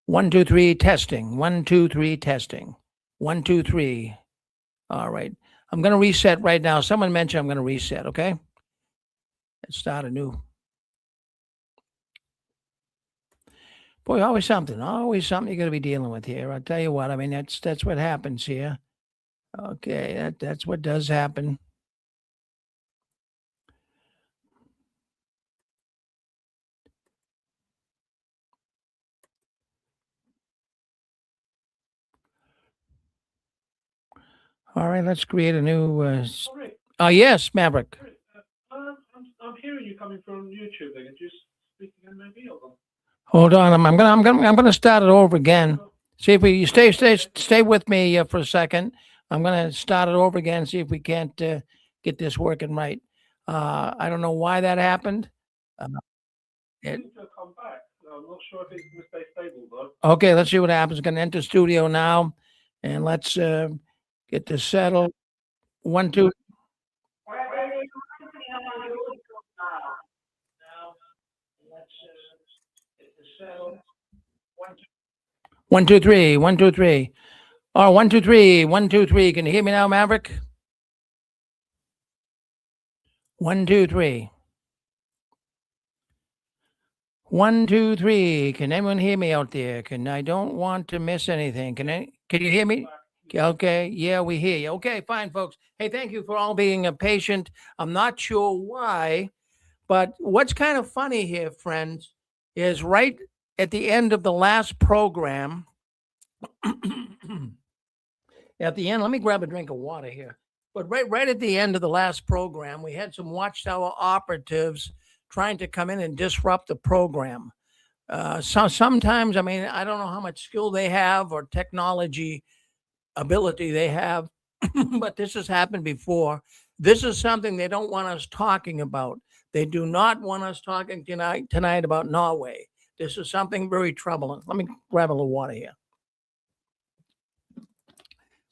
1, 2, 3, testing. 1, 2, 3, testing. 1, 2, 3. All right. I'm going to reset right now. Someone mentioned I'm going to reset, okay? Let's start anew. Boy, always something you're going to be dealing with here. I'll tell you what, I mean, that's what happens here. Okay, that's what does happen. All right, let's create a new. Yes, Maverick. I'm hearing you coming from YouTube. Like, just speaking in my video. Hold on, I'm gonna start it over again. See if you stay with me for a second. I'm gonna start it over again. See if we can't get this working right. I don't know why that happened. Come back. I'm not sure if it's going to stay stable though. Okay, let's see what happens. Going to enter studio now, and let's get this settled. 1, 2. One, two, three. 1, 2, 3. Oh, 1, 2, 3. 1, 2, 3. Can you hear me now, Maverick? 1, 2, 3. 1, 2, 3. Can anyone hear me out there? I don't want to miss anything. Can you hear me? Okay. Yeah, we hear you. Okay, fine, folks. Hey, thank you for all being patient. I'm not sure why, but what's kind of funny here, friends, is right at the end of the last program. At the end, let me grab a drink of water here. But right at the end of the last program, we had some Watchtower operatives trying to come in and disrupt the program. So sometimes, I mean, I don't know how much skill they have or technology ability they have, but this has happened before. This is something they don't want us talking about. They do not want us talking tonight about Norway. This is something very troubling. Let me grab a little water here.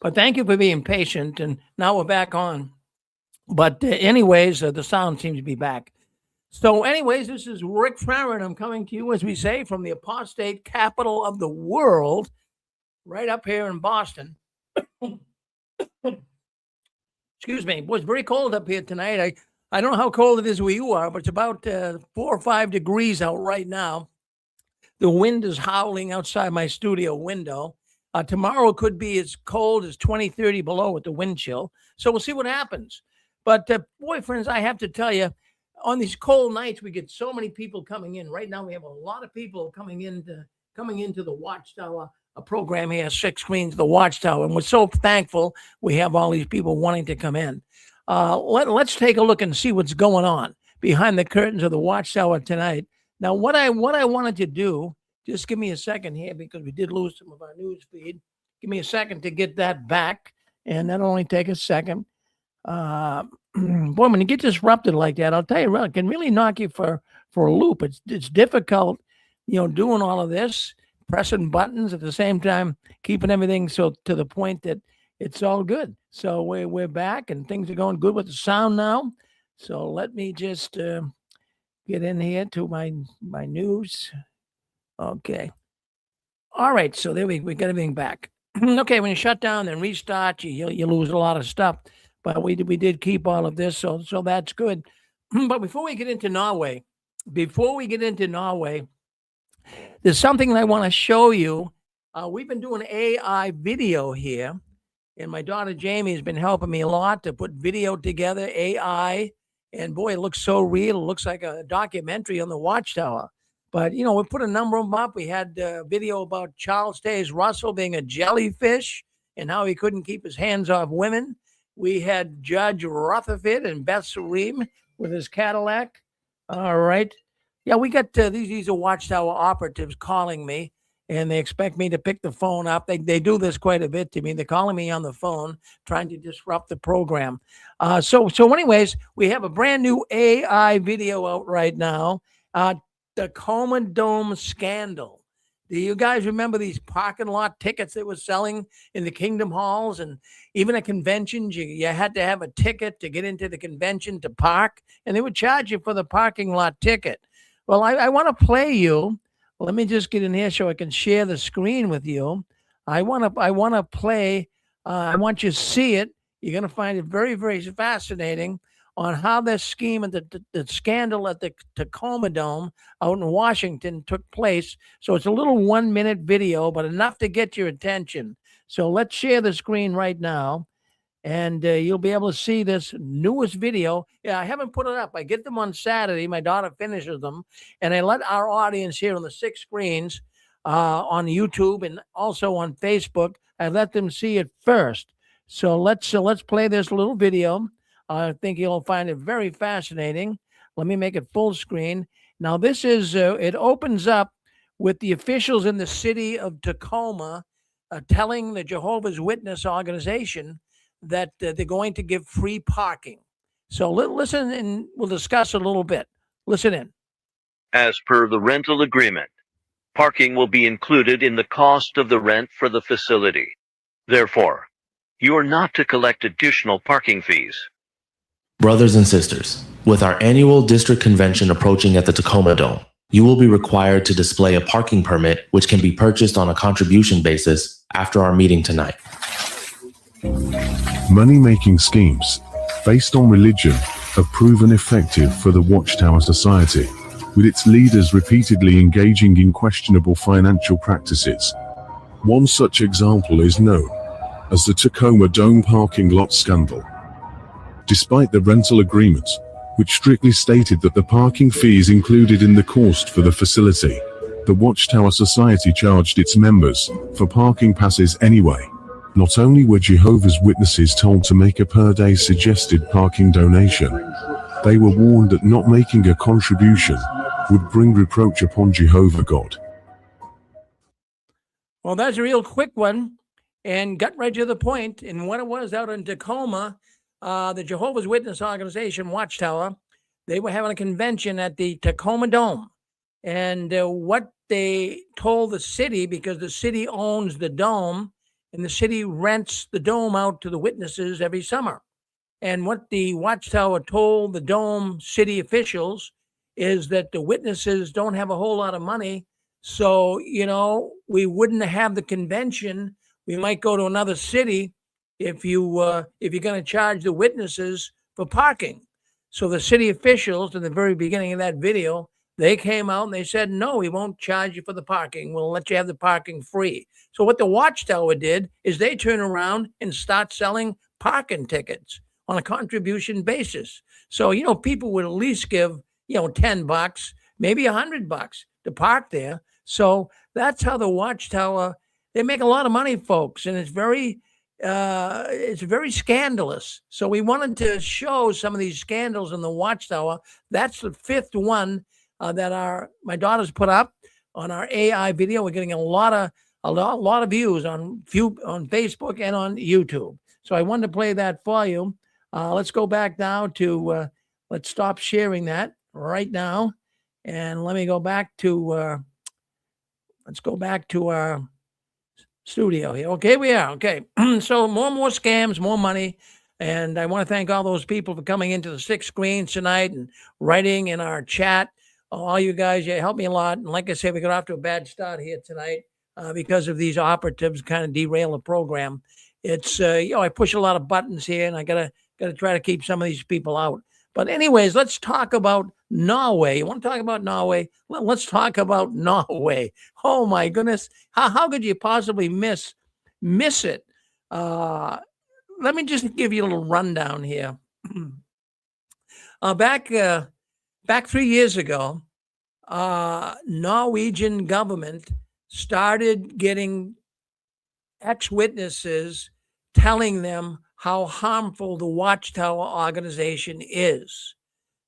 But thank you for being patient, and now we're back on. But anyways, the sound seems to be back. So anyways, this is Rick Farron. I'm coming to you, as we say, from the apostate capital of the world, right up here in Boston. Excuse me. Boy, it's very cold up here tonight. I don't know how cold it is where you are, but it's about 4 or 5 degrees out right now. The wind is howling outside my studio window. Tomorrow could be as cold as 20, 30 below with the wind chill. So we'll see what happens. But boy, friends, I have to tell you, on these cold nights, we get so many people coming in. Right now, we have a lot of people coming into the Watchtower program here, 6 screens, the Watchtower. And we're so thankful we have all these people wanting to come in. Let's take a look and see what's going on behind the curtains of the Watchtower tonight. Now, what I wanted to do, just give me a second here, because we did lose some of our news feed. Give me a second to get that back, and that'll only take a second. Boy, when you get disrupted like that, I'll tell you, it can really knock you for a loop. It's difficult, doing all of this, pressing buttons at the same time, keeping everything so to the point that it's all good. So we're back, and things are going good with the sound now. So let me just get in here to my news. Okay. All right. So there we got everything back. Okay. When you shut down and restart, you lose a lot of stuff. But we did keep all of this, so that's good. But before we get into Norway, there's something that I want to show you. We've been doing AI video here, and my daughter Jamie has been helping me a lot to put video together, AI. And boy, it looks so real. It looks like a documentary on the Watchtower. But, we put a number of them up. We had a video about Charles Taze Russell being a jellyfish and how he couldn't keep his hands off women. We had Judge Rutherford and Beth Sareem with his Cadillac. All right. Yeah, we got these are Watchtower operatives calling me, and they expect me to pick the phone up. They do this quite a bit to me. They're calling me on the phone, trying to disrupt the program. So anyways, we have a brand new AI video out right now. The Coma Dome scandal. Do you guys remember these parking lot tickets they were selling in the Kingdom Halls, and even at conventions? You had to have a ticket to get into the convention to park, and they would charge you for the parking lot ticket. Well, I want to play you let me just get in here so I can share the screen with you. I want to play. I want you to see it. You're going to find it very, very fascinating on how this scheme and the scandal at the Tacoma Dome out in Washington took place. So it's a little 1-minute video, but enough to get your attention. So let's share the screen right now, and you'll be able to see this newest video. Yeah, I haven't put it up. I get them on Saturday. My daughter finishes them, and I let our audience here on the 6 screens on YouTube and also on Facebook. I let them see it first. So let's play this little video. I think you'll find it very fascinating. Let me make it full screen. Now this is it opens up with the officials in the city of Tacoma telling the Jehovah's Witness organization that they're going to give free parking. So listen, and we'll discuss a little bit. Listen in. As per the rental agreement, parking will be included in the cost of the rent for the facility. Therefore, you are not to collect additional parking fees. Brothers and sisters, with our annual district convention approaching at the Tacoma Dome, you will be required to display a parking permit which can be purchased on a contribution basis after our meeting tonight. Money-making schemes based on religion have proven effective for the Watchtower Society, with its leaders repeatedly engaging in questionable financial practices. One such example is known as the Tacoma Dome parking lot scandal. Despite the rental agreement, which strictly stated that the parking fees included in the cost for the facility, the Watchtower Society charged its members for parking passes anyway. Not only were Jehovah's Witnesses told to make a per-day suggested parking donation, they were warned that not making a contribution would bring reproach upon Jehovah God. Well, that's a real quick one and got right to the point. And what it was out in Tacoma, the Jehovah's Witness organization, Watchtower, they were having a convention at the Tacoma Dome. And what they told the city, because the city owns the dome, and the city rents the dome out to the witnesses every summer. And what the Watchtower told the dome city officials is that the witnesses don't have a whole lot of money. So, we wouldn't have the convention. We might go to another city if you're going to charge the witnesses for parking. So the city officials in the very beginning of that video, they came out and they said, no, we won't charge you for the parking. We'll let you have the parking free. So what the Watchtower did is they turn around and start selling parking tickets on a contribution basis. So, people would at least give, $10, maybe $100 to park there. So that's how the Watchtower, they make a lot of money, folks. And it's very scandalous. So we wanted to show some of these scandals in the Watchtower. That's the 5th one that my daughter's put up on our AI video. We're getting a lot of views on Facebook and on YouTube. So I wanted to play that for you. Let's go back now to let's stop sharing that right now, and let me go back to let's go back to our studio here. Okay, we are okay. So more scams, more money. And I want to thank all those people for coming into the 6 screens tonight and writing in our chat. All you guys, you helped me a lot. And like I said, we got off to a bad start here tonight because of these operatives kind of derail the program. It's, I push a lot of buttons here, and I gotta try to keep some of these people out. But anyways, let's talk about Norway. You want to talk about Norway? Let's talk about Norway. Oh my goodness. How could you possibly miss it? Let me just give you a little rundown here. Back 3 years ago, Norwegian government started getting ex-witnesses telling them how harmful the Watchtower organization is.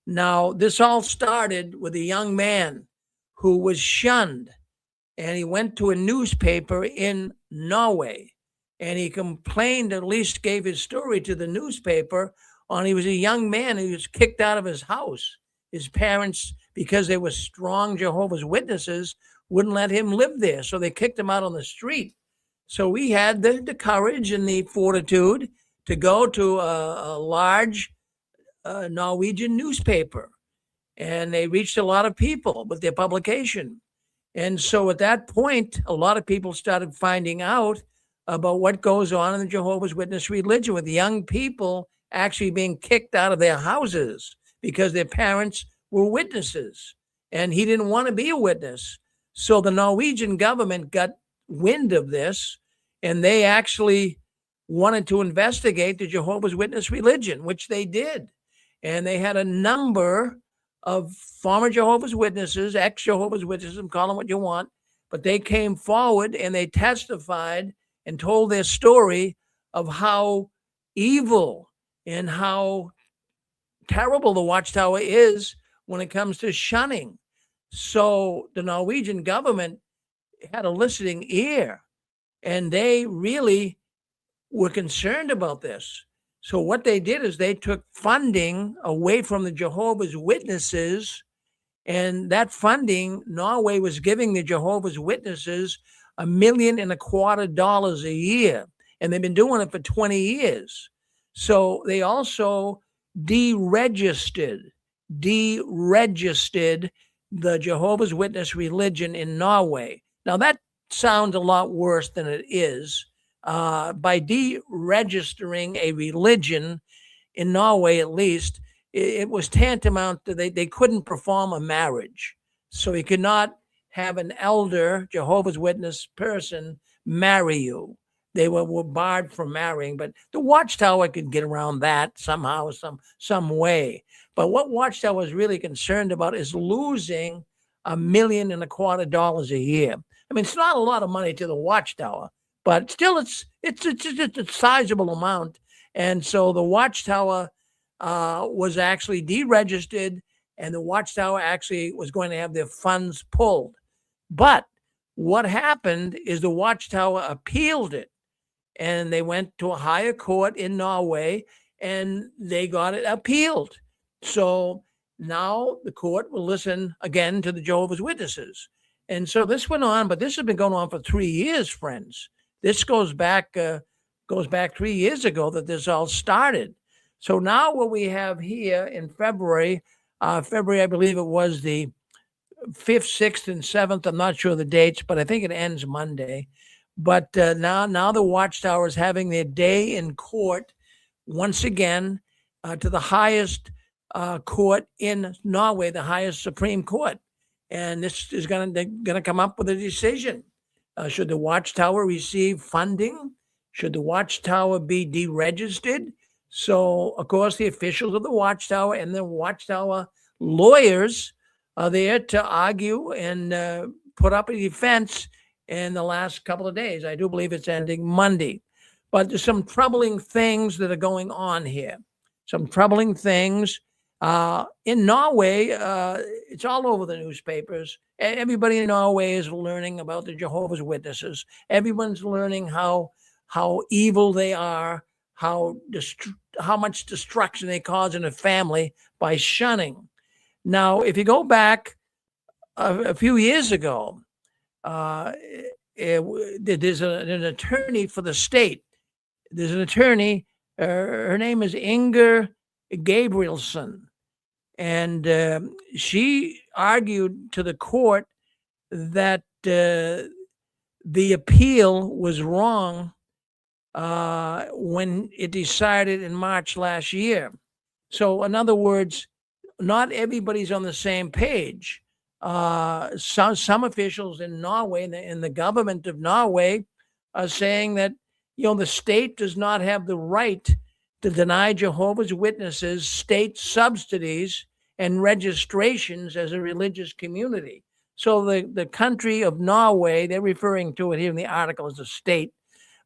Now, this all started with a young man who was shunned, and he went to a newspaper in Norway, and he complained, at least gave his story to the newspaper, on he was a young man who was kicked out of his house. His parents, because they were strong Jehovah's Witnesses, wouldn't let him live there, so they kicked him out on the street. So we had the courage and the fortitude to go to a large Norwegian newspaper, and they reached a lot of people with their publication. And so at that point, a lot of people started finding out about what goes on in the Jehovah's Witness religion, with young people actually being kicked out of their houses because their parents were witnesses, and he didn't want to be a witness. So the Norwegian government got wind of this, and they actually wanted to investigate the Jehovah's Witness religion, which they did. And they had a number of former Jehovah's Witnesses, ex-Jehovah's Witnesses, call them what you want, but they came forward and they testified and told their story of how evil and how terrible the Watchtower is when it comes to shunning. So the Norwegian government had a listening ear, and they really were concerned about this. So what they did is they took funding away from the Jehovah's Witnesses, and that funding, Norway was giving the Jehovah's Witnesses $1.25 million a year, and they've been doing it for 20 years. So they also deregistered the Jehovah's Witness religion in Norway. Now that sounds a lot worse than it is. By deregistering a religion in Norway, at least, it was tantamount to they couldn't perform a marriage. So you could not have an elder Jehovah's Witness person marry you. They were barred from marrying, but the Watchtower could get around that somehow, some way. But what Watchtower was really concerned about is losing $1.25 million a year. I mean, it's not a lot of money to the Watchtower, but still it's a sizable amount. And so the Watchtower was actually deregistered, and the Watchtower actually was going to have their funds pulled. But what happened is the Watchtower appealed it, and they went to a higher court in Norway, and they got it appealed. So now the court will listen again to the Jehovah's Witnesses. And so this went on, but this has been going on for 3 years, friends. This goes back 3 years ago that this all started. So now what we have here in February, I believe it was the 5th, 6th, and 7th. I'm not sure the dates, but I think it ends Monday. But now the Watchtower is having their day in court once again to the highest court in Norway, the highest Supreme Court. And this is going to come up with a decision. Should the Watchtower receive funding? Should the Watchtower be deregistered? So, of course, the officials of the Watchtower and the Watchtower lawyers are there to argue and put up a defense in the last couple of days. I do believe it's ending Monday. But there's some troubling things that are going on here. Some troubling things. In Norway, it's all over the newspapers. Everybody in Norway is learning about the Jehovah's Witnesses. Everyone's learning how evil they are, how much destruction they cause in a family by shunning. Now, if you go back a few years ago, there's an attorney for the state. There's an attorney. Her name is Inger Gabrielson. And she argued to the court that the appeal was wrong when it decided in March last year. So in other words, not everybody's on the same page. Some officials in Norway, in the government of Norway, are saying that, the state does not have the right to deny Jehovah's Witnesses state subsidies and registrations as a religious community. So the country of Norway, they're referring to it here in the article as a state,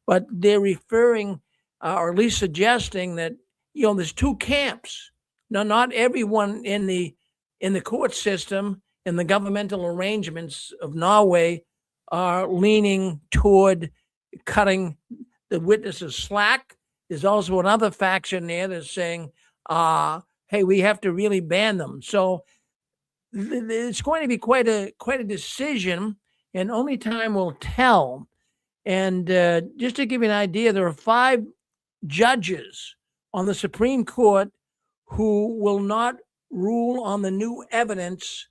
but they're referring, or at least suggesting that, there's two camps. Now, not everyone in the court system, in the governmental arrangements of Norway, are leaning toward cutting the witnesses slack. There's also another faction there that's saying, hey, we have to really ban them. So it's going to be quite a decision, and only time will tell. And just to give you an idea, there are 5 judges on the Supreme Court who will not rule on the new evidence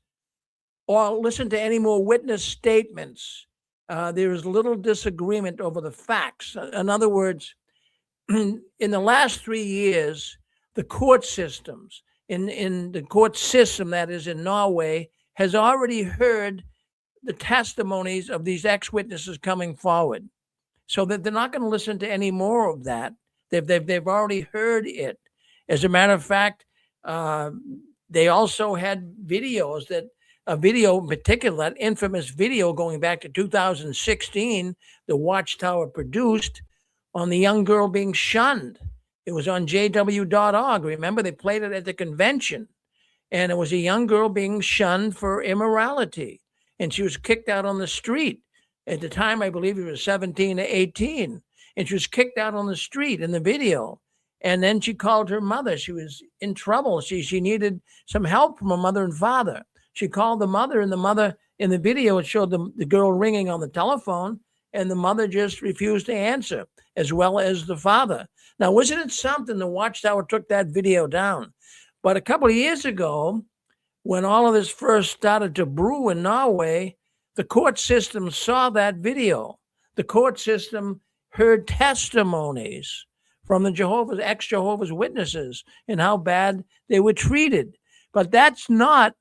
or listen to any more witness statements. There is little disagreement over the facts. In other words, in the last 3 years, the court systems, in the court system that is in Norway, has already heard the testimonies of these ex-witnesses coming forward. So that they're not going to listen to any more of that. They've already heard it. As a matter of fact, they also had videos a video in particular, that infamous video going back to 2016, the Watchtower produced on the young girl being shunned. It was on jw.org. Remember, they played it at the convention. And it was a young girl being shunned for immorality. And she was kicked out on the street. At the time, I believe it was 17 to 18. And she was kicked out on the street in the video. And then she called her mother. She was in trouble. She needed some help from her mother and father. She called the mother, and the mother, in the video, it showed the girl ringing on the telephone, and the mother just refused to answer, as well as the father. Now, wasn't it something? The Watchtower took that video down. But a couple of years ago, when all of this first started to brew in Norway, the court system saw that video. The court system heard testimonies from the ex-Jehovah's Witnesses and how bad they were treated. But that's not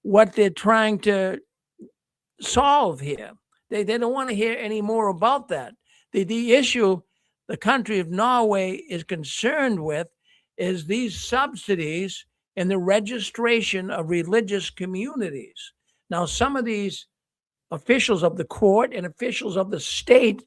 what they're trying to solve here. They don't want to hear any more about that. The issue the country of Norway is concerned with is these subsidies and the registration of religious communities. Now, some of these officials of the court and officials of the state,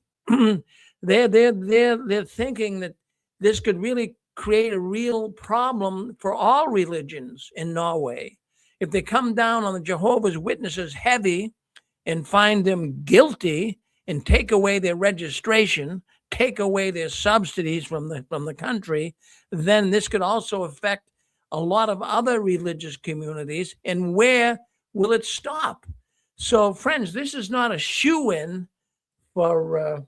they're thinking that this could really create a real problem for all religions in Norway. If they come down on the Jehovah's Witnesses heavy and find them guilty and take away their registration, take away their subsidies from the country, then this could also affect a lot of other religious communities. And where will it stop? So, friends, this is not a shoo-in for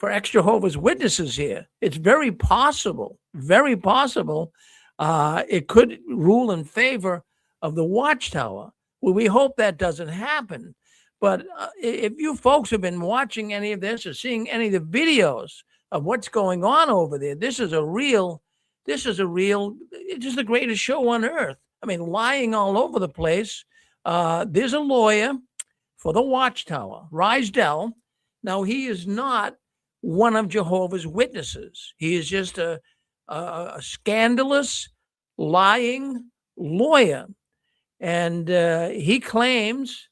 ex-Jehovah's Witnesses here. It's very possible it could rule in favor of the Watchtower. Well, we hope that doesn't happen. But if you folks have been watching any of this or seeing any of the videos of what's going on over there, this is the greatest show on earth. I mean, lying all over the place. There's a lawyer for the Watchtower, Rysdell. Now, he is not one of Jehovah's Witnesses. He is just a scandalous, lying lawyer. And he claims,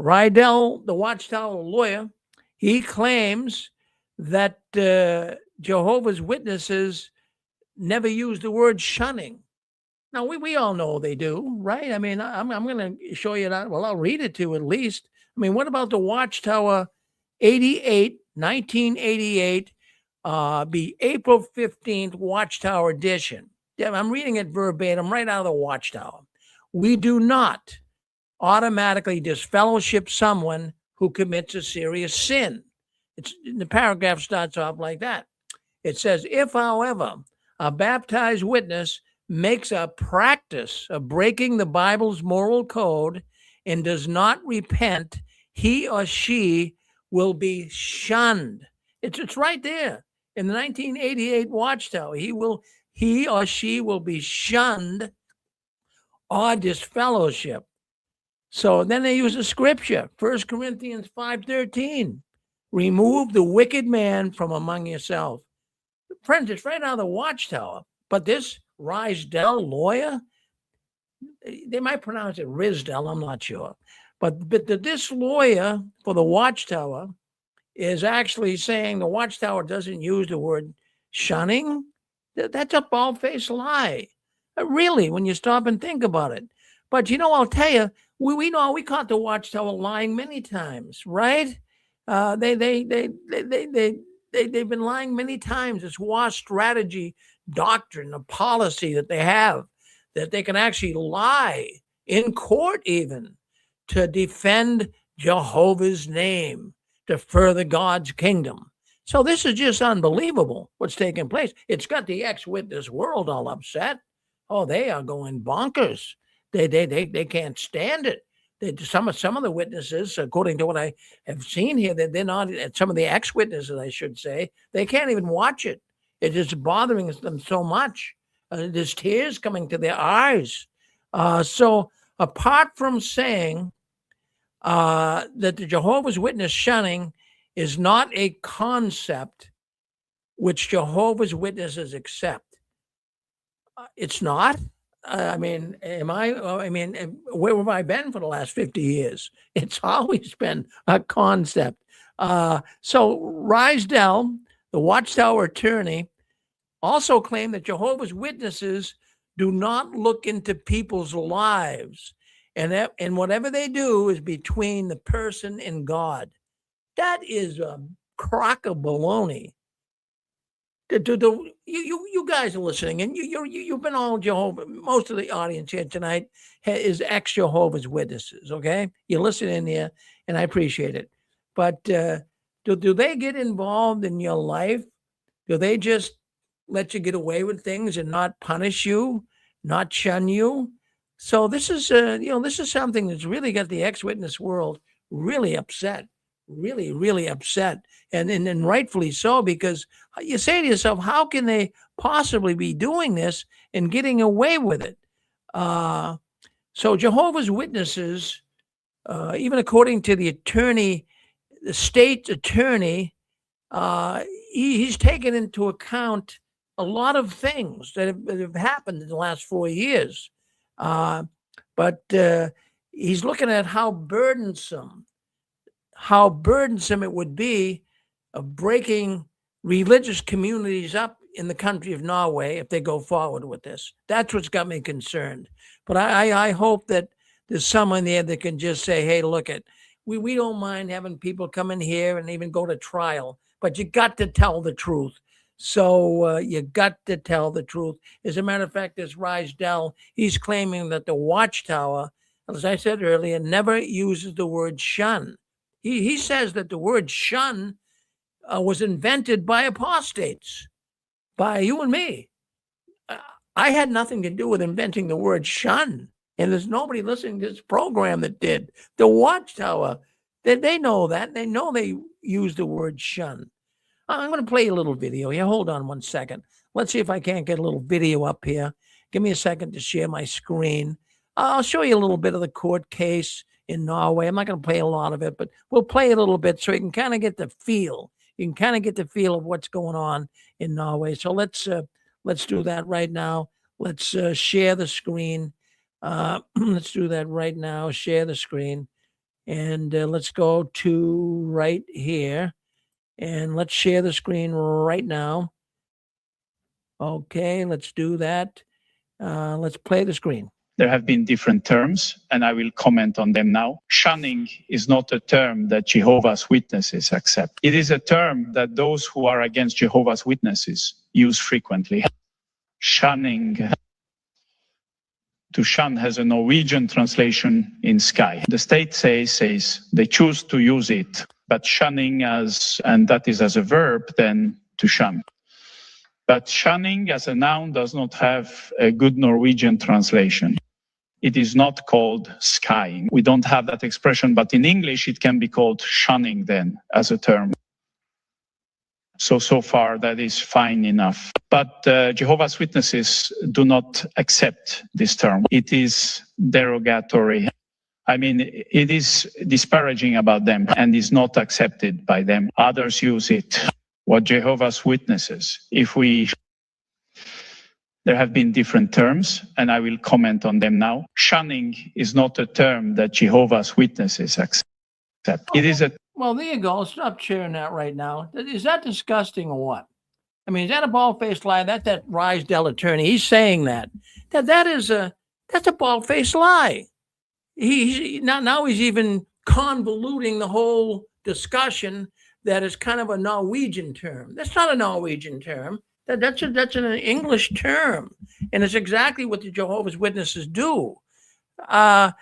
Rydell, the Watchtower lawyer, he claims that Jehovah's Witnesses never use the word shunning. Now, we all know they do, right? I mean, I'm going to show you that. Well, I'll read it to you at least. I mean, what about the Watchtower 1988, the April 15th Watchtower edition? Yeah, I'm reading it verbatim right out of the Watchtower. We do not automatically disfellowship someone who commits a serious sin. The paragraph starts off like that. It says, if, however, a baptized witness makes a practice of breaking the Bible's moral code and does not repent, he or she will be shunned. It's right there in the 1988 Watchtower. He or she will be shunned or disfellowship. So then they use a scripture, 1 Corinthians 5:13. Remove the wicked man from among yourself. Friends, it's right out of the Watchtower. But this Rysdell lawyer, they might pronounce it Risdell, I'm not sure. But this lawyer for the Watchtower is actually saying the Watchtower doesn't use the word shunning. That's a bald-faced lie. Really, when you stop and think about it. But, I'll tell you, we know we caught the Watchtower lying many times, right? They've been lying many times. It's war strategy, doctrine, a policy that they have, that they can actually lie in court even to defend Jehovah's name, to further God's kingdom. So this is just unbelievable what's taking place. It's got the ex-witness world all upset. Oh, they are going bonkers. They can't stand it. Some of the witnesses, according to what I have seen here, that they're not, some of the ex-witnesses, I should say, they can't even watch it. It is bothering them so much. There's tears coming to their eyes. So apart from saying that the Jehovah's Witness shunning is not a concept which Jehovah's Witnesses accept, it's not. I mean, where have I been for the last 50 years? It's always been a concept. So Rysdell, the Watchtower attorney, also claimed that Jehovah's Witnesses do not look into people's lives, and whatever they do is between the person and God. That is a crock of baloney. You guys are listening, and you've been all Jehovah. Most of the audience here tonight is ex-Jehovah's Witnesses. Okay, you listen in here, and I appreciate it. But do they get involved in your life? Do they just let you get away with things and not punish you, not shun you? So this is this is something that's really got the ex-witness world really upset. Really upset, and rightfully so, because you say to yourself, how can they possibly be doing this and getting away with it? So Jehovah's Witnesses, even according to the attorney, the state attorney, he's taken into account a lot of things that have happened in the last 4 years, but he's looking at how burdensome it would be of breaking religious communities up in the country of Norway if they go forward with this. That's what's got me concerned. But I hope that there's someone there that can just say, hey, look, we don't mind having people come in here and even go to trial, but you got to tell the truth. So you got to tell the truth. As a matter of fact, this Rysdell, he's claiming that the Watchtower, as I said earlier, never uses the word shun. He says that the word shun was invented by apostates, by you and me. I had nothing to do with inventing the word shun, and there's nobody listening to this program that did. The Watchtower, they know that. They know they use the word shun. I'm going to play a little video here. Hold on one second. Let's see if I can't get a little video up here. Give me a second to share my screen. I'll show you a little bit of the court case in Norway. I'm not going to play a lot of it, but we'll play a little bit so you can kind of get the feel. You can kind of get the feel of what's going on in Norway. So let's do that right now. Let's share the screen. Let's do that right now. Share the screen, and let's go to right here, and let's share the screen right now. Okay, let's do that. Let's play the screen. There have been different terms, and I will comment on them now. Shunning is not a term that Jehovah's Witnesses accept. It is a term that those who are against Jehovah's Witnesses use frequently. Shunning. To shun has a Norwegian translation in Sky. The state says they choose to use it, but shunning and that is as a verb, then to shun. But shunning as a noun does not have a good Norwegian translation. It is not called skying. We don't have that expression, but in English it can be called shunning then as a term. So far that is fine enough. But Jehovah's Witnesses do not accept this term. It is derogatory. I mean, it is disparaging about them and is not accepted by them. Others use it. What Jehovah's Witnesses, there have been different terms, and I will comment on them now. Shunning is not a term that Jehovah's Witnesses accept. It is a... Well, there you go. Stop sharing that right now. Is that disgusting or what? I mean, is that a bald-faced lie? That's that Rysdell attorney. He's saying that's a bald-faced lie. Now he's even convoluting the whole discussion that is kind of a Norwegian term. That's not a Norwegian term. That's an English term, and it's exactly what the Jehovah's Witnesses do. It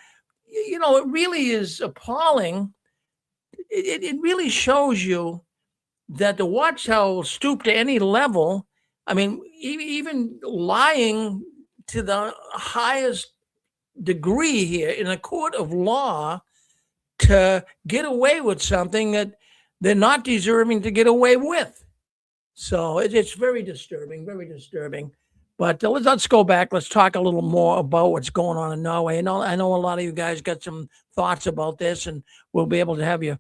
really is appalling. It really shows you that the Watchtower will stoop to any level. I mean, even lying to the highest degree here in a court of law to get away with something that they're not deserving to get away with. So it's very disturbing, very disturbing. But let's go back. Let's talk a little more about what's going on in Norway. I know a lot of you guys got some thoughts about this, and we'll be able to have you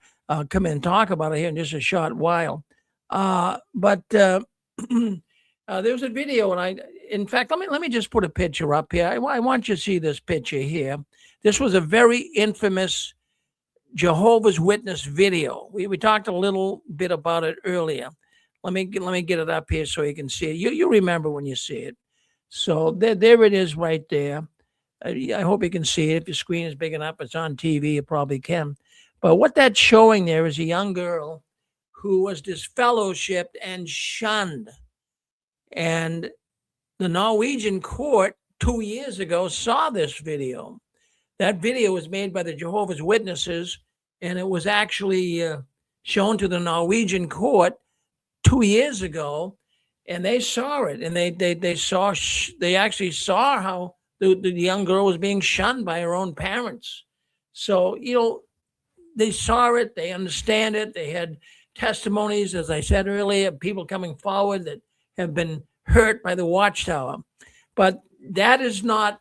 come in and talk about it here in just a short while. But there was a video, and in fact, let me just put a picture up here. I want you to see this picture here. This was a very infamous Jehovah's Witness video. We talked a little bit about it earlier. Let me get it up here so you can see it. You remember when you see it. So there it is right there. I hope you can see it. If your screen is big enough, it's on TV, you probably can. But what that's showing there is a young girl who was disfellowshipped and shunned. And the Norwegian court 2 years ago saw this video. That video was made by the Jehovah's Witnesses, and it was actually shown to the Norwegian court 2 years ago, and they saw it, and they actually saw how the young girl was being shunned by her own parents. So, they saw it, they understand it. They had testimonies, as I said earlier, people coming forward that have been hurt by the Watchtower. But that is not,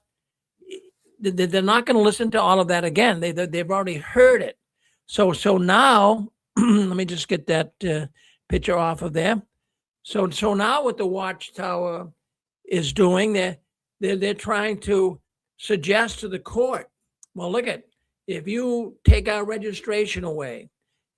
they're not going to listen to all of that again. They've already heard it. So now, let me just get that picture off of there. So now what the Watchtower is doing, they're trying to suggest to the court, well, look at, if you take our registration away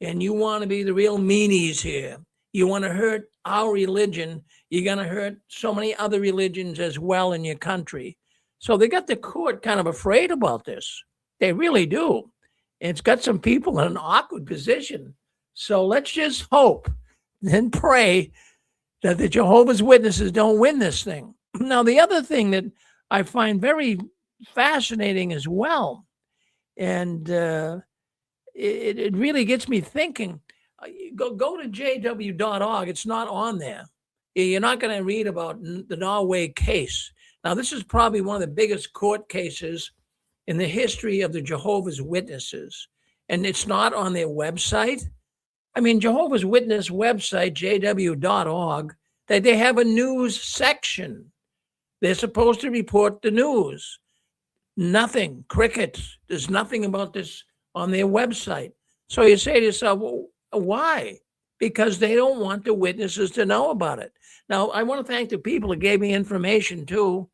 and you want to be the real meanies here, you want to hurt our religion, you're going to hurt so many other religions as well in your country. So they got the court kind of afraid about this. They really do. It's got some people in an awkward position. So let's just hope and pray that the Jehovah's Witnesses don't win this thing. Now, the other thing that I find very fascinating as well, and it really gets me thinking, go to jw.org. It's not on there. You're not going to read about the Norway case. Now, this is probably one of the biggest court cases in the history of the Jehovah's Witnesses, and it's not on their website. I mean, Jehovah's Witness website, jw.org, they have a news section. They're supposed to report the news. Nothing, crickets. There's nothing about this on their website. So you say to yourself, well, why? Because they don't want the witnesses to know about it. Now, I want to thank the people that gave me information, too,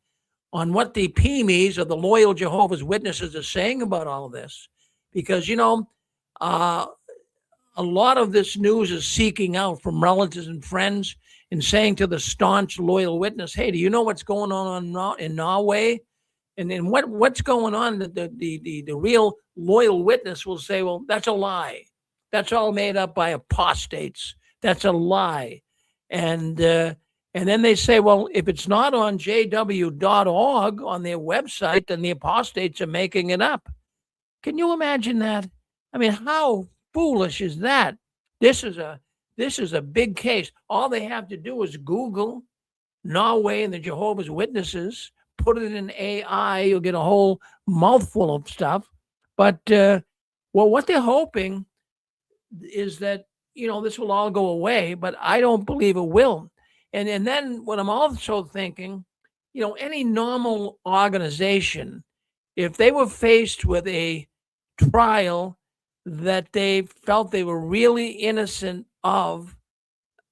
on what the PMEs or the loyal Jehovah's Witnesses are saying about all of this. Because, a lot of this news is seeking out from relatives and friends and saying to the staunch, loyal witness, hey, do you know what's going on in Norway? And then what's going on? The real loyal witness will say, well, that's a lie. That's all made up by apostates. That's a lie. And then they say, well, if it's not on jw.org on their website, then the apostates are making it up. Can you imagine that? I mean, how foolish is that? This is a big case. All they have to do is Google Norway and the Jehovah's Witnesses, put it in AI, you'll get a whole mouthful of stuff. But what they're hoping is that, this will all go away, but I don't believe it will. And then what I'm also thinking, any normal organization, if they were faced with a trial that they felt they were really innocent of,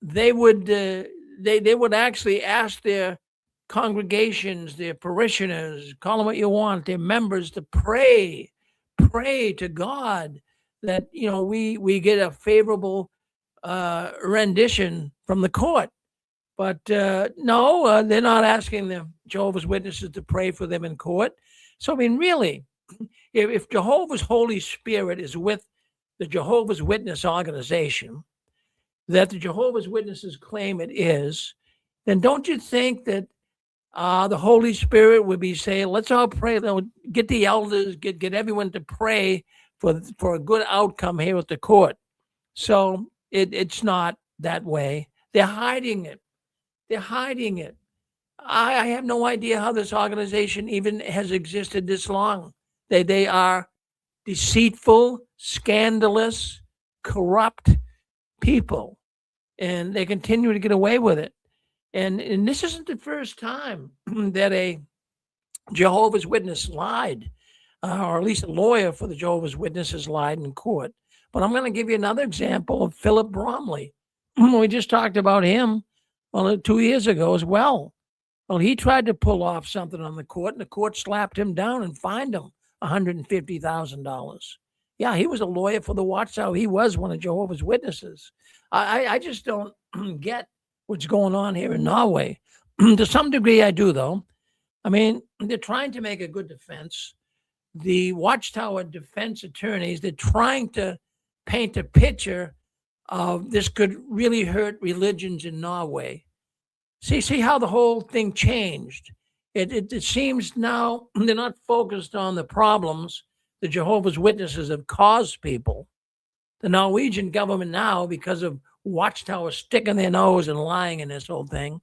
they would actually ask their congregations, their parishioners, call them what you want, their members, to pray to God that we get a favorable rendition from the court. But no, they're not asking the Jehovah's Witnesses to pray for them in court. So I mean, really, if Jehovah's Holy Spirit is with the Jehovah's Witness organization, that the Jehovah's Witnesses claim it is, then don't you think that the Holy Spirit would be saying, let's all pray, get the elders, get everyone to pray for a good outcome here at the court. So it's not that way. They're hiding it. I have no idea how this organization even has existed this long. They are deceitful, scandalous, corrupt people, and they continue to get away with it. And this isn't the first time that a Jehovah's Witness lied, or at least a lawyer for the Jehovah's Witnesses lied in court. But I'm going to give you another example of Philip Bromley. We just talked about him 2 years ago as well. Well, he tried to pull off something on the court, and the court slapped him down and fined him $150,000. Yeah, he was a lawyer for the Watchtower. He was one of Jehovah's Witnesses. I just don't get what's going on here in Norway. To some degree, I do, though. I mean, they're trying to make a good defense. The Watchtower defense attorneys, they're trying to paint a picture of this could really hurt religions in Norway. See how the whole thing changed. It seems now they're not focused on the problems the Jehovah's Witnesses have caused people. The Norwegian government now, because of Watchtower sticking their nose and lying in this whole thing,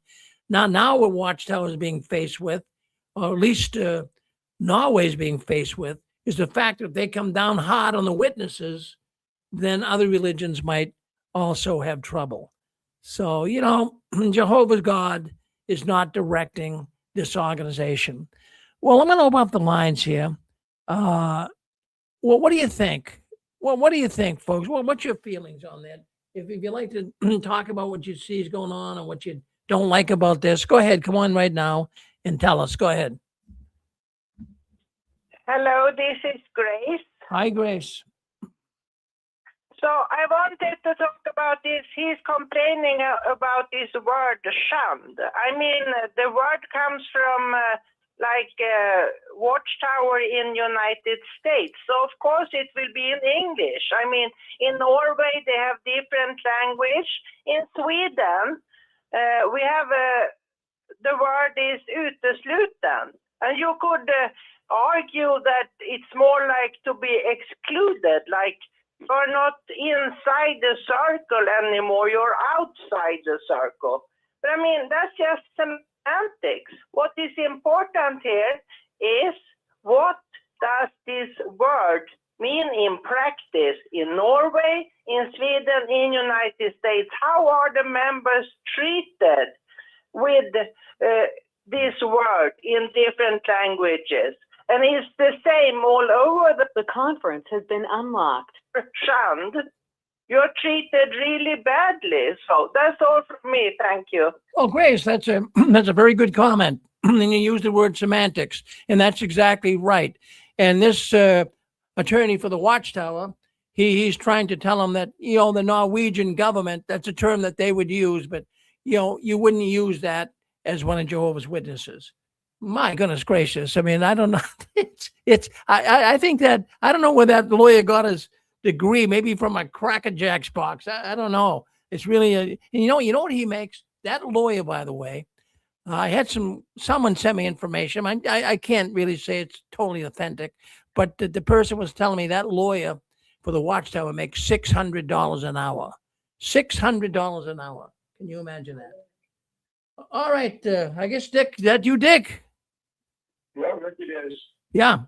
now what Watchtower is being faced with, or at least Norway is being faced with, is the fact that if they come down hard on the witnesses, then other religions might also have trouble. So, Jehovah's God is not directing this organization. Well, I'm going to open up the lines here. Well, what do you think? Well, what do you think, folks? Well, what's your feelings on that? If you'd like to talk about what you see is going on and what you don't like about this, go ahead. Come on right now and tell us. Go ahead. Hello, this is Grace. Hi, Grace. So I wanted to talk about this. He's complaining about this word shunned. I mean, the word comes from Watchtower in United States. So of course it will be in English. I mean, in Norway they have different language. In Sweden, we have the word is utesluten. And you could argue that it's more like to be excluded, like you're not inside the circle anymore, you're outside the circle. But I mean, that's just semantics. What is important here is what does this word mean in practice in Norway, in Sweden, in United States? How are the members treated with this word in different languages? And it's the same all over. The conference has been unlocked. Shunned. You're treated really badly. So that's all from me. Thank you. Oh, Grace, that's a very good comment. And you use the word semantics, and that's exactly right. And this attorney for the Watchtower, he's trying to tell them that, the Norwegian government, that's a term that they would use, but, you wouldn't use that as one of Jehovah's Witnesses. My goodness gracious. I mean, I don't know. I think that, I don't know where that lawyer got his degree, maybe from a Cracker Jacks box. I don't know. It's really, you know what he makes? That lawyer, by the way, I had someone sent me information. I can't really say it's totally authentic, but the person was telling me that lawyer for the Watchtower makes $600 an hour. $600 an hour. Can you imagine that? All right. I guess, Dick, Dick? Yeah, Rick, it is. Yeah.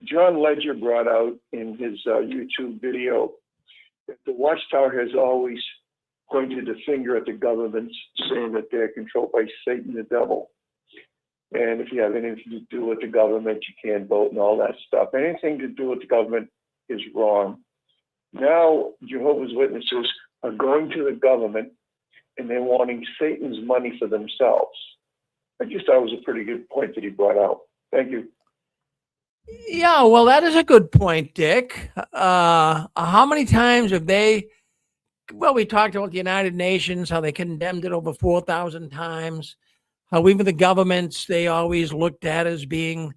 John Ledger brought out in his YouTube video that the Watchtower has always pointed the finger at the governments, saying that they're controlled by Satan, the devil. And if you have anything to do with the government, you can't vote and all that stuff. Anything to do with the government is wrong. Now, Jehovah's Witnesses are going to the government and they're wanting Satan's money for themselves. I just thought it was a pretty good point that he brought out. Thank you. Yeah, well, that is a good point, Dick. How many times have we talked about the United Nations, how they condemned it over 4,000 times, how even the governments, they always looked at as being,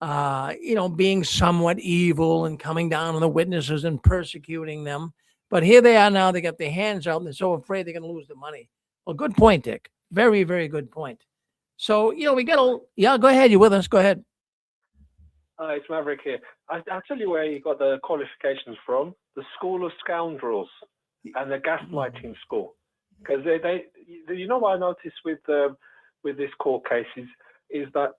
being somewhat evil and coming down on the witnesses and persecuting them. But here they are now, they got their hands out and they're so afraid they're going to lose the money. Well, good point, Dick. Very, very good point. So, we got go ahead. You're with us. Go ahead. It's Maverick here. I'll tell you where you got the qualifications from. The School of Scoundrels and the gaslighting school. Because they what I noticed with with this court case is that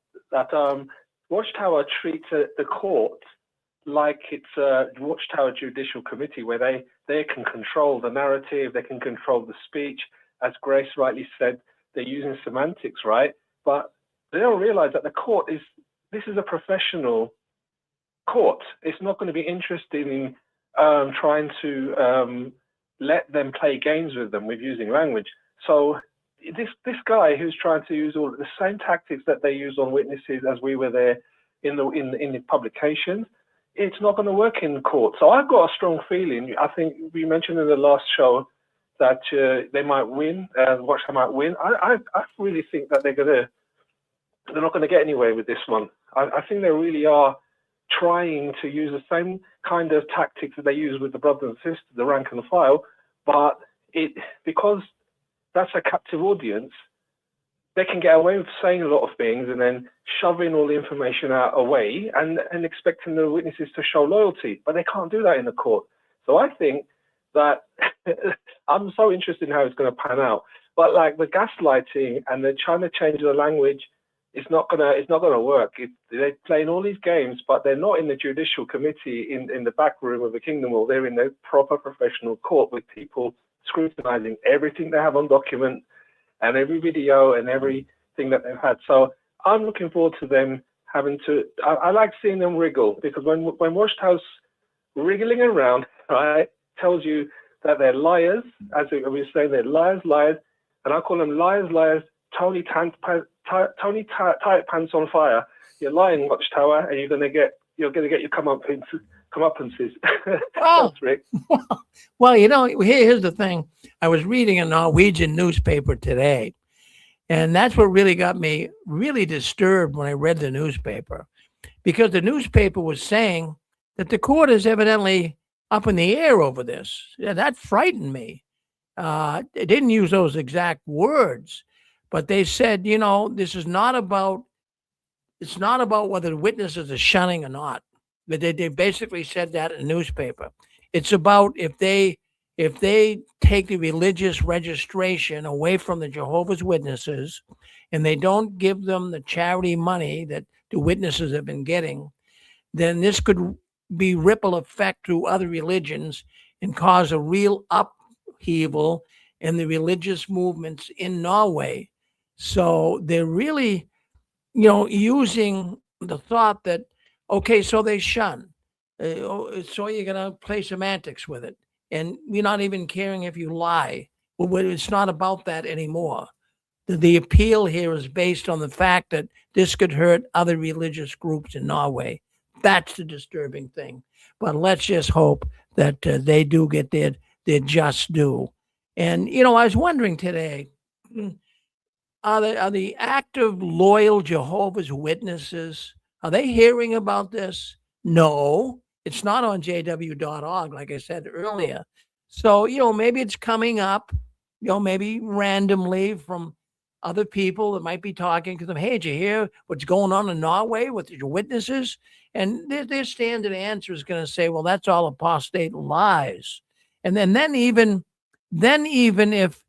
Watchtower treats the court like it's a Watchtower Judicial Committee, where they can control the narrative, they can control the speech. As Grace rightly said, they're using semantics, right? But they don't realize that this is a professional court. It's not going to be interested in trying to let them play games with them with using language. So this guy who's trying to use all the same tactics that they use on witnesses as we were there in the publications, it's not going to work in court. So I've got a strong feeling. I think we mentioned in the last show that they might win, Watchtower might win. I really think that they're not going to get anywhere with this one. I think they really are trying to use the same kind of tactics that they use with the brothers and sisters, the rank and file, but because that's a captive audience, they can get away with saying a lot of things and then shoving all the information out away and expecting the witnesses to show loyalty, but they can't do that in the court. So I think that I'm so interested in how it's going to pan out. But like the gaslighting and the trying to change the language, it's not gonna work. They're playing all these games, but they're not in the judicial committee in the back room of the Kingdom Hall. They're in the proper professional court with people scrutinizing everything they have on document and every video and everything that they've had. So I'm looking forward to them having to. I like seeing them wriggle, because when Watchtower's wriggling around, right, tells you that they're liars, as we were saying, they're liars, and I call them liars, Tony tight pants on fire. You're lying, Watchtower, and you're gonna get your comeuppances. Oh. That's Rick. Well, here's the thing. I was reading a Norwegian newspaper today, and that's what really got me really disturbed when I read the newspaper, because the newspaper was saying that the court is evidently up in the air over this. Yeah, that frightened me. They didn't use those exact words, but they said, this is not about. It's not about whether the witnesses are shunning or not. But they basically said that in the newspaper. It's about if they take the religious registration away from the Jehovah's Witnesses and they don't give them the charity money that the witnesses have been getting, then this could be ripple effect through other religions and cause a real upheaval in the religious movements in Norway. So they're really, using the thought that, okay, so they shun. So you're going to play semantics with it. And you're not even caring if you lie. Well, it's not about that anymore. The appeal here is based on the fact that this could hurt other religious groups in Norway. That's the disturbing thing. But let's just hope that they do get their just due. And, I was wondering today, are the active, loyal Jehovah's Witnesses, are they hearing about this? No, it's not on jw.org, like I said earlier. So, maybe it's coming up, maybe randomly from other people that might be talking to them. Hey, did you hear what's going on in Norway with your witnesses? And their standard answer is going to say, well, that's all apostate lies. And then even if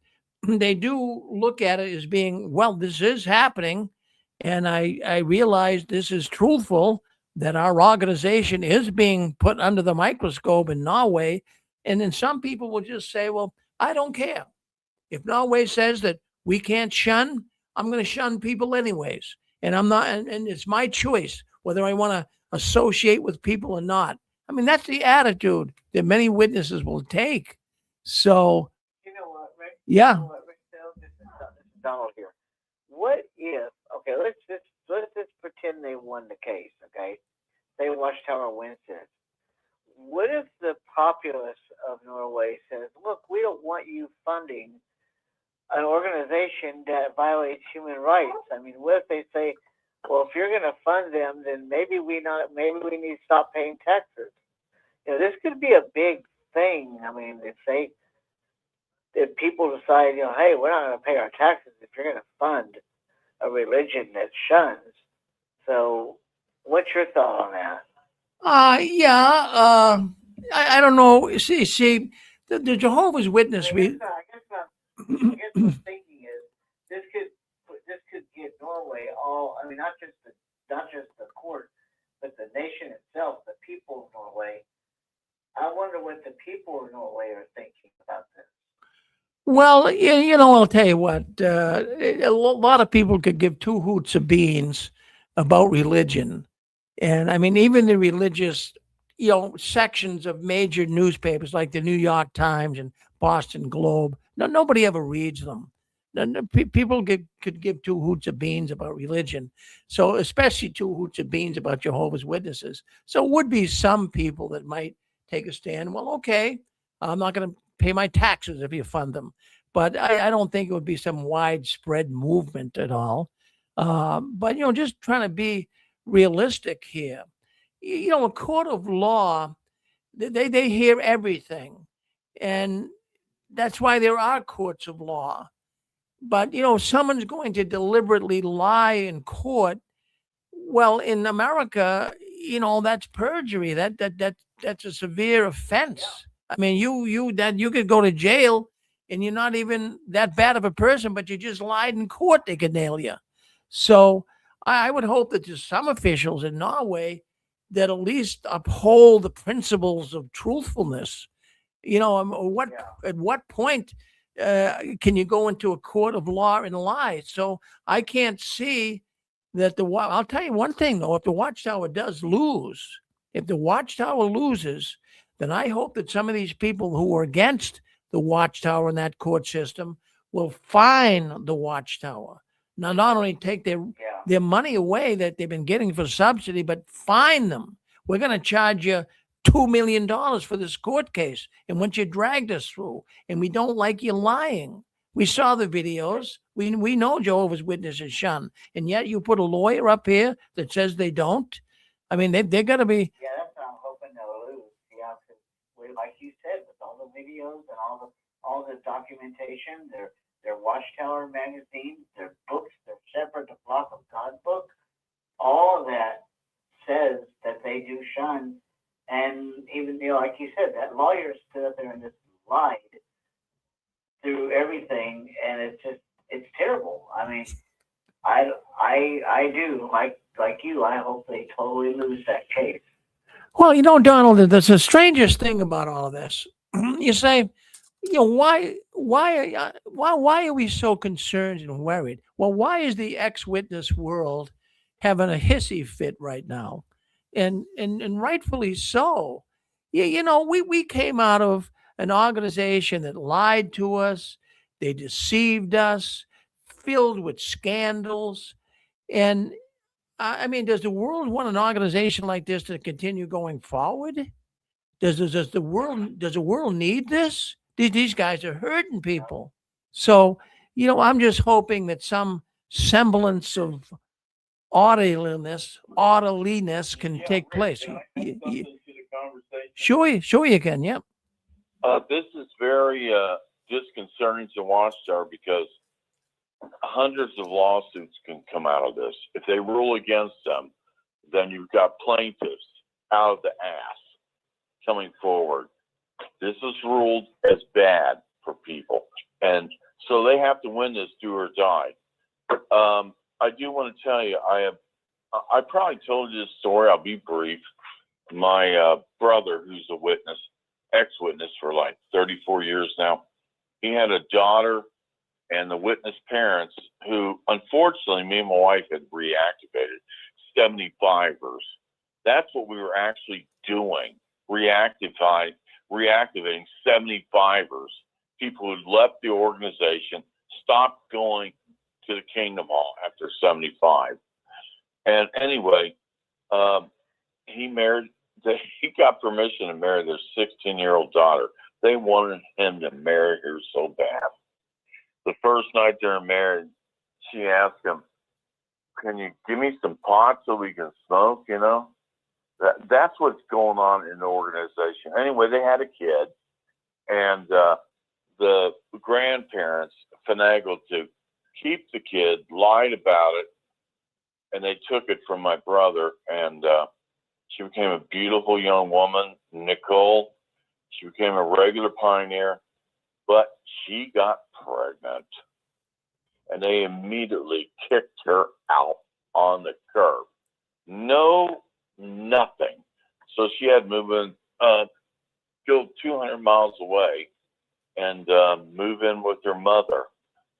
they do look at it as being, well, this is happening, and I realize this is truthful, that our organization is being put under the microscope in Norway. And then some people will just say, well, I don't care. If Norway says that we can't shun, I'm going to shun people anyways. And I'm not, and it's my choice whether I want to associate with people or not. I mean, that's the attitude that many witnesses will take. So, you know what, Rick? Yeah. You know what, Rick? This is Donald here. What if? Okay, let's just pretend they won the case. Okay, say Watchtower wins it. What if the populace of Norway says, "Look, we don't want you funding an organization that violates human rights"? I mean, what if they say, "Well, if you're going to fund them, then maybe we need to stop paying taxes"? This could be a big thing. I mean, if people decide, hey, we're not going to pay our taxes if you're going to fund a religion that shuns. So, what's your thought on that? I don't know. See, the Jehovah's Witness. I guess what I'm thinking is this could Norway, I mean, not just the court, but the nation itself, the people of Norway. I wonder what the people of Norway are thinking about this. Well, you know, I'll tell you what, a lot of people could give two hoots of beans about religion. And I mean, even the religious, sections of major newspapers like the New York Times and Boston Globe, nobody ever reads them. People could give two hoots of beans about religion. So, especially two hoots of beans about Jehovah's Witnesses. So, would be some people that might take a stand. Well, okay, I'm not going to pay my taxes if you fund them. But I don't think it would be some widespread movement at all. But, just trying to be realistic here. A court of law, they hear everything. And that's why there are courts of law. But, someone's going to deliberately lie in court. Well, in America, that's perjury. That's a severe offense. I mean, you could go to jail and you're not even that bad of a person, but you just lied in court, they could nail you. So I would hope that there's some officials in Norway that at least uphold the principles of truthfulness. At what point can you go into a court of law and lie? So I can't see that I'll tell you one thing though, if the Watchtower does lose, if the Watchtower loses, then I hope that some of these people who are against the Watchtower and that court system will fine the Watchtower. Now, not only take their money away that they've been getting for subsidy, but fine them. We're going to charge you $2 million for this court case. And once you dragged us through, and we don't like you lying. We saw the videos. We know Jehovah's Witnesses shun. And yet you put a lawyer up here that says they don't. I mean, they're going to be. Yeah, that's what I'm hoping they'll lose. Yeah, because like you said, with all the videos and all the documentation, their Watchtower magazine, their books, their Shepherd, the Flock of God book, all of that says that they do shun. And even, like you said, that lawyer stood up there and just lied through everything, and it's terrible. I mean, I do, like you, I hope they totally lose that case. Well, Donald, that's the strangest thing about all of this. You say, why are we so concerned and worried? Well, why is the ex-witness world having a hissy fit right now? And rightfully so. We came out of an organization that lied to us, they deceived us, filled with scandals. And I mean, does the world want an organization like this to continue going forward? Does the world need this? These guys are hurting people. So, I'm just hoping that some semblance of orderliness can take place. Sure you can. Yep. This is very disconcerting to Watchtower because hundreds of lawsuits can come out of this. If they rule against them, then you've got plaintiffs out of the ass coming forward. This is ruled as bad for people. And so they have to win this do or die. I do want to tell you, I probably told you this story. I'll be brief. My brother, who's a witness, ex-witness for like 34 years now, he had a daughter and the witness parents who, unfortunately, me and my wife had reactivated 75ers. That's what we were actually doing, reactivating 75ers, people who left the organization, stopped going to the Kingdom Hall after 75. And anyway, he got permission to marry their 16-year-old daughter. They wanted him to marry her so bad. The first night they're married, she asked him, "Can you give me some pot so we can smoke?" That's what's going on in the organization. Anyway, they had a kid, and the grandparents finagled to keep the kid, lied about it, and they took it from my brother, and she became a beautiful young woman, Nicole. She became a regular pioneer, but she got pregnant. and they immediately kicked her out on the curb. No, nothing. So she had to move in, go 200 miles away and move in with her mother,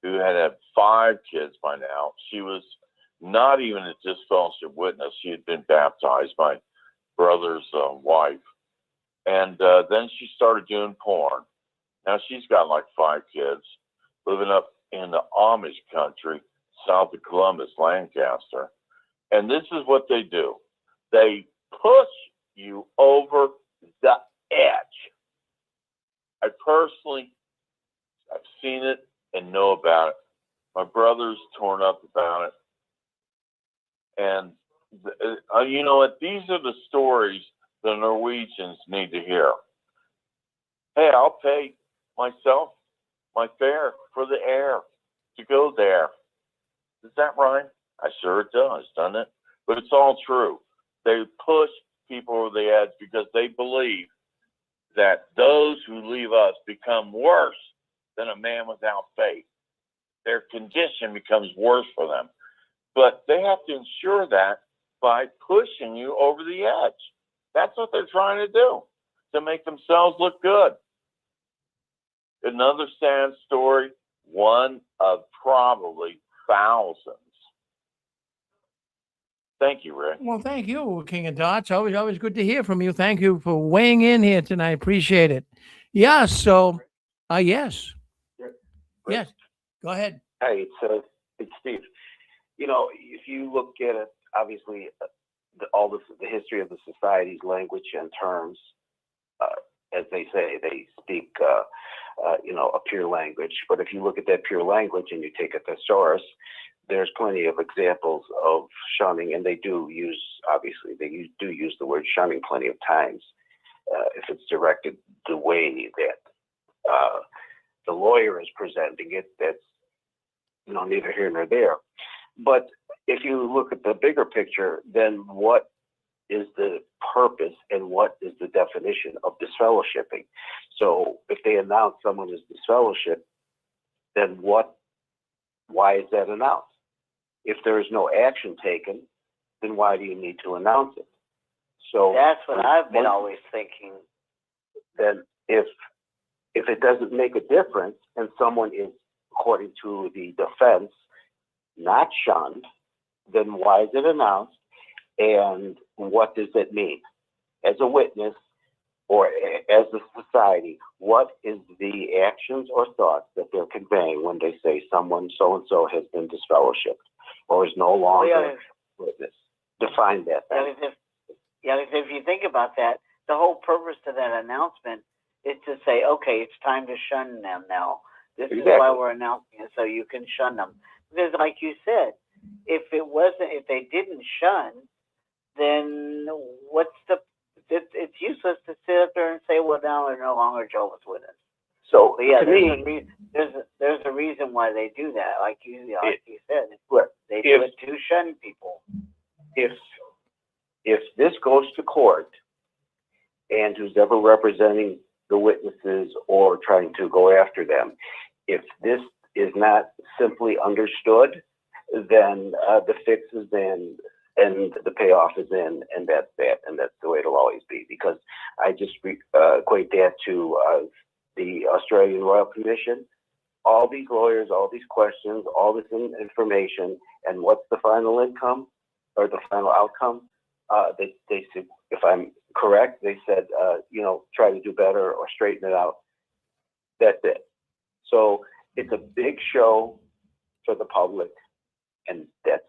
who had 5 kids by now. She was not even a disfellowship witness. She had been baptized, my brother's wife. And then she started doing porn. Now she's got like 5 kids, living up in the Amish country, south of Columbus, Lancaster. And this is what they do. They push you over the edge. I've seen it and know about it. My brother's torn up about it. And you know what? These are the stories the Norwegians need to hear. Hey, I'll pay myself my fare for the air to go there. Is that right? I sure it does, doesn't it? But it's all true. They push people over the edge because they believe that those who leave us become worse than a man without faith. Their condition becomes worse for them. But they have to ensure that by pushing you over the edge. That's what they're trying to do, to make themselves look good. Another sad story, one of probably thousands. Thank you, Rick. Well, thank you, King of Dots. Always good to hear from you. Thank you for weighing in here tonight. Appreciate it. Yeah. So, yes. Yes. Go ahead. Hey, it's Steve. You know, if you look at it, obviously, the history of the society's language and terms, as they say, they speak, a pure language. But if you look at that pure language and you take a thesaurus, there's plenty of examples of shunning, and they do use the word shunning plenty of times if it's directed the way that the lawyer is presenting it. That's neither here nor there. But if you look at the bigger picture, then what is the purpose and what is the definition of disfellowshipping? So if they announce someone is disfellowship, then why is that announced? If there is no action taken, then why do you need to announce it? So that's what I've been always thinking. Then if it doesn't make a difference and someone is, according to the defense, not shunned, then why is it announced? And what does it mean? As a witness or as a society, what is the actions or thoughts that they're conveying when they say someone so-and-so has been disfellowshipped or is no longer witness? Define that. If you think about that, the whole purpose of that announcement is to say, okay, it's time to shun them now. This is why we're announcing it, so you can shun them. Because like you said, if they didn't shun, then it's useless to sit up there and say, well, now they're no longer Jehovah's Witnesses. So there's a reason why they do that. Like you said, they do it to shun people. If this goes to court, and who's ever representing the witnesses or trying to go after them, if this is not simply understood, then the fix is in and the payoff is in, and that's that, and that's the way it'll always be. Because I just equate that to the Australian Royal Commission. All these lawyers, all these questions, all this information, and what's the final income or the final outcome? They said, if I'm correct, they said, try to do better or straighten it out. That's it. So it's a big show for the public, and that's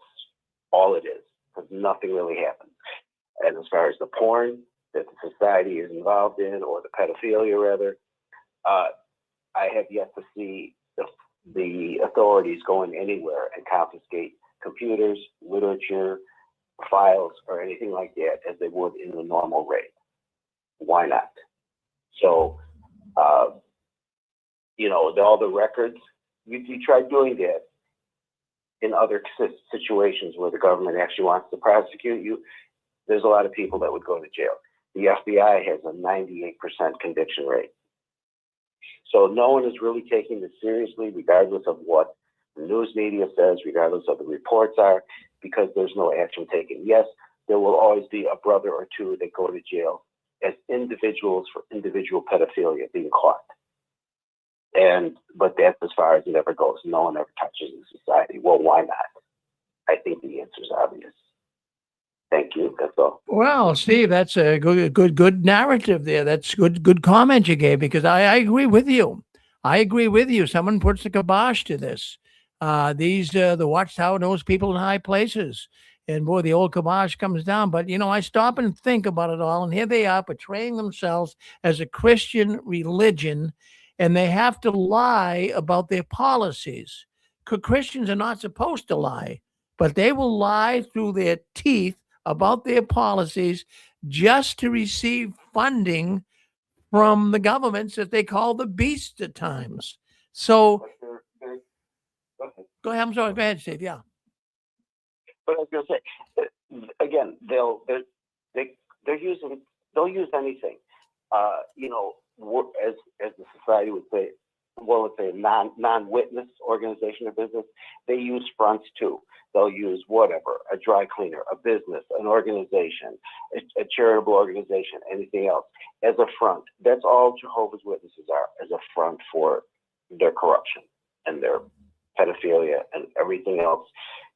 all it is, because nothing really happens. And as far as the porn that the society is involved in, or the pedophilia rather, I have yet to see the authorities going anywhere and confiscate computers, literature, files, or anything like that as they would in the normal raid. Why not? So, all the records, you try doing that in other situations where the government actually wants to prosecute you, there's a lot of people that would go to jail. The FBI has a 98% conviction rate. So no one is really taking this seriously, regardless of what the news media says, regardless of the reports are, because there's no action taken. Yes, there will always be a brother or two that go to jail as individuals for individual pedophilia being caught. But that's as far as it ever goes. No one ever touches in society. Well, why not? I think the answer is obvious. Thank you. That's all. Well, Steve, that's a good narrative there. That's good comment you gave, because I agree with you. I agree with you. Someone puts the kibosh to this. The Watchtower knows people in high places, and boy, the old kibosh comes down. But I stop and think about it all, and here they are portraying themselves as a Christian religion, and they have to lie about their policies. Christians are not supposed to lie, but they will lie through their teeth about their policies just to receive funding from the governments that they call the beast at times. So go ahead. I'm sorry. Go ahead, Steve. Yeah. But I was going to say, again, they'll use anything. As the society would say, let's say a non-witness organization or business, they use fronts too. They'll use whatever, a dry cleaner, a business, an organization, a charitable organization, anything else as a front. That's all Jehovah's Witnesses are, as a front for their corruption and their pedophilia and everything else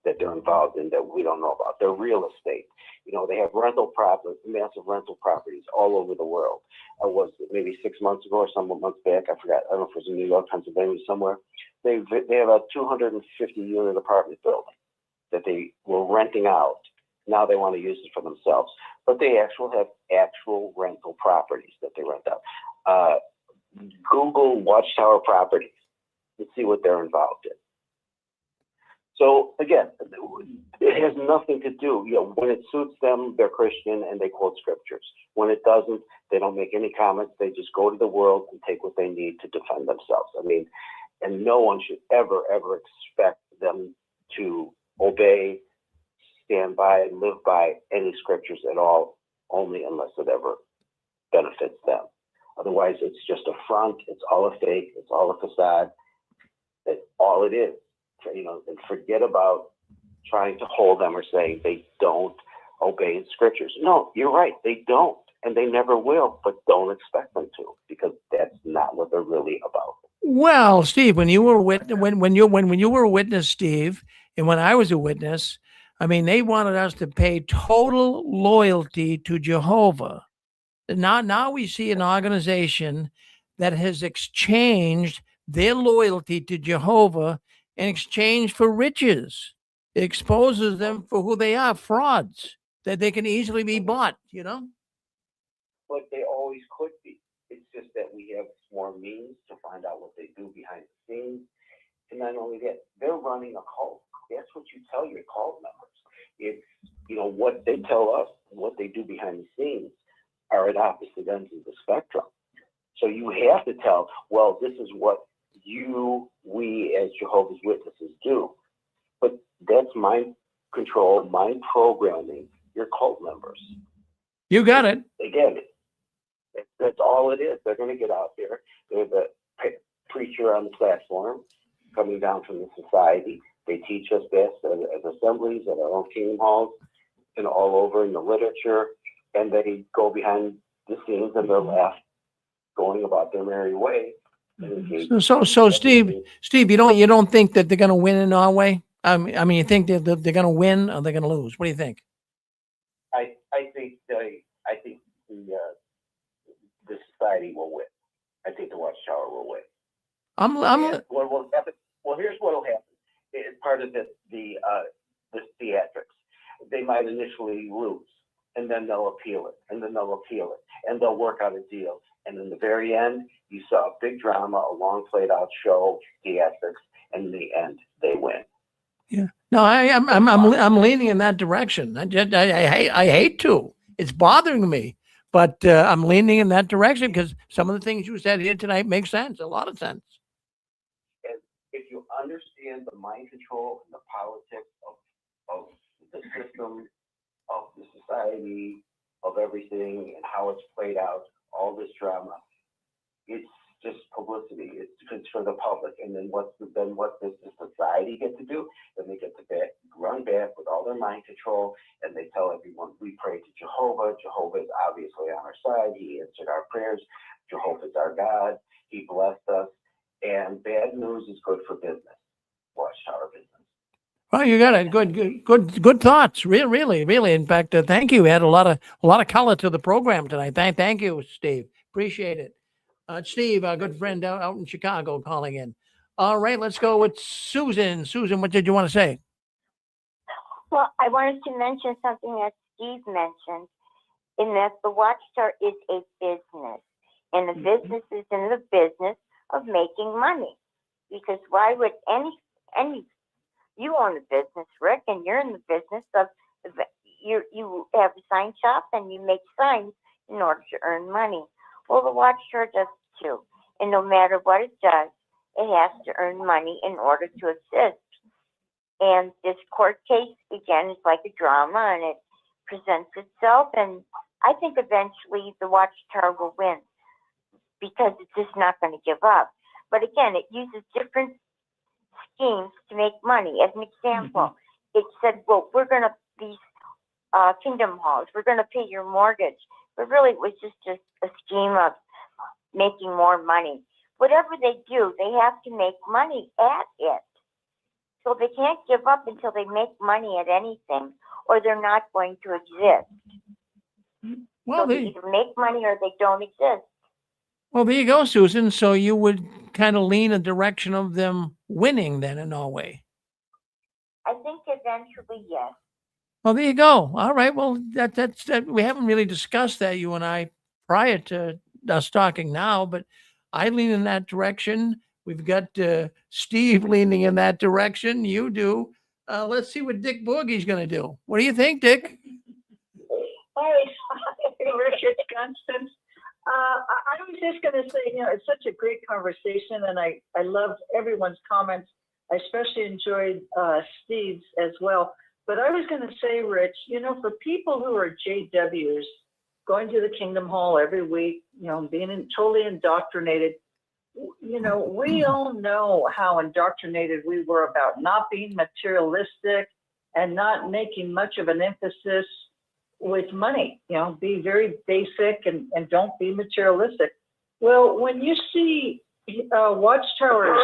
that they're involved in that we don't know about. Their real estate. They have massive rental properties all over the world. Was maybe 6 months ago or some months back, I forgot. I don't know if it was in New York, Pennsylvania, somewhere. They have a 250-unit apartment building that they were renting out. Now they want to use it for themselves, but they have actual rental properties that they rent out. Google Watchtower properties and see what they're involved in. So again, it has nothing to do, when it suits them, they're Christian and they quote scriptures. When it doesn't, they don't make any comments. They just go to the world and take what they need to defend themselves. And no one should ever expect them to obey, stand by, live by any scriptures at all, only unless it ever benefits them. Otherwise, it's just a front. It's all a fake. It's all a facade. That's all it is. And forget about trying to hold them or saying they don't obey scriptures. No, you're right. They don't, and they never will, but don't expect them to, because that's not what they're really about. Well, Steve, when you were when you were a witness, Steve, and when I was a witness, they wanted us to pay total loyalty to Jehovah. Now we see an organization that has exchanged their loyalty to Jehovah in exchange for riches. It exposes them for who they are, frauds, that they can easily be bought, But they always could be. It's just that we have more means to find out what they do behind the scenes. And not only that, they're running a cult. That's what you tell your cult members. It's, what they tell us, what they do behind the scenes are at opposite ends of the spectrum. So you have to tell, well, this is what we as Jehovah's Witnesses do. But that's mind control, mind programming your cult members. You got it. Again, that's all it is. They're going to get out there. They're the preacher on the platform coming down from the society. They teach us this as assemblies, at our own kingdom halls, and all over in the literature. And they go behind the scenes and they're left going about their merry way. So Steve, you don't think that they're going to win in Norway? You think they're going to win or they're going to lose? What do you think? I think the society will win. I think the Watchtower will win. What will happen? Well, here's what will happen. It's part of the theatrics. They might initially lose, and then they'll appeal it, and then they'll appeal it, and they'll work out a deal. And in the very end, you saw a big drama, a long played out show, theatrics, and in the end, they win. Yeah. No, I'm leaning in that direction. I hate to. It's bothering me, but I'm leaning in that direction because some of the things you said here tonight make sense, a lot of sense. And if you understand the mind control and the politics of the system, of the society, of everything, and how it's played out, all this drama, it's just publicity. It's for the public. And then what does the society get to do? Then they get to run back with all their mind control, and they tell everyone, we pray to Jehovah. Jehovah is obviously on our side. He answered our prayers. Jehovah is our God. He blessed us. And bad news is good for business. Watchtower business. Well, you got it. Good thoughts. Really. In fact, thank you. We had a lot of color to the program tonight. Thank you, Steve. Appreciate it. Steve, our good friend out in Chicago, calling in. All right, let's go with Susan. Susan, what did you want to say? Well, I wanted to mention something that Steve mentioned, in that the Watchtower is a business, and the business is in the business of making money. Because why would any you own a business, Rick, and you're in the business of you have a sign shop and you make signs in order to earn money. Well, the Watchtower does too, and no matter what it does, it has to earn money in order to exist. And this court case, again, is like a drama, and it presents itself. And I think eventually the Watchtower will win, because it's just not going to give up. But again, it uses different schemes to make money. As an example, it said, well, we're going to, these Kingdom Halls, we're going to pay your mortgage. But really, it was just a scheme of making more money. Whatever they do, they have to make money at it. So they can't give up until they make money at anything, or they're not going to exist. Well, so they either make money or they don't exist. Well, there you go, Susan. So you would kind of lean a direction of them winning then in Norway. I think eventually, yes. Well, there you go. All right. Well, that's we haven't really discussed that, you and I, prior to us talking now, but I lean in that direction. We've got Steve leaning in that direction. You do. Let's see what Dick Boogie's going to do. What do you think, Dick? Hi, Richard Constance. I was just going to say, it's such a great conversation, and I loved everyone's comments. I especially enjoyed Steve's as well. But I was going to say, Rich, for people who are JWs, going to the Kingdom Hall every week, being totally indoctrinated, we all know how indoctrinated we were about not being materialistic and not making much of an emphasis with money. Be very basic and don't be materialistic. Well, when you see Watchtower's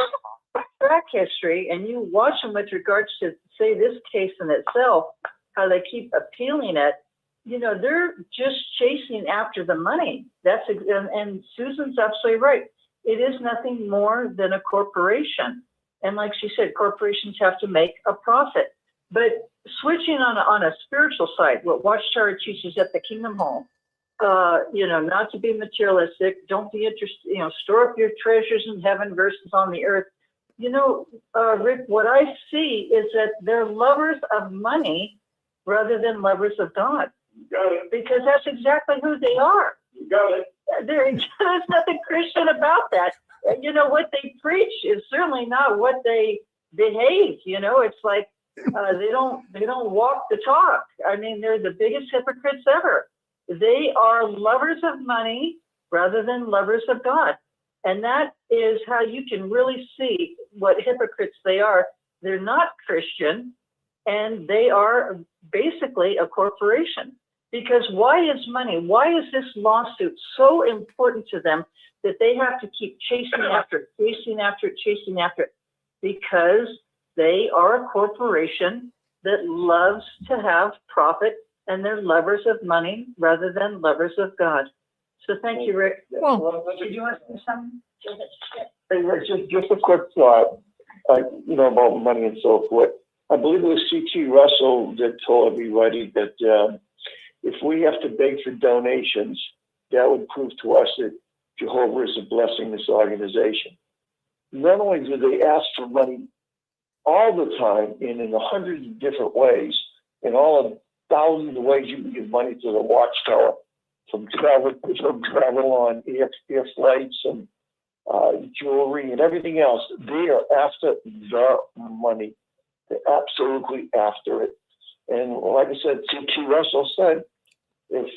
track history and you watch them with regards to, say, this case in itself, how they keep appealing it, they're just chasing after the money. And Susan's absolutely right. It is nothing more than a corporation. And like she said, corporations have to make a profit. But switching on a spiritual side, what Watchtower teaches at the Kingdom Hall, not to be materialistic, don't be interested, store up your treasures in heaven versus on the earth. Rick, what I see is that they're lovers of money rather than lovers of God. You got it. Because that's exactly who they are. You got it. There's nothing Christian about that. What they preach is certainly not what they behave. It's like they don't walk the talk. I mean, they're the biggest hypocrites ever. They are lovers of money rather than lovers of God. And that is how you can really see what hypocrites they are. They're not Christian, and they are basically a corporation. Because why is money, why is this lawsuit so important to them that they have to keep chasing after it? Because they are a corporation that loves to have profit, and they're lovers of money rather than lovers of God. So thank you, Rick. Well, Did you want to say something? Hey, Rick, just a quick thought, about money and so forth. I believe it was C.T. Russell that told everybody that if we have to beg for donations, that would prove to us that Jehovah is blessing this organization. Not only do they ask for money all the time and in 100 different ways, in all of thousands of ways you can give money to the Watchtower, from travel on air flights and jewelry and everything else. They are after the money. They're absolutely after it. And like I said, C.T. Russell said, if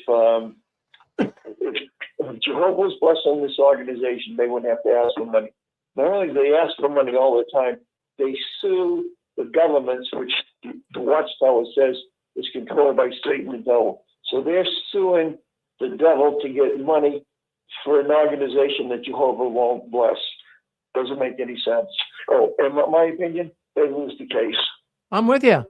if Jehovah was blessing this organization, they wouldn't have to ask for money. Not only do they ask for money all the time, they sue the governments, which the Watchtower says is controlled by Satan and the devil. So they're suing the devil to get money for an organization that Jehovah won't bless. Doesn't make any sense. Oh, in my opinion, they lose the case. I'm with you.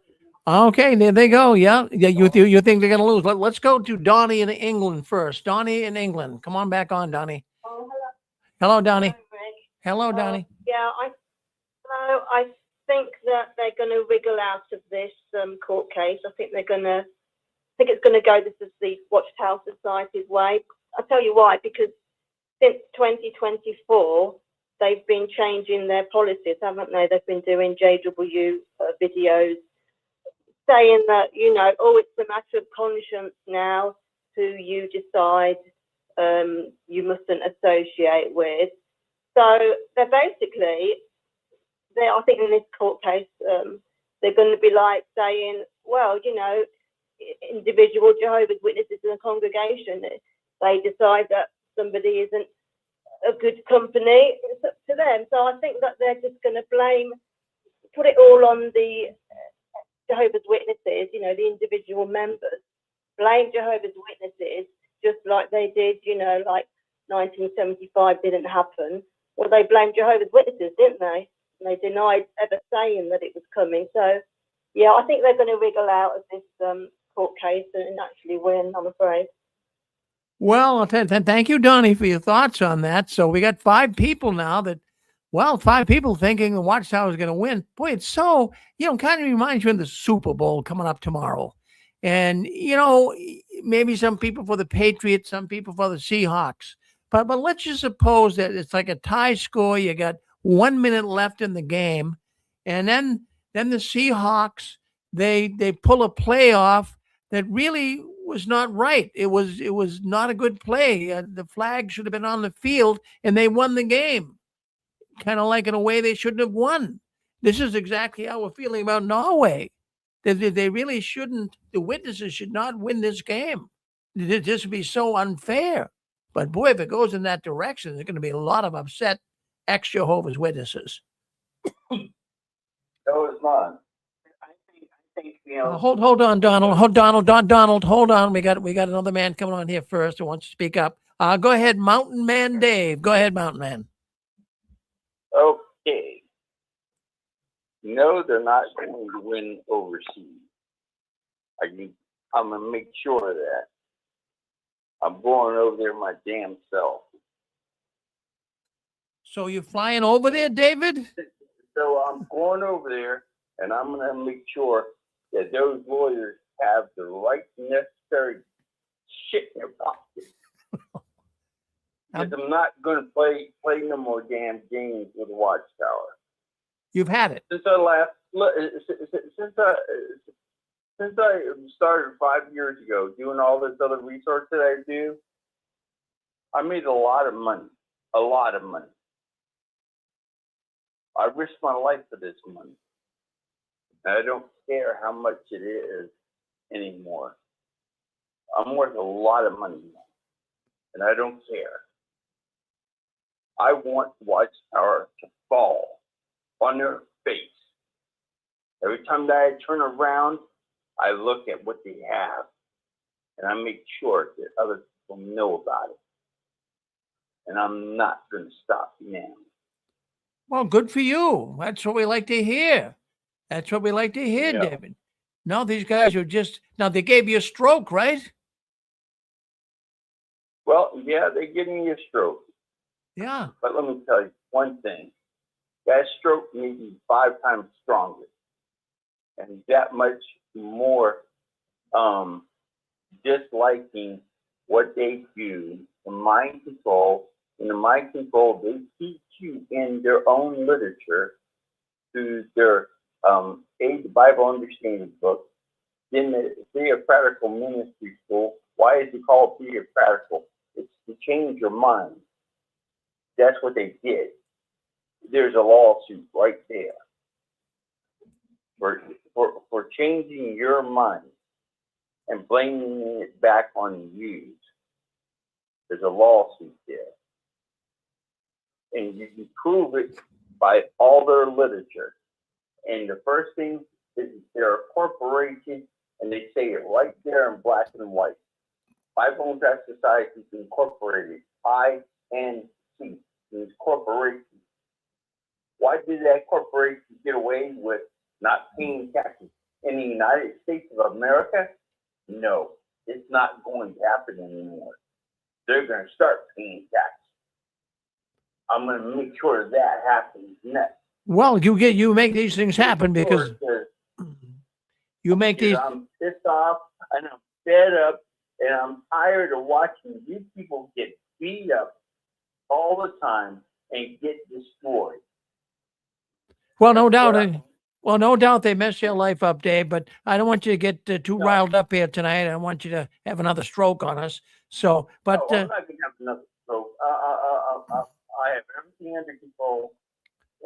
Okay, there they go. Yeah, you think they're going to lose? Let's go to Donnie in England first. Donnie in England, come on back on, Donnie. Oh, hello. Hello, Donnie. Greg. Hello, Donnie. Yeah, I think that they're going to wriggle out of this court case. I think it's going to go. This is the Watchtower Society's way. I'll tell you why. Because since 2024, they've been changing their policies, haven't they? They've been doing JW videos saying that, it's a matter of conscience now who you decide you mustn't associate with. So they're basically, I think in this court case, they're going to be like saying, well, individual Jehovah's Witnesses in a congregation, they decide that somebody isn't a good company, it's up to them. So I think that they're just going to put it all on the Jehovah's Witnesses, the individual members, blame Jehovah's Witnesses, just like they did, like 1975 didn't happen. Well, they blamed Jehovah's Witnesses, didn't they? And they denied ever saying that it was coming. So, yeah, I think they're going to wriggle out of this court case and actually win, I'm afraid. Well, thank you, Donnie, for your thoughts on that. So we got 5 people now five people thinking the Watchtower is going to win. Boy, it's so, kind of reminds you of the Super Bowl coming up tomorrow. And, maybe some people for the Patriots, some people for the Seahawks. But let's just suppose that it's like a tie score. You got 1 minute left in the game. And then the Seahawks, they pull a play off that really was not right. It was not a good play. The flag should have been on the field, and they won the game. Kind of like in a way they shouldn't have won. This is exactly how we're feeling about Norway. They really shouldn't. The witnesses should not win this game. This would be so unfair. But boy, if it goes in that direction, there's going to be a lot of upset ex-Jehovah's Witnesses. No, it's not. I think Hold on, Donald. Donald, hold on. We got another man coming on here first who wants to speak up. Go ahead, Mountain Man Dave. Go ahead, Mountain Man. Okay. No, they're not going to win overseas. I'm going to make sure of that. I'm going over there my damn self. So you're flying over there, David? So I'm going over there, and I'm going to make sure that those lawyers have the right necessary shit in their pocket. Because I'm not going to play no more damn games with Watchtower. You've had it. Since I started 5 years ago doing all this other research that I do, I made a lot of money. A lot of money. I risked my life for this money. And I don't care how much it is anymore. I'm worth a lot of money now. And I don't care. I want Watchtower to fall on their face. Every time that I turn around, I look at what they have. And I make sure that other people know about it. And I'm not going to stop now. Well, good for you. That's what we like to hear. That's what we like to hear, Yeah. David. No, these guys are they gave you a stroke, right? Well, yeah, they give me a stroke. Yeah. But let me tell you one thing. That stroke made me 5 times stronger. And that much more disliking what they do in mind control. In the mind control, they teach you in their own literature through their Aid the Bible Understanding book. In the theocratical ministry school, why is it called theocratical? It's to change your mind. That's what they did. There's a lawsuit right there for changing your mind and blaming it back on you. There's a lawsuit there. And you can prove it by all their literature. And the first thing is they're a corporation, and they say it right there in black and white. Bible and Tract Society is incorporated. INC means corporation. Why did that corporation get away with not paying taxes? In the United States of America, no, it's not going to happen anymore. They're going to start paying taxes. I'm going to make sure that happens next. Well, you make these things happen because you make these. I'm pissed off and I'm fed up and I'm tired of watching these people get beat up all the time and get destroyed. Well, no doubt. Well, no doubt they messed your life up, Dave, but I don't want you to get too riled up here tonight. I don't want you to have another stroke on us. So, but I'm not going to have another stroke. I have everything under control,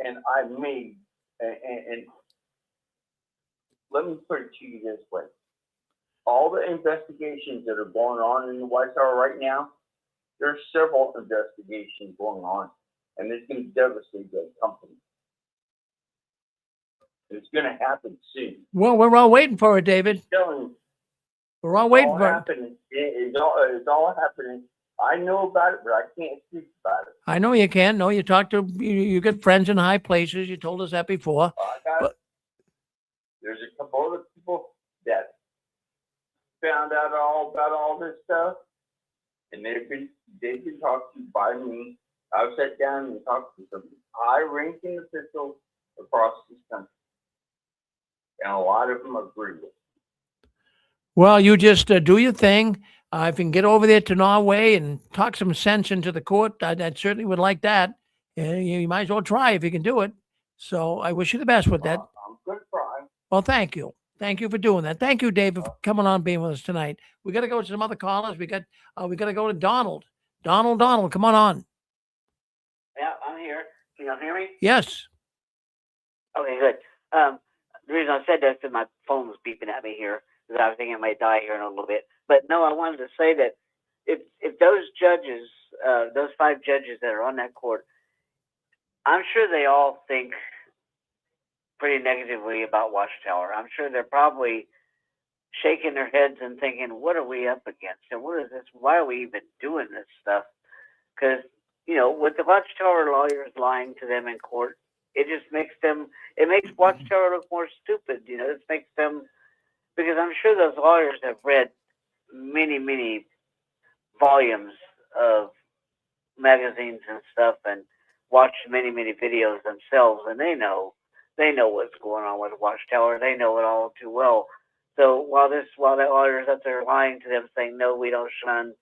and I made, and let me put it to you this way. All the investigations that are going on in the Watchtower right now, there's several investigations going on, and it's going to devastate that company. It's going to happen soon. Well, we're all waiting for it, David. We're all waiting for it. It's all happening. I know about it, but I can't speak about it. I know you can. No, you talk to you get friends in high places. You told us that before. There's a couple other people that found out all about all this stuff, and they've been talked to by me. I've sat down and talked to some high-ranking officials across this country, and a lot of them agree with me. Well, you just do your thing. If you can get over there to Norway and talk some sense into the court, I certainly would like that. You might as well try if you can do it. So I wish you the best with that. I'm good at trying. Well, thank you. Thank you for doing that. Thank you, David, for coming on, being with us tonight. We got to go to some other callers. We got to go to Donald. Donald, come on. Yeah, I'm here. Can you hear me? Yes. Okay, good. The reason I said that is that my phone was beeping at me here, because I was thinking I might die here in a little bit. But no, I wanted to say that if those judges, those 5 judges that are on that court, I'm sure they all think pretty negatively about Watchtower. I'm sure they're probably shaking their heads and thinking, what are we up against? And what is this? Why are we even doing this stuff? Because, with the Watchtower lawyers lying to them in court, it just makes Watchtower look more stupid. It makes them, because I'm sure those lawyers have read many, many volumes of magazines and stuff and watched many, many videos themselves, and they know what's going on with Watchtower. They know it all too well. So while that lawyer's up there lying to them, saying no, we don't shun,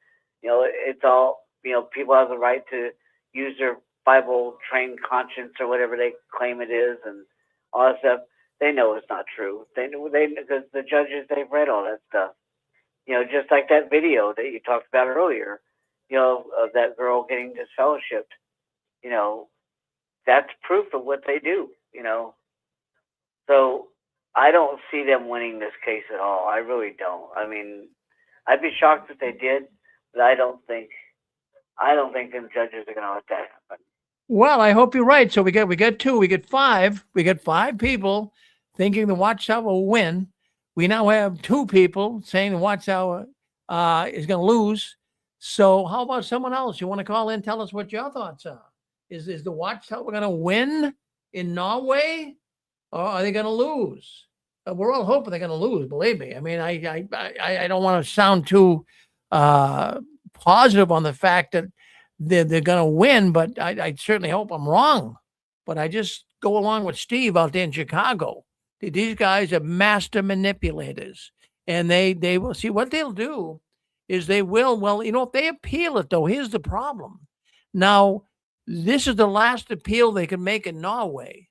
it's all, people have the right to use their Bible-trained conscience or whatever they claim it is, and all that stuff. They know it's not true. They because the judges, they've read all that stuff. Just like that video that you talked about earlier, of that girl getting disfellowshipped. That's proof of what they do. So I don't see them winning this case at all. I really don't. I mean, I'd be shocked if they did, but I don't think them judges are going to let that happen. Well, I hope you're right. So we got 2, we got 5. We got 5 people thinking the Watchtower will win. We now have 2 people saying the Watchtower is going to lose. So how about someone else? You want to call in? Tell us what your thoughts are. Is the Watchtower going to win in Norway, or are they going to lose? We're all hoping they're going to lose. Believe me. I mean, I don't want to sound too positive on the fact that they're going to win, but I certainly hope I'm wrong. But I just go along with Steve out there in Chicago. These guys are master manipulators, and they will see what they'll do is they will. Well, if they appeal it, though, here's the problem. Now, this is the last appeal they can make in Norway.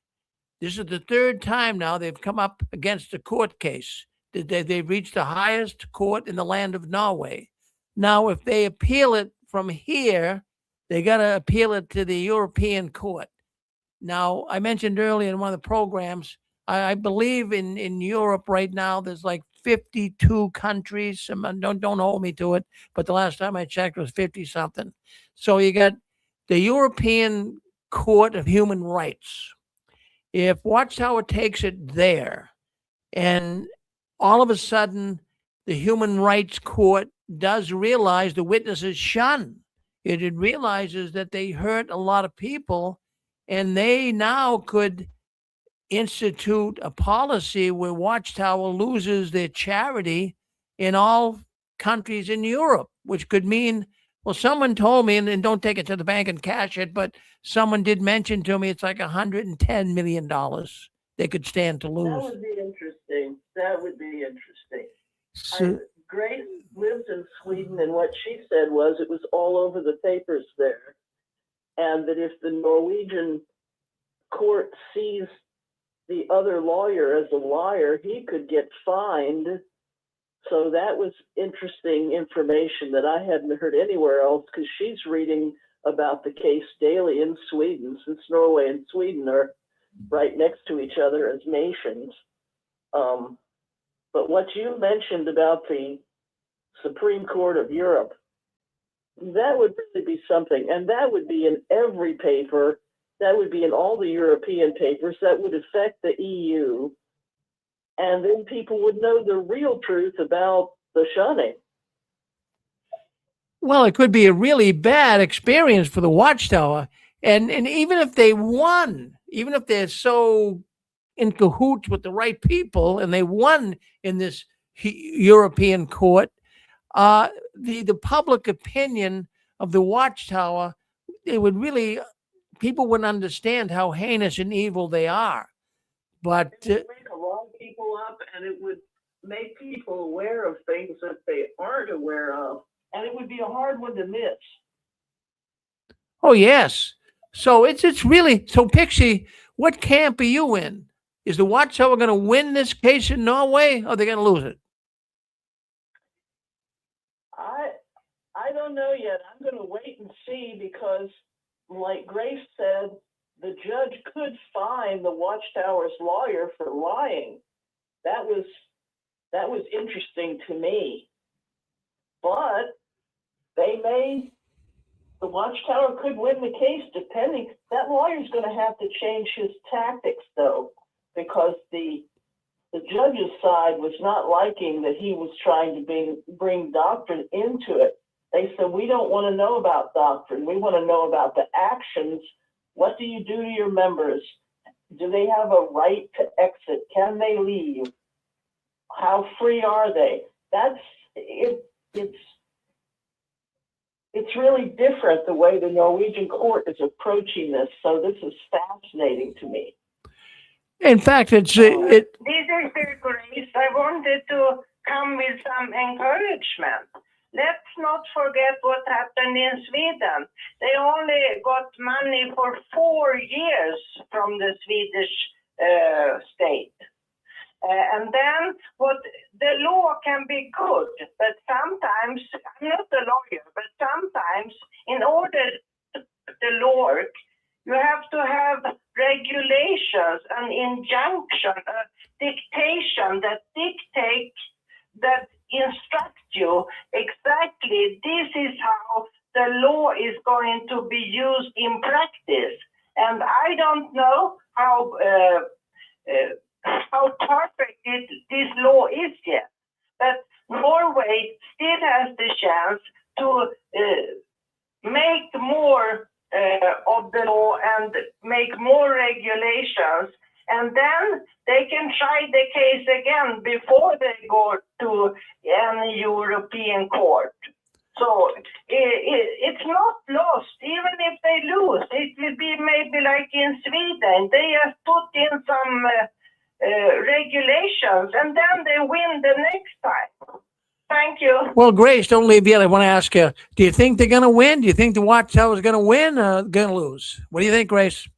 This is the 3rd time now they've come up against a court case. They've reached the highest court in the land of Norway. Now, if they appeal it from here, they got to appeal it to the European court. Now, I mentioned earlier in one of the programs, I believe in Europe right now, there's like 52 countries. Don't hold me to it, but the last time I checked it was 50 something. So you got the European Court of Human Rights. If Watchtower takes it there, and all of a sudden the Human Rights Court does realize the witnesses shun, it realizes that they hurt a lot of people, and they now could institute a policy where Watchtower loses their charity in all countries in Europe, which could mean, well, someone told me, and don't take it to the bank and cash it, but someone did mention to me it's like $110 million they could stand to That lose. would be interesting. That would be interesting. So, Grace lives in Sweden, and what she said was it was all over the papers there, and that if the Norwegian court sees the other lawyer as a liar, he could get fined. So that was interesting information that I hadn't heard anywhere else, because she's reading about the case daily in Sweden, since Norway and Sweden are right next to each other as nations. But what you mentioned about the Supreme Court of Europe, that would really be something. And that would be in every paper. That would be in all the European papers. That would affect the EU. And then people would know the real truth about the shunning. well, it could be a really bad experience for the Watchtower. And even if they won, even if they're so in cahoots with the right people and they won in this European court, the public opinion of the Watchtower, it would really, people wouldn't understand how heinous and evil they are. But it would wake a lot of people up, and it would make people aware of things that they aren't aware of, and it would be a hard one to miss. oh yes, so it's really, so Pixie, what camp are you in? Is the Watchtower going to win this case in Norway, or are they going to lose it? I don't know yet. I'm going to wait and see, because, like Grace said, the judge could fine the Watchtower's lawyer for lying. That was interesting to me. But the Watchtower could win the case, depending. That lawyer's going to have to change his tactics, though, because the judge's side was not liking that he was trying to bring doctrine into it. They said, we don't want to know about doctrine. We want to know about the actions. What do you do to your members? Do they have a right to exit? Can they leave? How free are they? That's it. It's really different the way the Norwegian court is approaching this. So this is fascinating to me. In fact, This is the Grace. I wanted to come with some encouragement. Let's not forget what happened in Sweden. They only got money for 4 years from the Swedish state. And then the law can be good, but sometimes, I'm not a lawyer, but sometimes in order to the law work, you have to have regulations, an injunction, a dictation that instruct you exactly this is how the law is going to be used in practice. And I don't know how perfect this law is yet, but Norway still has the chance to make more of the law and make more regulations, and then they can try the case again before they go to any European court. So it's not lost, even if they lose. It will be maybe like in Sweden. They have put in some regulations, and then they win the next time. Thank you. Well, Grace, don't leave yet. I want to ask you, do you think they're going to win? Do you think the Watchtower is going to win or going to lose? What do you think, Grace?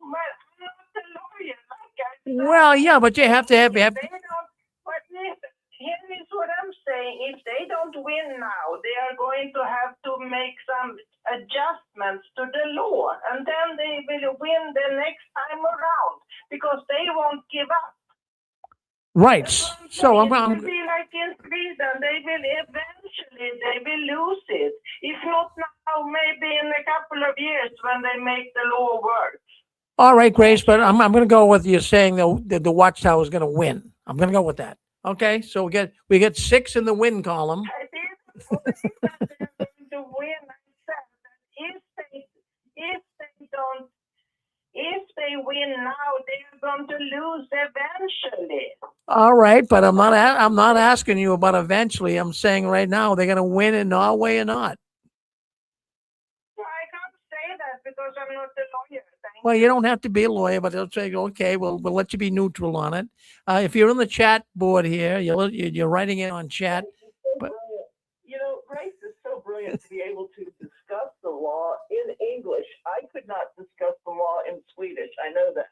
Well, I'm not a lawyer. Like I said. Well, yeah, but you have to have. Here is what I'm saying. If they don't win now, they are going to have to make some adjustments to the law, and then they will win the next time around, because they won't give up. Right. So It will I'm be like in Sweden. They will eventually they will lose it. If not now, maybe in a couple of years when they make the law work. all right, Grace, but I'm going to go with you saying the Watchtower is going to win. I'm going to go with that. Okay, so we get 6 in the win column. I didn't say that they're going to win. I said that if they win now, they're going to lose eventually. All right, but I'm not asking you about eventually. I'm saying right now they're going to win in Norway or not. Well, I can't say that because I'm not a lawyer. Well, you don't have to be a lawyer, but they'll say, okay, we'll let you be neutral on it. If you're on the chat board here, you're writing in on chat. But You know, Grace is so brilliant to be able to discuss the law in English. I could not discuss the law in Swedish. I know that.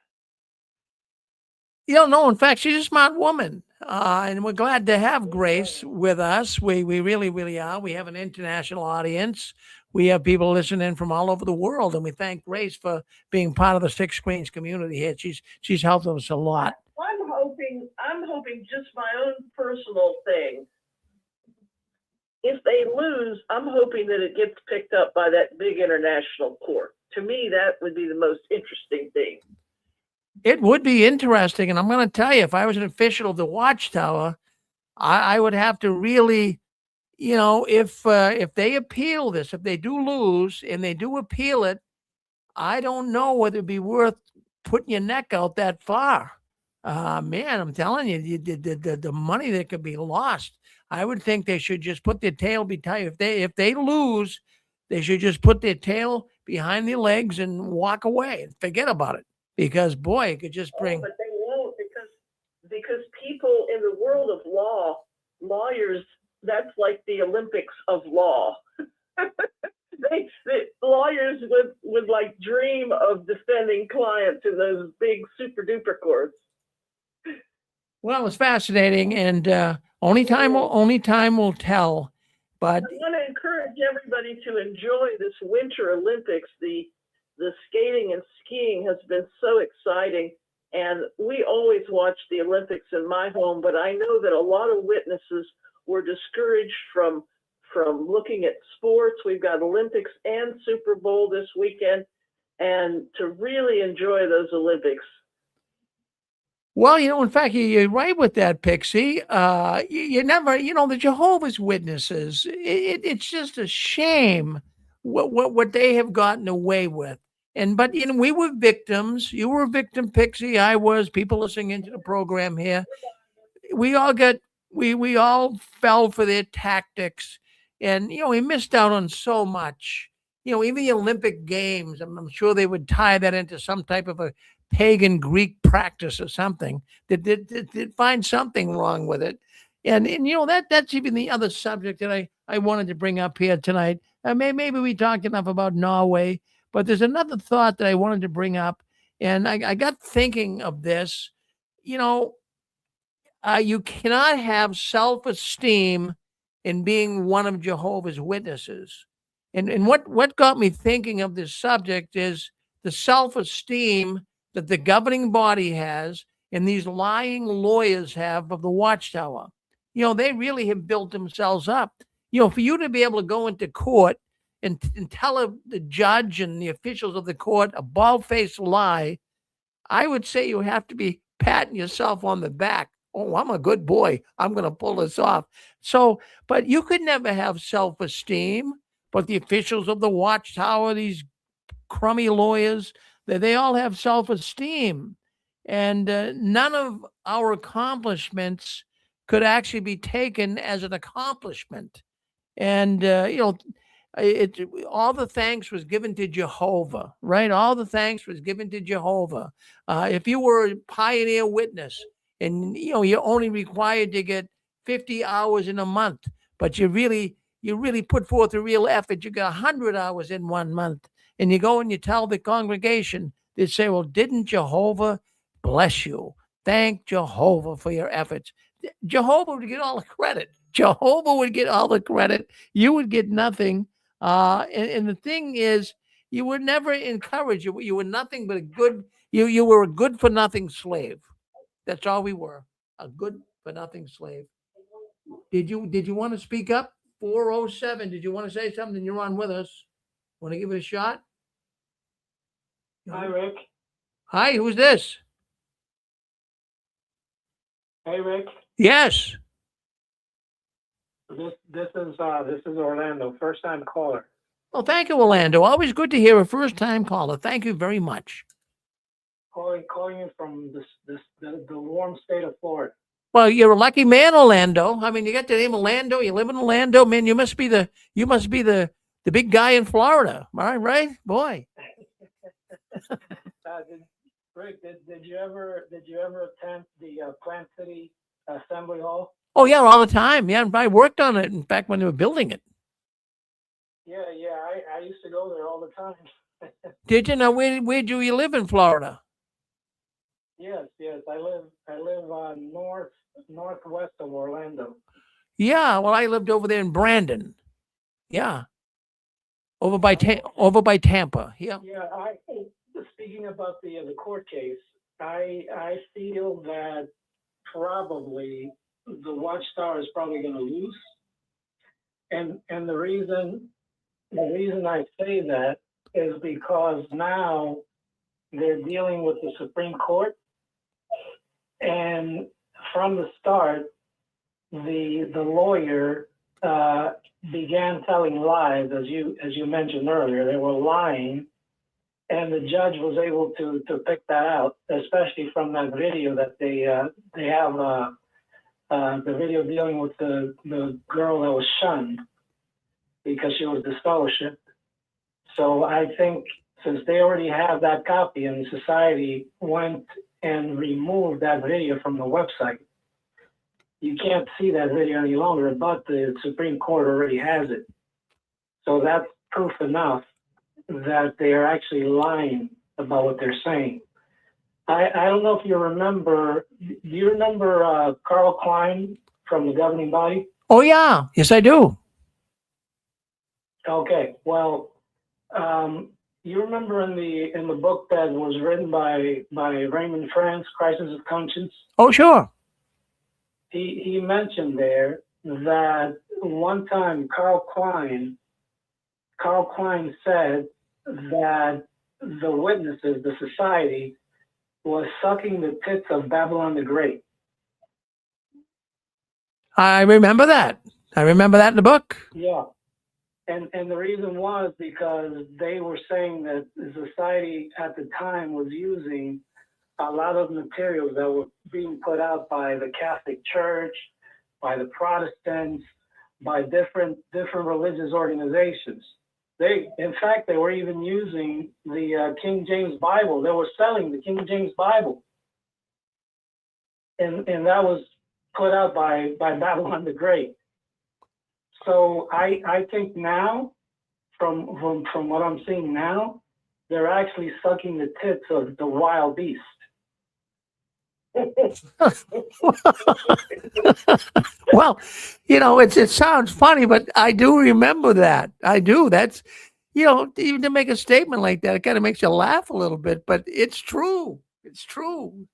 no, in fact, she's a smart woman. And we're glad to have Grace with us. We really, really are. We have an international audience. We have people listening from all over the world, and we thank Grace for being part of the Six Screens community here. She's helped us a lot. I'm hoping just my own personal thing. If they lose, I'm hoping that it gets picked up by that big international court. To me, that would be the most interesting thing. It would be interesting, and I'm going to tell you, if I was an official of the Watchtower, I would have to really, if they appeal this, if they do lose and they do appeal it, I don't know whether it'd be worth putting your neck out that far. Man, I'm telling you, the money that could be lost. I would think they should just put their tail behind. If they lose, they should just put their tail behind their legs and walk away and forget about it. Because boy, it could just bring. But they won't because people in the world of law, lawyers, that's like the Olympics of law. The lawyers would like dream of defending clients in those big super duper courts. Well, it's fascinating, and only time will tell. But I want to encourage everybody to enjoy this Winter Olympics. The skating and skiing has been so exciting, and we always watch the Olympics in my home. But I know that a lot of witnesses were discouraged from looking at sports. We've got Olympics and Super Bowl this weekend, and to really enjoy those Olympics. Well, in fact, you're right with that, Pixie. You never, the Jehovah's Witnesses. It's just a shame what they have gotten away with. But we were victims. You were a victim, Pixie. I was. People listening into the program here. We all fell for their tactics, and we missed out on so much. Even the Olympic Games. I'm sure they would tie that into some type of a pagan Greek practice or something that did find something wrong with it. And that's even the other subject that I wanted to bring up here tonight. Maybe we talked enough about Norway, but there's another thought that I wanted to bring up. And I got thinking of this, you cannot have self-esteem in being one of Jehovah's Witnesses. And what got me thinking of this subject is the self-esteem that the governing body has and these lying lawyers have of the Watchtower. They really have built themselves up. For you to be able to go into court and tell the judge and the officials of the court a bald-faced lie, I would say you have to be patting yourself on the back. Oh, I'm a good boy. I'm going to pull this off. So, but you could never have self-esteem. But the officials of the Watchtower, these crummy lawyers, they all have self-esteem. And none of our accomplishments could actually be taken as an accomplishment. And, all the thanks was given to Jehovah, right? All the thanks was given to Jehovah. If you were a pioneer witness and, you're only required to get 50 hours in a month, but you really put forth a real effort, you got 100 hours in 1 month, and you go and you tell the congregation, they say, well, didn't Jehovah bless you? Thank Jehovah for your efforts. Jehovah would get all the credit. Jehovah would get all the credit. You would get nothing. And the thing is, you were never encouraged. You were nothing but you were a good for nothing slave. That's all we were. A good for nothing slave. Did you want to speak up? 407. Did you want to say something? You're on with us. Want to give it a shot? Hi, Rick. Hi, who's this? Hey, Rick. Yes. This is Orlando, first time caller. Well, thank you, Orlando. Always good to hear a first-time caller. Thank you very much. Calling you from the warm state of Florida. Well, you're a lucky man, Orlando. I mean, you got the name Orlando. You live in Orlando, man. You must be the big guy in Florida, right? Boy. Rick, did you ever attend the Plant City Assembly Hall? Oh yeah, all the time. Yeah, I worked on it. In fact, when they were building it. Yeah, I used to go there all the time. Did you? Now, where do you live in Florida? Yes, I live northwest of Orlando. Yeah, well, I lived over there in Brandon. Yeah, over by Tampa. Yeah. Yeah, speaking about the court case, I feel that probably the Watchtower is probably going to lose, and the reason I say that is because now they're dealing with the Supreme Court, and from the start, the lawyer began telling lies, as you mentioned earlier. They were lying, and the judge was able to pick that out, especially from that video that they have the video dealing with the girl that was shunned because she was disfellowshipped. So I think since they already have that copy and society went and removed that video from the website, you can't see that video any longer, but the Supreme Court already has it. So that's proof enough that they are actually lying about what they're saying. I don't know if you remember, do you remember Carl Klein from the governing body? Oh yeah, yes I do. Okay, well, you remember in the book that was written by Raymond France, Crisis of Conscience? Oh sure. He mentioned there that one time Carl Klein said that the witnesses, the society, was sucking the tits of Babylon the Great. I remember that. I remember that in the book. Yeah. And the reason was because they were saying that the society at the time was using a lot of materials that were being put out by the Catholic Church, by the Protestants, by different religious organizations. In fact, they were even using the King James Bible. They were selling the King James Bible, and that was put out by Babylon the Great. So I think now, from what I'm seeing now, they're actually sucking the tits of the wild beast. Well, it sounds funny, but I do remember that. I do. That's, even to make a statement like that, it kind of makes you laugh a little bit, but it's true. It's true.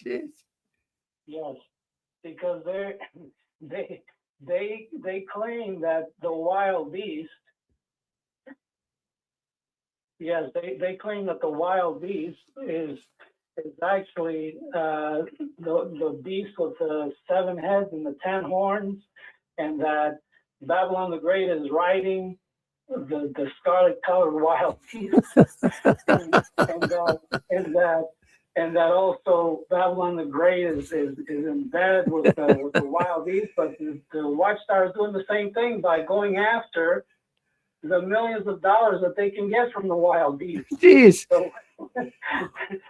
Jeez. Yes, because they claim that the wild beast. Yes, they claim that the wild beast is actually the beast with the 7 heads and the 10 horns, and that Babylon the Great is riding the scarlet colored wild beast, and that also Babylon the Great is in bed with the wild beast, but the Watchtower is doing the same thing by going after the millions of dollars that they can get from the wild beast. Jeez. So,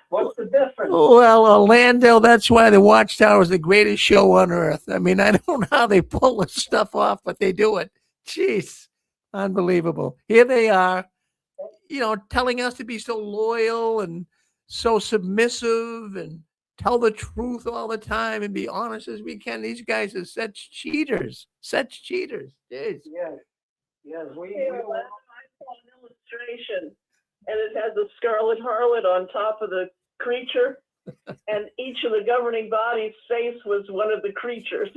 what's the difference? Well, Orlando, that's why the Watchtower is the greatest show on earth. I mean, I don't know how they pull this stuff off, but they do it. Jeez, unbelievable. Here they are, telling us to be so loyal and so submissive and tell the truth all the time and be honest as we can. These guys are such cheaters. Jeez. Yes, we I saw an illustration, and it has a scarlet harlot on top of the creature, and each of the governing bodies' face was one of the creatures.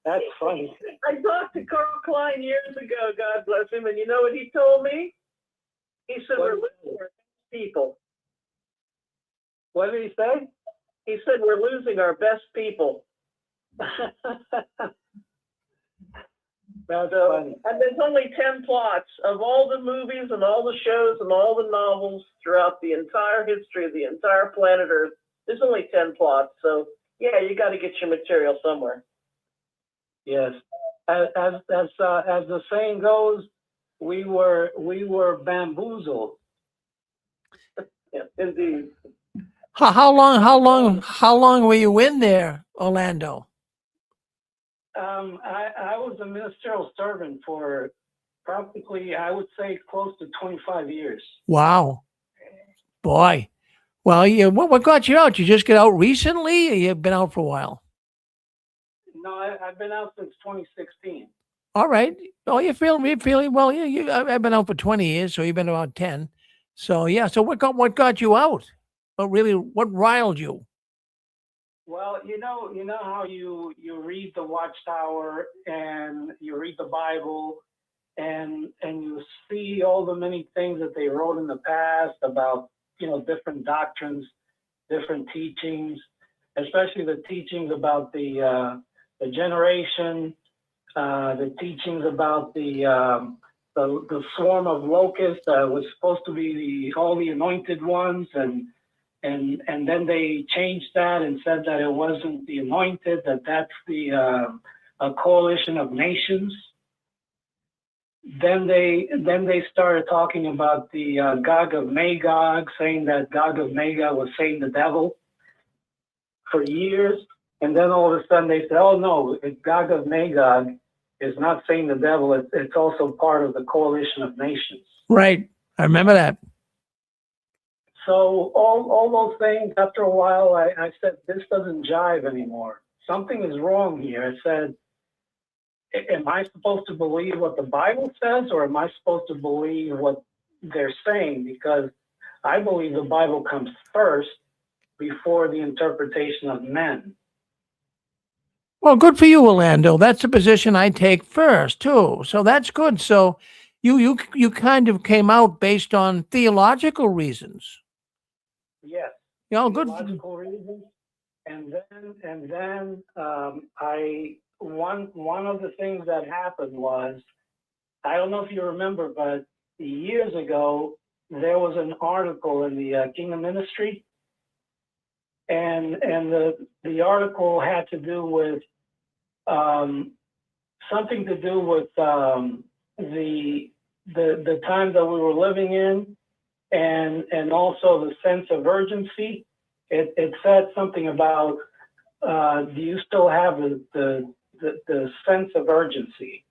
That's funny. I talked to Carl Klein years ago, God bless him, and you know what he told me? He said, we're losing our best people. What did he say? He said, we're losing our best people. That's funny. And there's only 10 plots of all the movies and all the shows and all the novels throughout the entire history of the entire planet Earth. There's only 10 plots. So, yeah, you got to get your material somewhere. Yes. As the saying goes, we were bamboozled. Yeah, indeed. How long were you in there, Orlando? I was a ministerial servant for practically, I would say, close to 25 years. Wow, boy. Well, what got you out? You just get out recently, or you've been out for a while? No, I've been out since 2016. All right. Oh, you're feeling well. Yeah, I've been out for 20 years, so you've been about 10. So yeah. So what got you out? What riled you? Well, you know how you read the Watchtower and you read the Bible and you see all the many things that they wrote in the past about, different doctrines, different teachings, especially the teachings about the generation, the teachings about the swarm of locusts that was supposed to be all the anointed ones, and then they changed that and said that it wasn't the anointed, that's a coalition of nations. Then they started talking about the Gog of Magog, saying that Gog of Magog was saying the devil for years. And then all of a sudden they said, oh no, Gog of Magog is not saying the devil, it's also part of the coalition of nations. Right. I remember that. So all those things, after a while, I said, this doesn't jive anymore. Something is wrong here. I said, am I supposed to believe what the Bible says, or am I supposed to believe what they're saying? Because I believe the Bible comes first before the interpretation of men. Well, good for you, Orlando. That's the position I take first too. So that's good. So you kind of came out based on theological reasons. Yes. Good. Theological reasons. And then one of the things that happened was, I don't know if you remember, but years ago there was an article in the Kingdom Ministry, and the article had to do with something to do with the time that we were living in, and also the sense of urgency. It said something about do you still have the sense of urgency?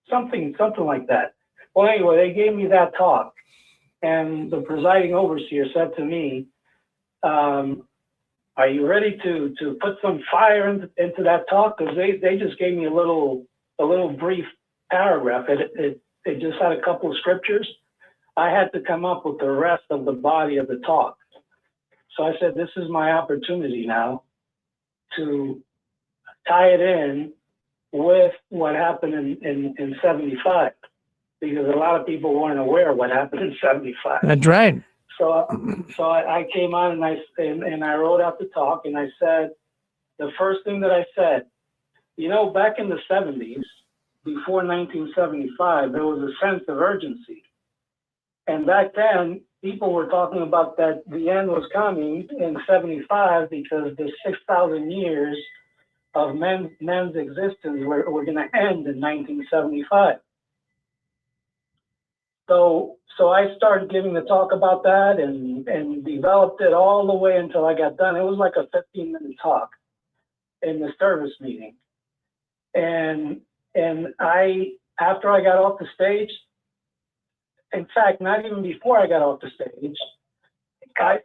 Something like that. Well, anyway, they gave me that talk, and the presiding overseer said to me, are you ready to put some fire into that talk? Because they just gave me a little brief paragraph. It just had a couple of scriptures. I had to come up with the rest of the body of the talk. So I said, this is my opportunity now to tie it in with what happened in 75, because a lot of people weren't aware of what happened in 75. That's right. So I came on and I wrote out the talk, and I said, the first thing that I said, back in the 70s, before 1975, there was a sense of urgency. And back then, people were talking about that the end was coming in 75 because the 6,000 years of men's existence were going to end in 1975. So I started giving the talk about that and developed it all the way until I got done. It was like a 15-minute talk in the service meeting. And after I got off the stage, in fact, not even before I got off the stage, I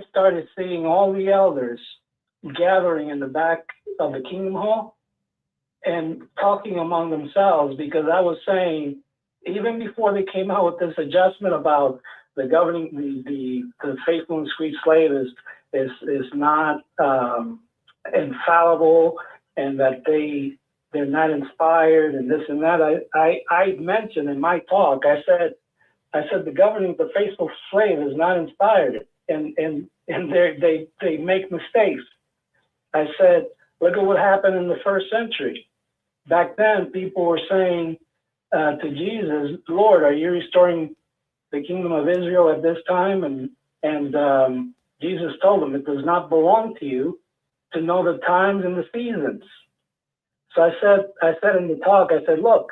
started seeing all the elders gathering in the back of the Kingdom Hall and talking among themselves, because I was saying, even before they came out with this adjustment about the governing the faithful and discreet slave is not infallible, and that they're not inspired and this and that. I mentioned in my talk, I said the governing of the faithful slave is not inspired, and they make mistakes. I said, look at what happened in the first century. Back then, people were saying to Jesus, Lord, are you restoring the kingdom of Israel at this time? And Jesus told them, it does not belong to you to know the times and the seasons. So I said in the talk, I said, look,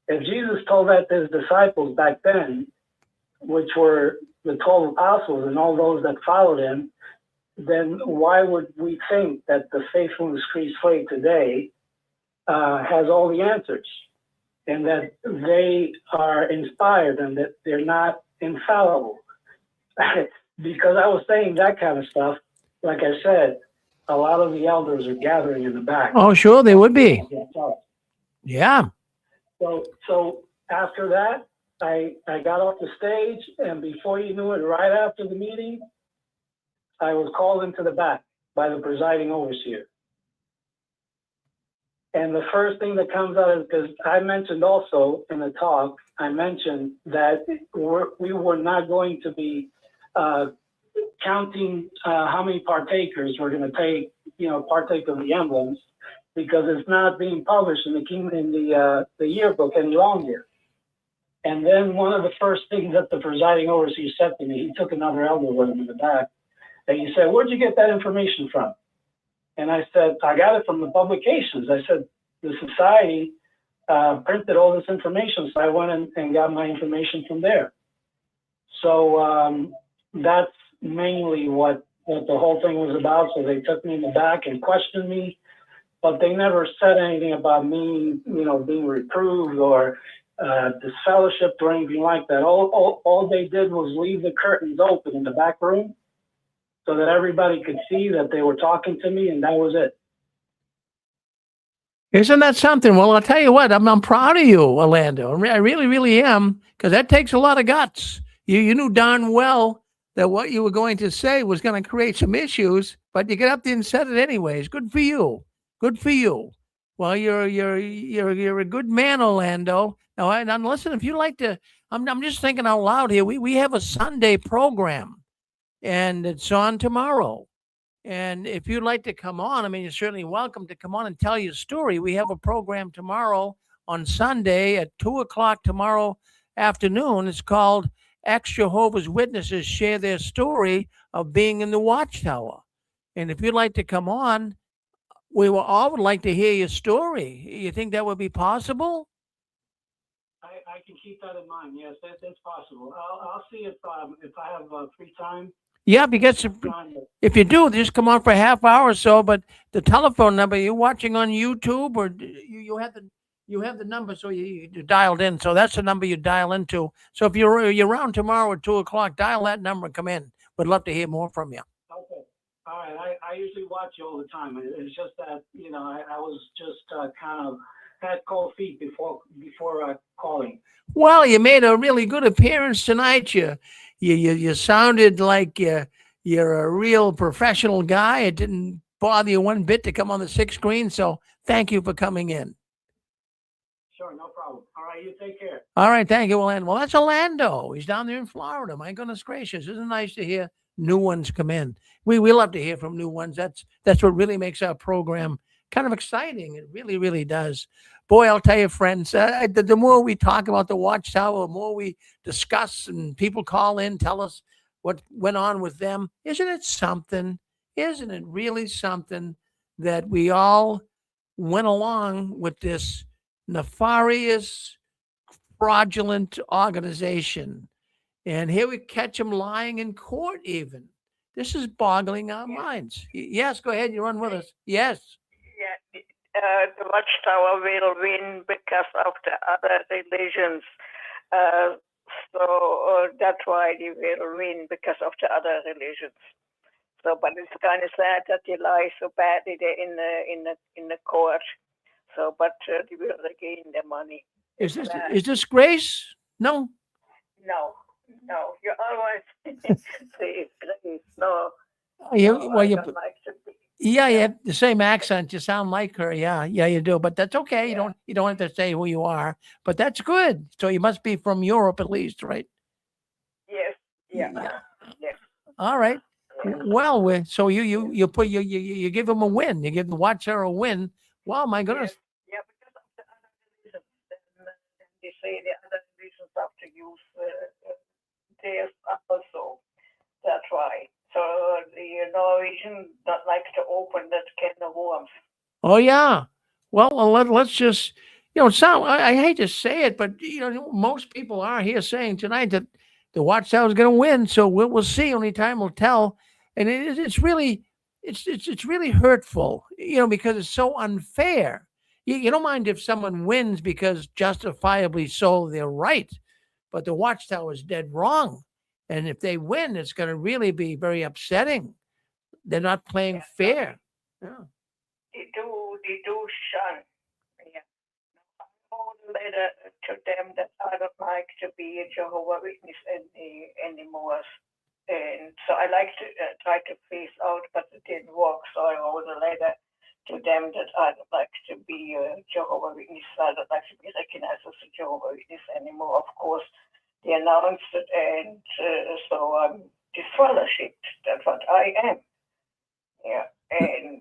if Jesus told that to his disciples back then, which were the 12 apostles and all those that followed him, then why would we think that the faithful and discreet slave today has all the answers, and that they are inspired and that they're not infallible? Because I was saying that kind of stuff, like I said, a lot of the elders are gathering in the back. Oh, sure, they would be. Yeah. So after that, I got off the stage, and before you knew it, right after the meeting, I was called into the back by the presiding overseer. And the first thing that comes out is, because I mentioned also in the talk, I mentioned that we were not going to be counting how many partakers were going to take, partake of the emblems, because it's not being published in the yearbook any longer. And then one of the first things that the presiding overseer said to me, he took another elder with him in the back, and he said, where'd you get that information from? And I said, I got it from the publications. I said, the society printed all this information, so I went and got my information from there. So that's mainly what the whole thing was about. So they took me in the back and questioned me, but they never said anything about me, being reproved or disfellowshipped or anything like that. All they did was leave the curtains open in the back room so that everybody could see that they were talking to me, and that was it. Isn't that something? Well, I'll tell you what, I'm proud of you, Orlando. I really, really am, because that takes a lot of guts. You knew darn well that what you were going to say was going to create some issues, but you get up there and said it anyways. Good for you. Good for you. Well, you're a good man, Orlando. Now listen, if you like to, I'm just thinking out loud here. We have a Sunday program, and it's on tomorrow. And if you'd like to come on, I mean, you're certainly welcome to come on and tell your story. We have a program tomorrow on Sunday at 2:00 tomorrow afternoon. It's called Ex-Jehovah's Witnesses Share Their Story of Being in the Watchtower. And if you'd like to come on, we all would like to hear your story. You think that would be possible? I can keep that in mind. Yes, that's possible. I'll see if I have free time. Yeah, because if you do, just come on for a half hour or so. But the telephone number, you're watching on YouTube, or you have the number, so you dialed in. So that's the number you dial into. So if you're around tomorrow at 2:00, dial that number and come in. We'd love to hear more from you. Okay. All right. I usually watch you all the time. It's just that I was just kind of had cold feet before calling. Well, you made a really good appearance tonight. You sounded like you're a real professional guy. It didn't bother you one bit to come on the 6th screen. So thank you for coming in. Sure, no problem. All right, you take care. All right, thank you, Orlando. Well, that's Orlando. He's down there in Florida. My goodness gracious, isn't it nice to hear new ones come in? We love to hear from new ones. That's what really makes our program kind of exciting. It really, really does. Boy, I'll tell you, friends, the more we talk about the Watchtower, the more we discuss and people call in, tell us what went on with them. Isn't it something? Isn't it really something that we all went along with this nefarious, fraudulent organization? And here we catch them lying in court even. This is boggling our minds. Yes, go ahead. You're on with us. Yes. Yeah. The Watchtower will win because of the other religions. So that's why they will win, because of the other religions. So, but it's kind of sad that they lie so badly in the court. So, but they will regain their money. Is this Grace? No. No. No, you always say Grace. No, You, no, well, I you, don't like to be. yeah, you have the same accent. You sound like her. Yeah, yeah, you do. But that's okay. Yeah. You don't have to say who you are. But that's good. So you must be from Europe at least, right? Yes, yeah, Yeah. yes. All right. Well, so you put you give them a win. You give the Watchtower a win. Wow, my goodness. Yeah, because of the other reasons, then they say the other reasons have to use theirs also. That's why. So the Norwegian don't like to open that can of worms. Oh yeah. Well, let's just sound. I hate to say it, but most people are here saying tonight that the Watchtower is going to win. So we'll see. Only time will tell. And it's really it's really hurtful, because it's so unfair. You don't mind if someone wins because justifiably so they're right, but the Watchtower is dead wrong. And if they win, it's going to really be very upsetting. They're not playing fair. Yeah. They do shun. Yeah. I wrote a letter to them that I don't like to be a Jehovah's Witness anymore. And so I like to try to phase out, but it didn't work. So I wrote a letter to them that I don't like to be a Jehovah's Witness. I don't like to be recognized as a Jehovah's Witness anymore. Of course, they announced it, and so I'm disfellowshipped. That's what I am. Yeah, and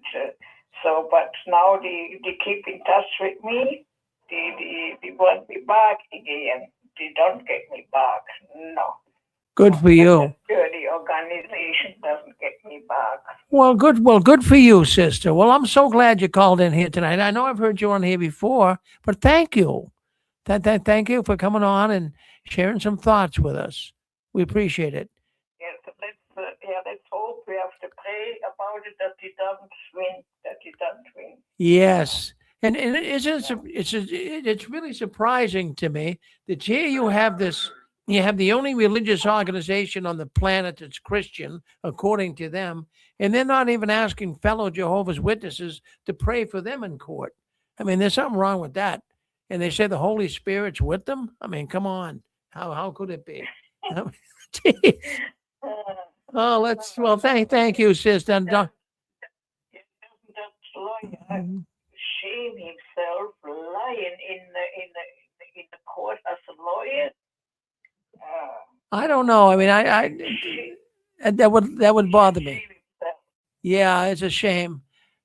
so, but now they keep in touch with me. They want me back again. They don't get me back. No. Good for you. The organization doesn't get me back. Well, good for you, sister. Well, I'm so glad you called in here tonight. I know I've heard you on here before, but thank you. Thank you for coming on and sharing some thoughts with us. We appreciate it. Yes, let's hope. We have to pray about it that he doesn't win. That he doesn't win. Yes. And it's really surprising to me that here you have the only religious organization on the planet that's Christian, according to them, and they're not even asking fellow Jehovah's Witnesses to pray for them in court. I mean, there's something wrong with that. And they say the Holy Spirit's with them. I mean, come on. How could it be? Oh, thank you, sister. That lawyer shame himself lying in the court as a lawyer. I don't know. I mean, that would bother me. Yeah, it's a shame.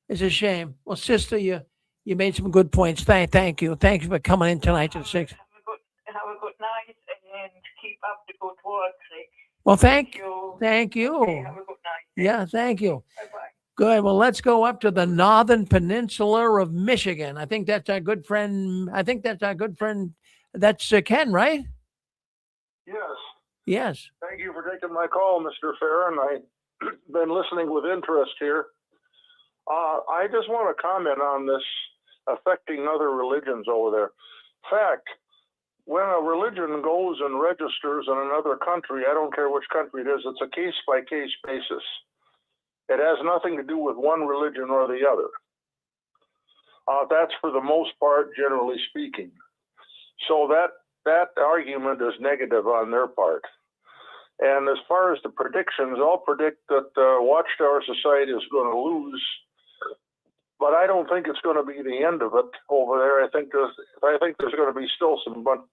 It's a shame. Well, sister, you made some good points. Thank you. Thank you for coming in tonight at 6. Have a good night and keep up the good work, Rick. Well, thank you. Okay, have a good night. Yeah, thank you. Bye-bye. Good. Well, let's go up to the Northern Peninsula of Michigan. I think that's our good friend. That's Ken, right? Yes. Yes. Thank you for taking my call, Mr. Farron. I've been listening with interest here. I just want to comment on this affecting other religions over there. Fact, when a religion goes and registers in another country, I don't care which country it is, it's a case-by-case basis. It has nothing to do with one religion or the other. That's for the most part, generally speaking. So that argument is negative on their part. And as far as the predictions, I'll predict that Watchtower Society is going to lose, but I don't think it's going to be the end of it over there. I think there's going to be still some, but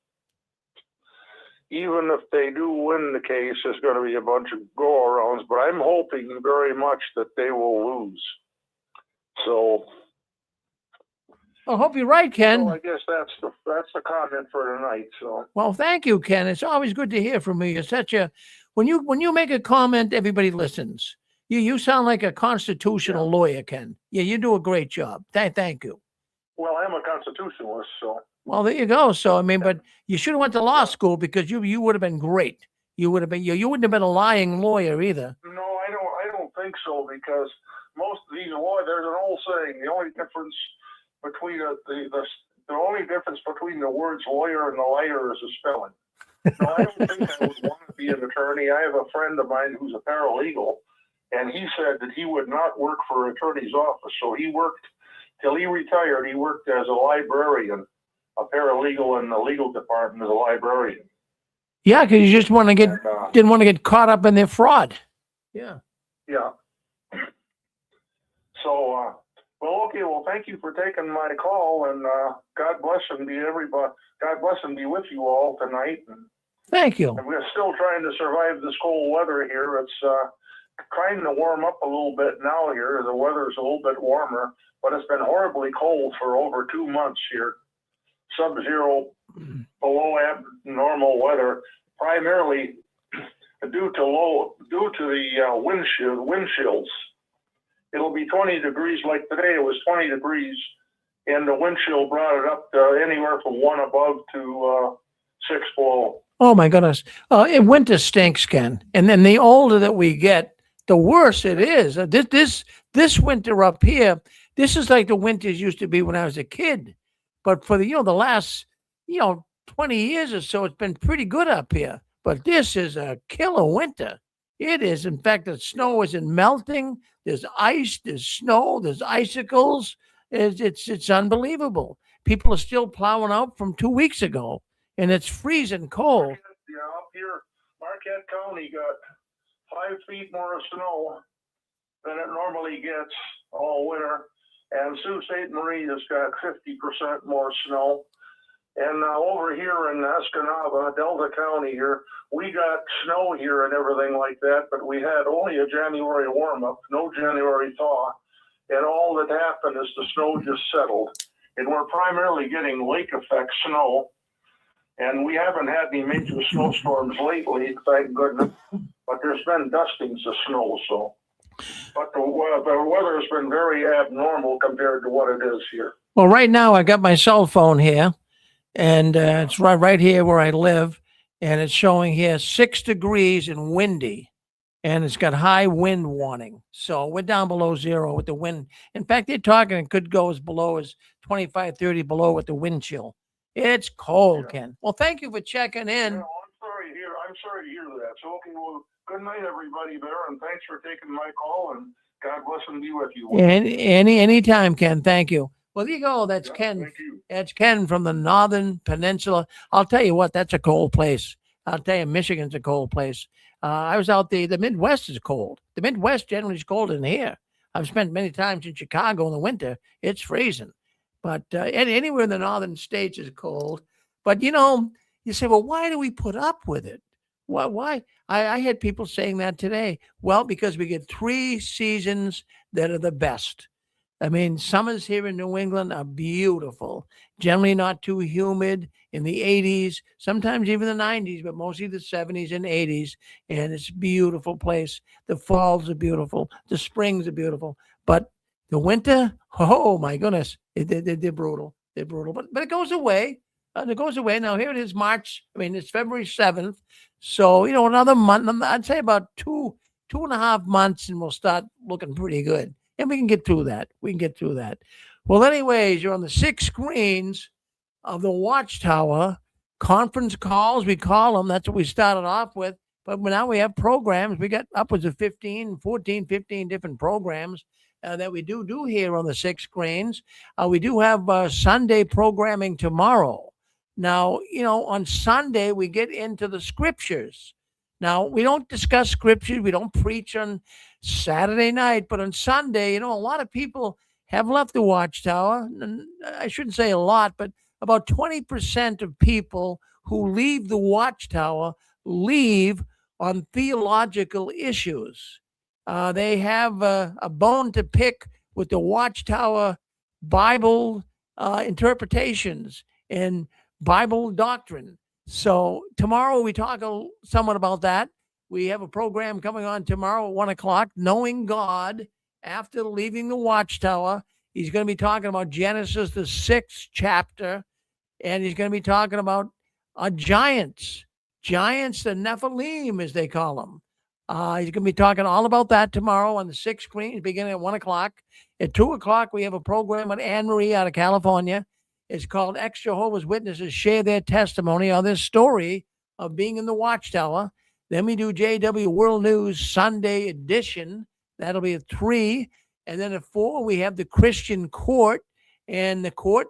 even if they do win the case, there's going to be a bunch of go-arounds. But I'm hoping very much that they will lose. So I hope you're right, Ken. So I guess that's the comment for tonight. So Well, thank you, Ken. It's always good to hear from you. You're such a when you make a comment, everybody listens. You sound like a constitutional lawyer, Ken. Yeah, you do a great job. Thank you. well, I'm a constitutionalist, so Well, there you go. So I mean, but you should have went to law school because you would have been great. You would have been you wouldn't have been a lying lawyer either. no, I don't think so, because most of these lawyers, there's an old saying, the only difference between the only difference between the words lawyer and the liar is the spelling. No, I don't think I would want to be an attorney. I have a friend of mine who's a paralegal, and he said that he would not work for an attorney's office. So he worked till he retired. He worked as a librarian, a paralegal in the legal department as a librarian. Yeah, because you just want to And, didn't want to get caught up in their fraud. Yeah. yeah. So, well, okay. Well, thank you for taking my call, and God bless and be everybody. God bless and be with you all tonight. Thank you. And we're still trying to survive this cold weather here. It's trying to warm up a little bit now here. The weather's a little bit warmer, but it's been horribly cold for over 2 months here. Sub-zero, below abnormal weather, primarily due to the wind chills. It'll be 20 degrees like today. It was 20 degrees, and the wind chill brought it up to anywhere from 1 above to 6 below. Oh my goodness. Winter stinks, Ken. And then the older that we get, the worse it is. This winter up here, this is like the winters used to be when I was a kid. But for the last 20 years or so, it's been pretty good up here. But this is a killer winter. It is. In fact, the snow isn't melting. There's ice, there's snow, there's icicles. It's unbelievable. People are still plowing out from 2 weeks ago, and it's freezing cold. Yeah, up here, Marquette County got 5 feet more snow than it normally gets all winter. And Sault Ste. Marie has got 50% more snow. And over here in Escanaba, Delta County here, we got snow here and everything like that, but we had only a January warm-up, no January thaw. And all that happened is the snow just settled. And we're primarily getting lake effect snow. And we haven't had any major snowstorms lately, thank goodness. But there's been dustings of snow, so. But the weather has been very abnormal compared to what it is here. Well, right now I got my cell phone here, and it's right here where I live, and it's showing here 6 degrees and windy, and it's got high wind warning. So we're down below zero with the wind. In fact, they're talking it could go as below as 25, 30 below with the wind chill. It's cold, Ken. Well, thank you for checking in. Yeah, I'm sorry to hear that. So, okay, well, good night, everybody there, and thanks for taking my call, and God bless and be with you. Anytime, Ken. Thank you. Well, there you go. That's Ken. Thank you. That's Ken from the Northern Peninsula. I'll tell you what, that's a cold place. I'll tell you, Michigan's a cold place. I was out there. The Midwest is cold. The Midwest generally is colder than here. I've spent many times in Chicago in the winter. It's freezing. But anywhere in the northern states is cold. But, you say, well, why do we put up with it? Why? I had people saying that today. Well, because we get 3 seasons that are the best. I mean, summers here in New England are beautiful. Generally not too humid, in the 80s, sometimes even the 90s, but mostly the 70s and 80s. And it's a beautiful place. The falls are beautiful. The springs are beautiful. But the winter, oh my goodness, they're brutal. They're brutal. But it goes away. It goes away. Now, here it is it's February 7th. So, another month, I'd say about 2.5 months, and we'll start looking pretty good. And we can get through that. Well, anyways, you're on the 6 screens of the Watchtower conference calls. We call them. That's what we started off with. But now we have programs. We got upwards of 15 different programs that we do here on the 6 screens. We do have Sunday programming tomorrow. Now, on Sunday, we get into the scriptures. Now, we don't discuss scriptures. We don't preach on Saturday night, but on Sunday, a lot of people have left the Watchtower. I shouldn't say a lot, but about 20% of people who leave the Watchtower leave on theological issues. They have a bone to pick with the Watchtower Bible interpretations and Bible doctrine. So tomorrow we talk somewhat about that. We have a program coming on tomorrow at 1 o'clock, Knowing God After Leaving the Watchtower. He's going to be talking about Genesis, the 6th chapter, and he's going to be talking about giants, the Nephilim, as they call them. He's going to be talking all about that tomorrow on the 6 screens, beginning at 1 o'clock. At 2 o'clock, we have a program with Anne Marie out of California. It's called Ex-Jehovah's Witnesses Share Their Testimony on this story of being in the Watchtower. Then we do JW World News Sunday edition. That'll be at 3. And then at 4, we have the Christian Court. And the court,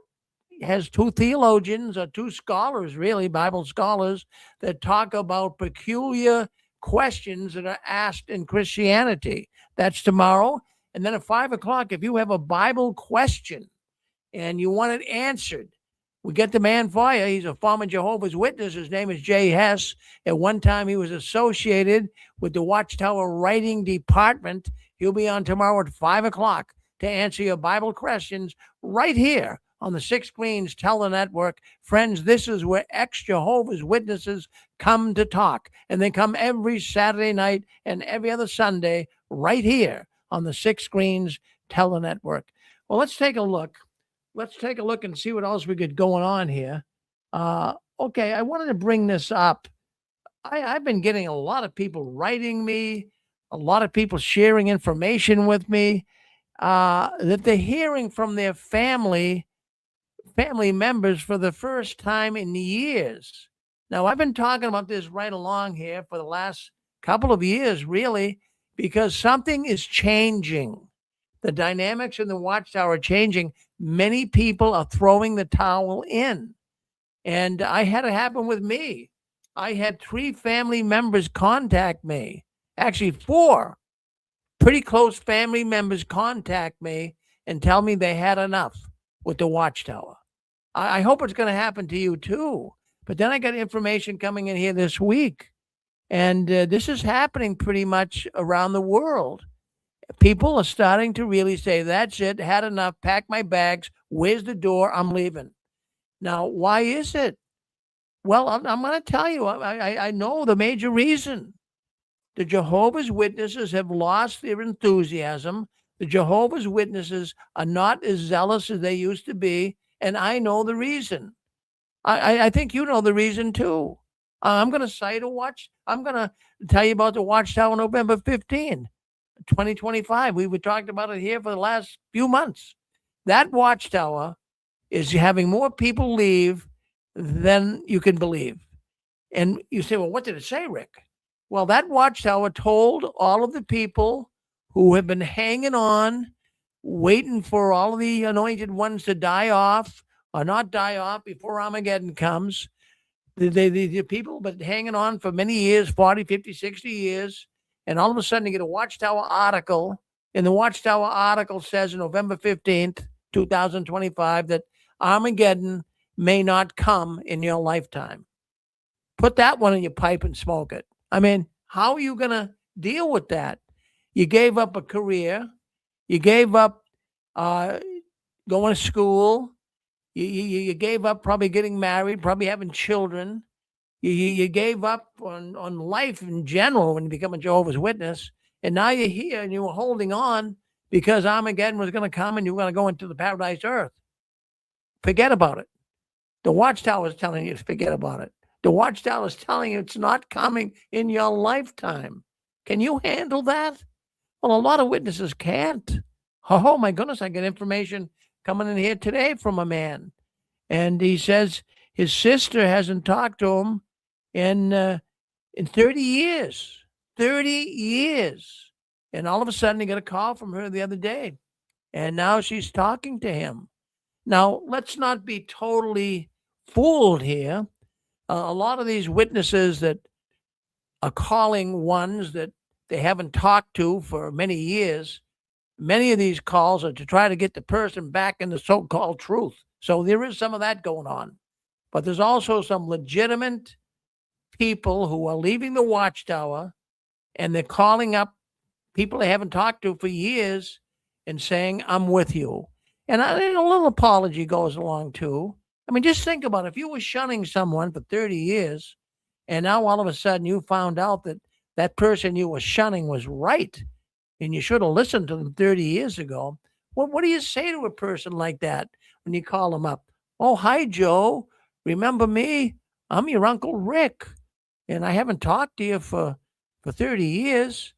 has two theologians or two scholars, really, Bible scholars, that talk about peculiar questions that are asked in Christianity. That's tomorrow. And then at 5 o'clock, if you have a Bible question and you want it answered, we get the man for you. He's a former Jehovah's Witness. His name is Jay Hess. At one time, he was associated with the Watchtower writing department. He'll be on tomorrow at 5 o'clock to answer your Bible questions right here on the Six Screens Tele-Network. Friends, this is where ex-Jehovah's Witnesses come to talk. And they come every Saturday night and every other Sunday right here on the Six Screens Tele-Network. Well, let's take a look. Let's take a look and see what else we got going on here. Okay, I wanted to bring this up. I've been getting a lot of people writing me, a lot of people sharing information with me that they're hearing from their family members for the first time in years. Now, I've been talking about this right along here for the last couple of years, really, because something is changing. The dynamics in the Watchtower are changing. Many people are throwing the towel in. And I had it happen with me. I had 3 family members contact me. Actually, 4 pretty close family members contact me and tell me they had enough with the Watchtower. I hope it's going to happen to you too. But then I got information coming in here this week. And this is happening pretty much around the world. People are starting to really say, that's it, had enough, pack my bags, where's the door, I'm leaving. Now, why is it? Well, I'm going to tell you, I know the major reason. The Jehovah's Witnesses have lost their enthusiasm. The Jehovah's Witnesses are not as zealous as they used to be, and I know the reason. I think you know the reason too. I'm going to tell you about the Watchtower November 15. 2025. We talked about it here for the last few months. That Watchtower is having more people leave than you can believe. And you say, well, what did it say, Rick? Well, that Watchtower told all of the people who have been hanging on, waiting for all of the anointed ones to die off or not die off before Armageddon comes. The people been hanging on for many years, 40, 50, 60 years. And all of a sudden, you get a Watchtower article, and the Watchtower article says on November 15th, 2025, that Armageddon may not come in your lifetime. Put that one in your pipe and smoke it. I mean, how are you going to deal with that? You gave up a career. You gave up going to school. You gave up probably getting married, probably having children. You gave up on life in general when you become a Jehovah's Witness. And now you're here and you were holding on because Armageddon was going to come and you were going to go into the paradise earth. Forget about it. The Watchtower is telling you to forget about it. The Watchtower is telling you it's not coming in your lifetime. Can you handle that? Well, a lot of witnesses can't. Oh, my goodness, I get information coming in here today from a man. And he says his sister hasn't talked to him in 30 years. 30 years. And all of a sudden, he got a call from her the other day. And now she's talking to him. Now, let's not be totally fooled here. A lot of these witnesses that are calling ones that they haven't talked to for many years, many of these calls are to try to get the person back in the so-called truth. So there is some of that going on. But there's also some legitimate people who are leaving the Watchtower and they're calling up people they haven't talked to for years and saying, I'm with you. And a little apology goes along too. I mean, just think about it. If you were shunning someone for 30 years and now all of a sudden you found out that that person you were shunning was right and you should have listened to them 30 years ago, what do you say to a person like that when you call them up? Oh, hi, Joe. Remember me? I'm your Uncle Rick. And I haven't talked to you for 30 years,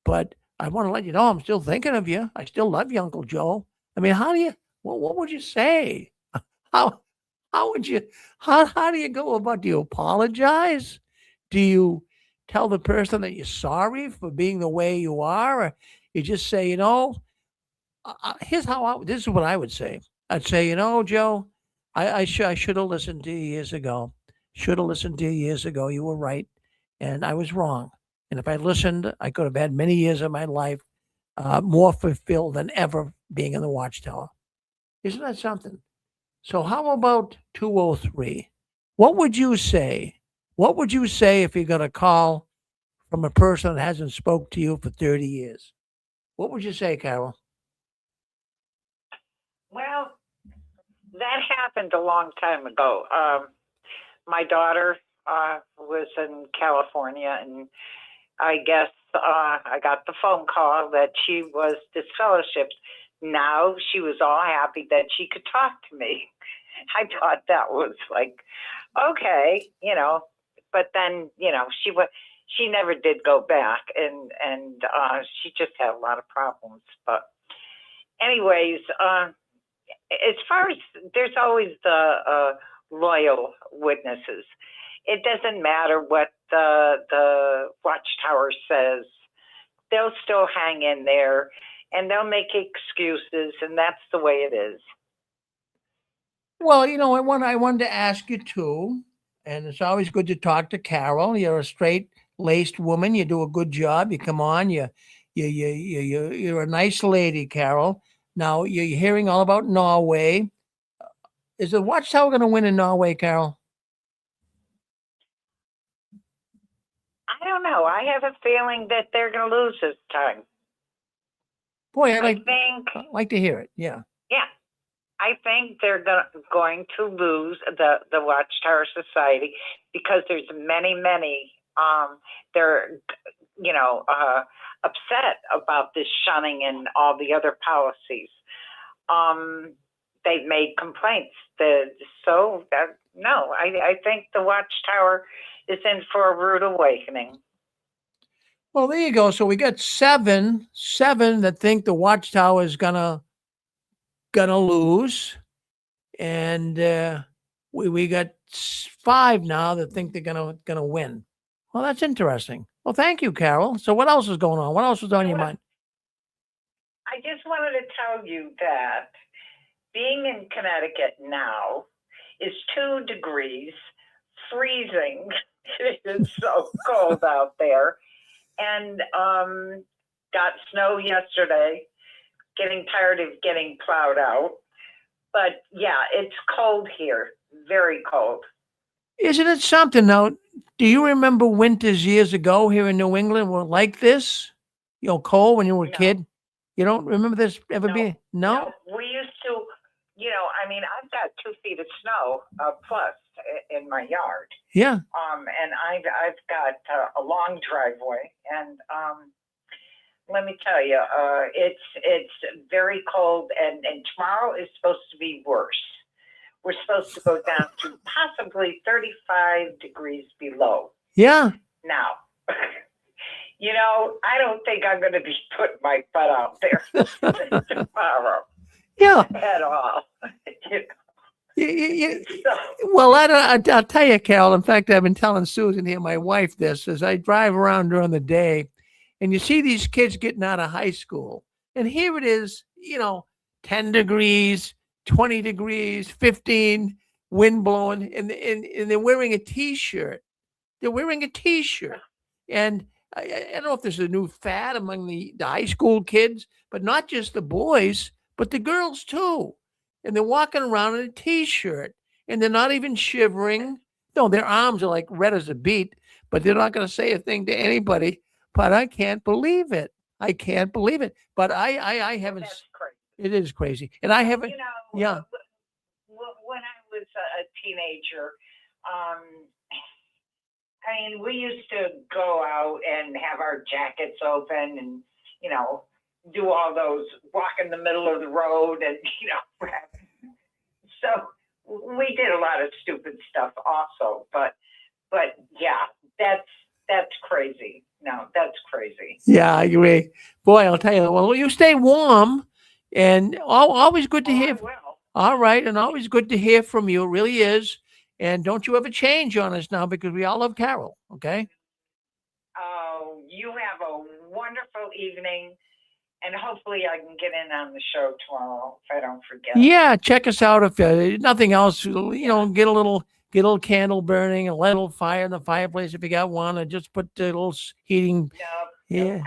but I want to let you know I'm still thinking of you. I still love you, Uncle Joe. I mean, what would you say? How do you go about? Do you apologize? Do you tell the person that you're sorry for being the way you are? Or you just say, this is what I would say. I'd say, Joe, I should have listened to you years ago. Should have listened to you years ago. You were right, and I was wrong. And if I listened, I could have had many years of my life more fulfilled than ever being in the Watchtower. Isn't that something? So how about 203? What would you say? What would you say if you got a call from a person that hasn't spoke to you for 30 years? What would you say, Carol? Well, that happened a long time ago. My daughter was in California, and I guess I got the phone call that she was disfellowshipped. Now she was all happy that she could talk to me. I thought that was like, okay, but then, she never did go back, and she just had a lot of problems. But anyways, as far as there's always the loyal witnesses. It doesn't matter what the Watchtower says. They'll still hang in there, and they'll make excuses, and that's the way it is. Well, I wanted to ask you too, and it's always good to talk to Carol. You're a straight-laced woman. You do a good job. You come on. You're a nice lady, Carol. Now you're hearing all about Norway. Is the Watchtower going to win in Norway, Carol? I don't know. I have a feeling that they're going to lose this time. Boy, I'd like to hear it. Yeah. Yeah. I think they're going to lose the Watchtower Society because there's many, they're, upset about this shunning and all the other policies. They've made complaints. I think the Watchtower is in for a rude awakening. Well, there you go. So we got seven that think the Watchtower is gonna lose, and we got 5 now that think they're gonna win. Well, that's interesting. Well, thank you, Carol. So what else is going on? What else was on your mind? I just wanted to tell you that being in Connecticut now is 2 degrees, freezing. It is so cold out there. And got snow yesterday, getting tired of getting plowed out. But yeah, it's cold here, very cold. Isn't it something now? Do you remember winters years ago here in New England were like this? Cold when you were a kid? You don't remember this ever being? No? We used to, I've got 2 feet of snow plus in my yard. Yeah. And I've got a long driveway, and let me tell you, it's very cold, and tomorrow is supposed to be worse. We're supposed to go down to possibly 35 degrees below. Yeah. Now, I don't think I'm going to be putting my butt out there tomorrow. Yeah. At all. Well, I'll tell you, Carol. In fact, I've been telling Susan here, my wife, this as I drive around during the day, and you see these kids getting out of high school, and here it is, 10 degrees, 20 degrees, 15, wind blowing, and they're wearing a T-shirt. They're wearing a T-shirt, and I don't know if there's a new fad among the high school kids, but not just the boys, but the girls too. And they're walking around in a T-shirt, and they're not even shivering. No, their arms are like red as a beet, but they're not going to say a thing to anybody. But I can't believe it. I can't believe it. But I haven't. That's crazy. It is crazy, and I haven't. Yeah. When I was a teenager, we used to go out and have our jackets open and, do all those, walk in the middle of the road and, so we did a lot of stupid stuff also, but yeah, that's crazy. No, that's crazy. Yeah, I agree. Boy, I'll tell you, well, you stay warm, and always good to hear. All right, and always good to hear from you. It really is. And don't you ever change on us now, because we all love Carol, okay? Oh, you have a wonderful evening, And hopefully I can get in on the show tomorrow if I don't forget. Yeah, check us out if nothing else. Get a little candle burning and light a little fire in the fireplace if you got one, and just put a little heating. Nope, Yeah, don't have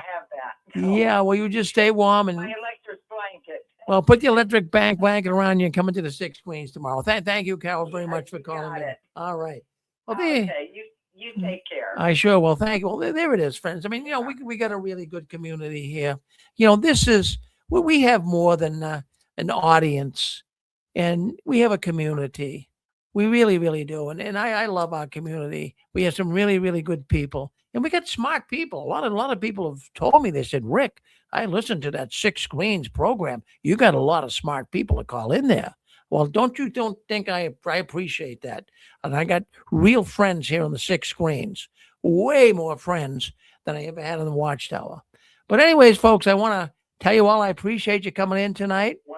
that. yeah. Well, you just stay warm My and electric blanket. well, put the electric blanket around you and come into the Six Queens tomorrow. Thank you, Carol, very much for calling me. All right. Well, Okay, you take care. I sure will. Thank you. Well, there it is, friends. I mean, we got a really good community here. This is we have more than an audience, and we have a community. We really, really do. And I love our community. We have some really, really good people, and we got smart people. A lot of people have told me, they said, Rick, I listened to that Six Screens program. You got a lot of smart people to call in there. Well, don't think I appreciate that. And I got real friends here on the Six Screens, way more friends than I ever had on the Watchtower. But anyways, folks, I want to tell you all I appreciate you coming in tonight. Rick,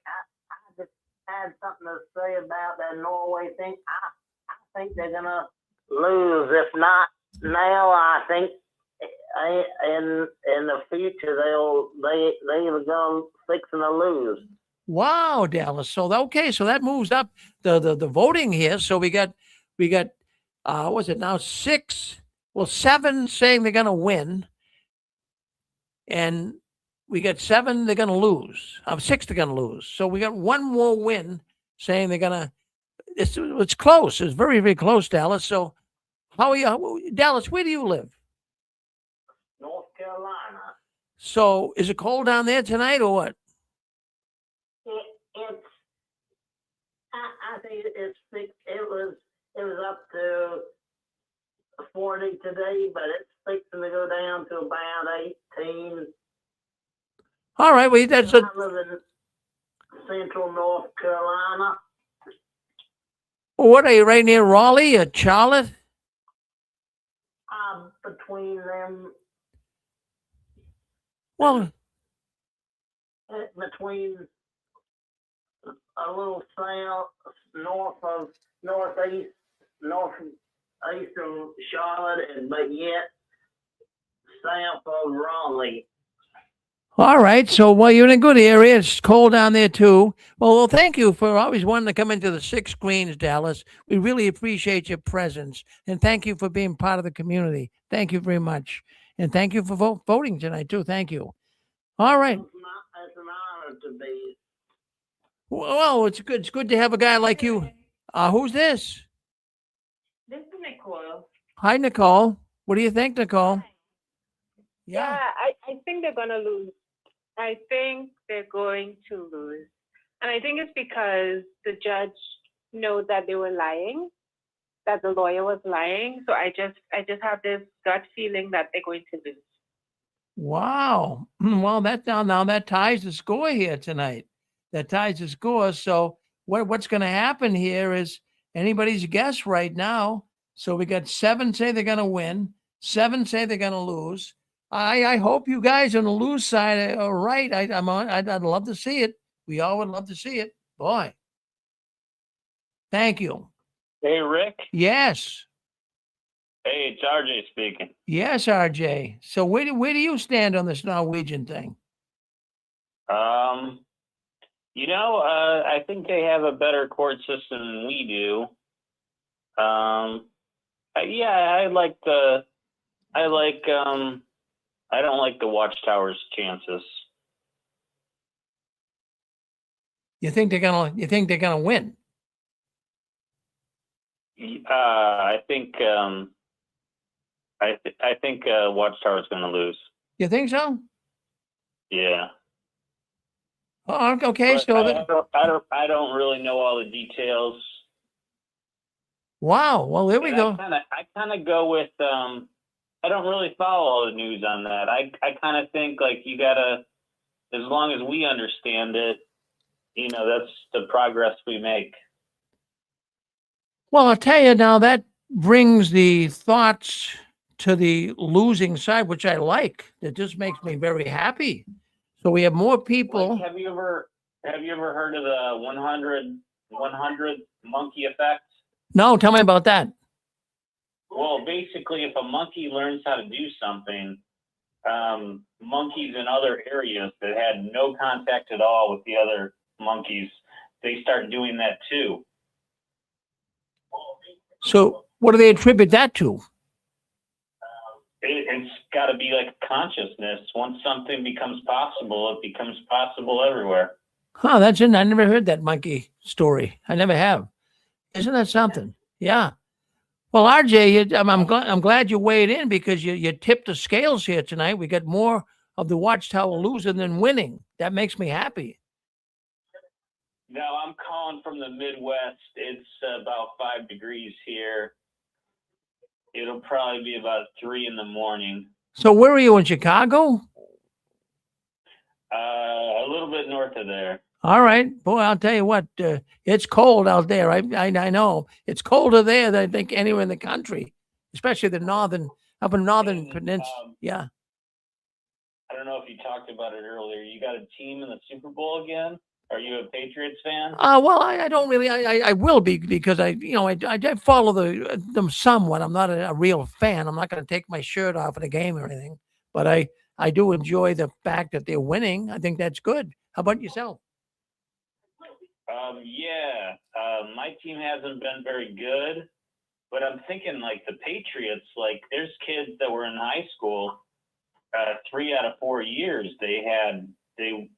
I just had something to say about that Norway thing. I think they're gonna lose. If not now, I think in the future they were gonna fixing to lose. Wow, Dallas. So that moves up the voting here. So we got what's it now? 7 saying they're gonna win. And we got 7 they're gonna lose. 6 they're gonna lose. So we got one more win saying they're gonna it's close. It's very, very close, Dallas. So how are you? Dallas, where do you live? North Carolina. So is it cold down there tonight or what? I think it was up to 40 today, but it's fixing to go down to about 18. All right, well, that's I live in central North Carolina. what are you, right near Raleigh or Charlotte? Between them. Well, between a little south, northeastern Charlotte, but yet south of Raleigh. all right. So, well, you're in a good area. It's cold down there too. Well, thank you for always wanting to come into the Six Screens, Dallas. We really appreciate your presence, and thank you for being part of the community. Thank you very much, and thank you for voting tonight too. Thank you. All right. It's an honor to be. Well, it's good. It's good to have a guy like you. Who's this? This is Nicole. Hi, Nicole. What do you think, Nicole? Yeah, I think they're gonna lose. I think they're going to lose. And I think it's because the judge knows that they were lying, that the lawyer was lying. So I just have this gut feeling that they're going to lose. Wow. Well, now that ties the score here tonight. That ties the score. So what's going to happen here is anybody's guess right now. So we got 7 say they're going to win, 7 say they're going to lose. I hope you guys on the lose side are right. I'd love to see it. We all would love to see it. Boy. Thank you. Hey, Rick. Yes. Hey, it's RJ speaking. Yes, RJ. So where do you stand on this Norwegian thing? I think they have a better court system than we do. I don't like the Watchtower's chances. You think they're gonna win? I think Watchtower's going to lose. You think so? Yeah. Oh, okay. But So I don't really know all the details. Wow. Well, there we go. I kind of go with I don't really follow all the news on that. I kind of think like you gotta, as long as we understand it, that's the progress we make. Well, I'll tell you now, that brings the thoughts to the losing side, which I like. It just makes me very happy. So we have more people. Like, have you ever heard of the 100 monkey effect? No, tell me about that. Well, basically, if a monkey learns how to do something, monkeys in other areas that had no contact at all with the other monkeys, they start doing that too. So what do they attribute that to? It's got to be like consciousness. Once something becomes possible, it becomes possible everywhere. Huh, that's it. I never heard that monkey story. I never have. Isn't that something? Yeah. Well, RJ, I'm glad you weighed in because you tipped the scales here tonight. We got more of the Watchtower losing than winning. That makes me happy. Now, I'm calling from the Midwest. It's about 5 degrees here. It'll probably be about 3 in the morning. So where are you, in Chicago? A little bit north of there. All right. Boy, I'll tell you what, it's cold out there. I know. It's colder there than I think anywhere in the country, especially up in northern peninsula. Yeah. I don't know if you talked about it earlier. You got a team in the Super Bowl again? Are you a Patriots fan? Well, I don't really. I will be because I follow them somewhat. I'm not a real fan. I'm not going to take my shirt off at a game or anything, but I do enjoy the fact that they're winning. I think that's good. How about yourself? Yeah, my team hasn't been very good, but I'm thinking like the Patriots, like there's kids that were in high school, 3 out of 4 years they had a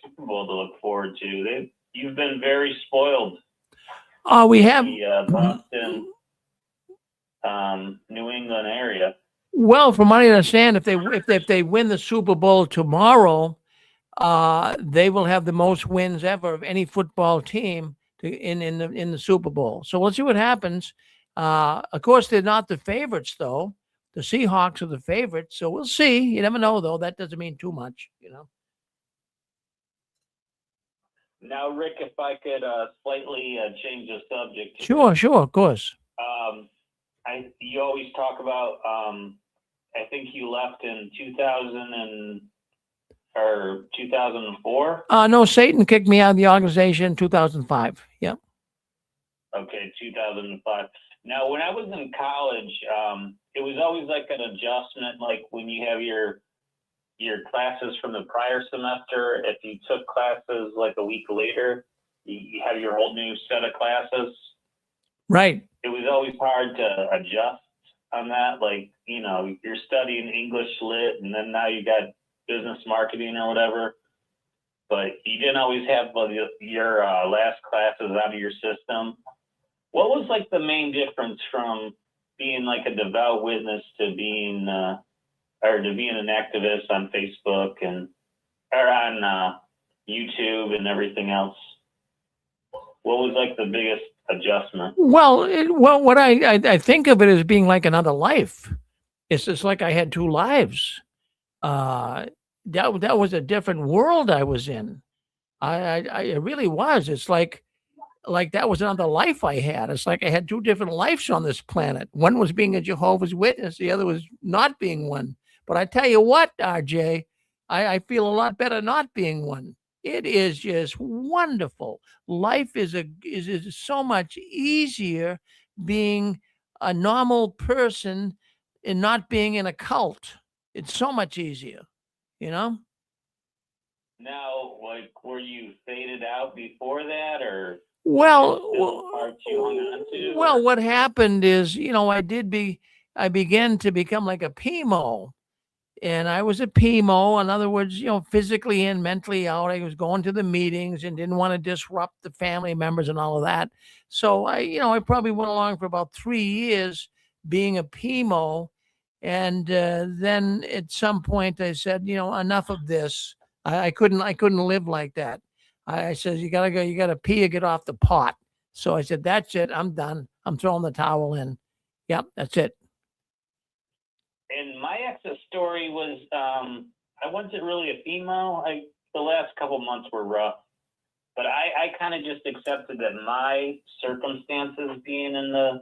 Super Bowl to look forward to. You've been very spoiled. We have the Boston, New England area. Well, from what I understand, if they win the Super Bowl tomorrow, they will have the most wins ever of any football team in the Super Bowl. So we'll see what happens. Of course, they're not the favorites, though. The Seahawks are the favorites, so we'll see. You never know, though. That doesn't mean too much, Now, Rick, if I could slightly change the subject. Sure, of course. You always talk about. I think you left in 2004. No, Satan kicked me out of the organization in 2005. Yeah. Okay, 2005. Now, when I was in college, it was always like an adjustment, like when you have your classes from the prior semester. If you took classes like a week later, you have your whole new set of classes. Right. It was always hard to adjust on that. Like, you're studying English lit, and then now you got business marketing or whatever. But you didn't always have your last classes out of your system. What was like the main difference from being like a devout witness to being an activist on Facebook or on YouTube and everything else? What was like the biggest adjustment? Well, what I think of it as being like another life. It's just like I had 2 lives. That was a different world I was in. It really was. It's like that was another life I had. It's like I had 2 different lives on this planet. One was being a Jehovah's Witness. The other was not being one. But I tell you what, RJ, I feel a lot better not being one. It is just wonderful. Life is so much easier being a normal person and not being in a cult. It's so much easier, Now, like, were you faded out before that, or well, parts you hung on to? well, what happened is, I began to become like a PMO. And I was a PMO, in other words, physically and mentally out. I was going to the meetings and didn't want to disrupt the family members and all of that. So I probably went along for about 3 years being a PMO. And then at some point I said, enough of this. I couldn't live like that. I said, you gotta pee or get off the pot. So I said, that's it. I'm done. I'm throwing the towel in. Yep, that's it. And my exit story was, I wasn't really a female. The last couple months were rough, but I kind of just accepted that my circumstances being a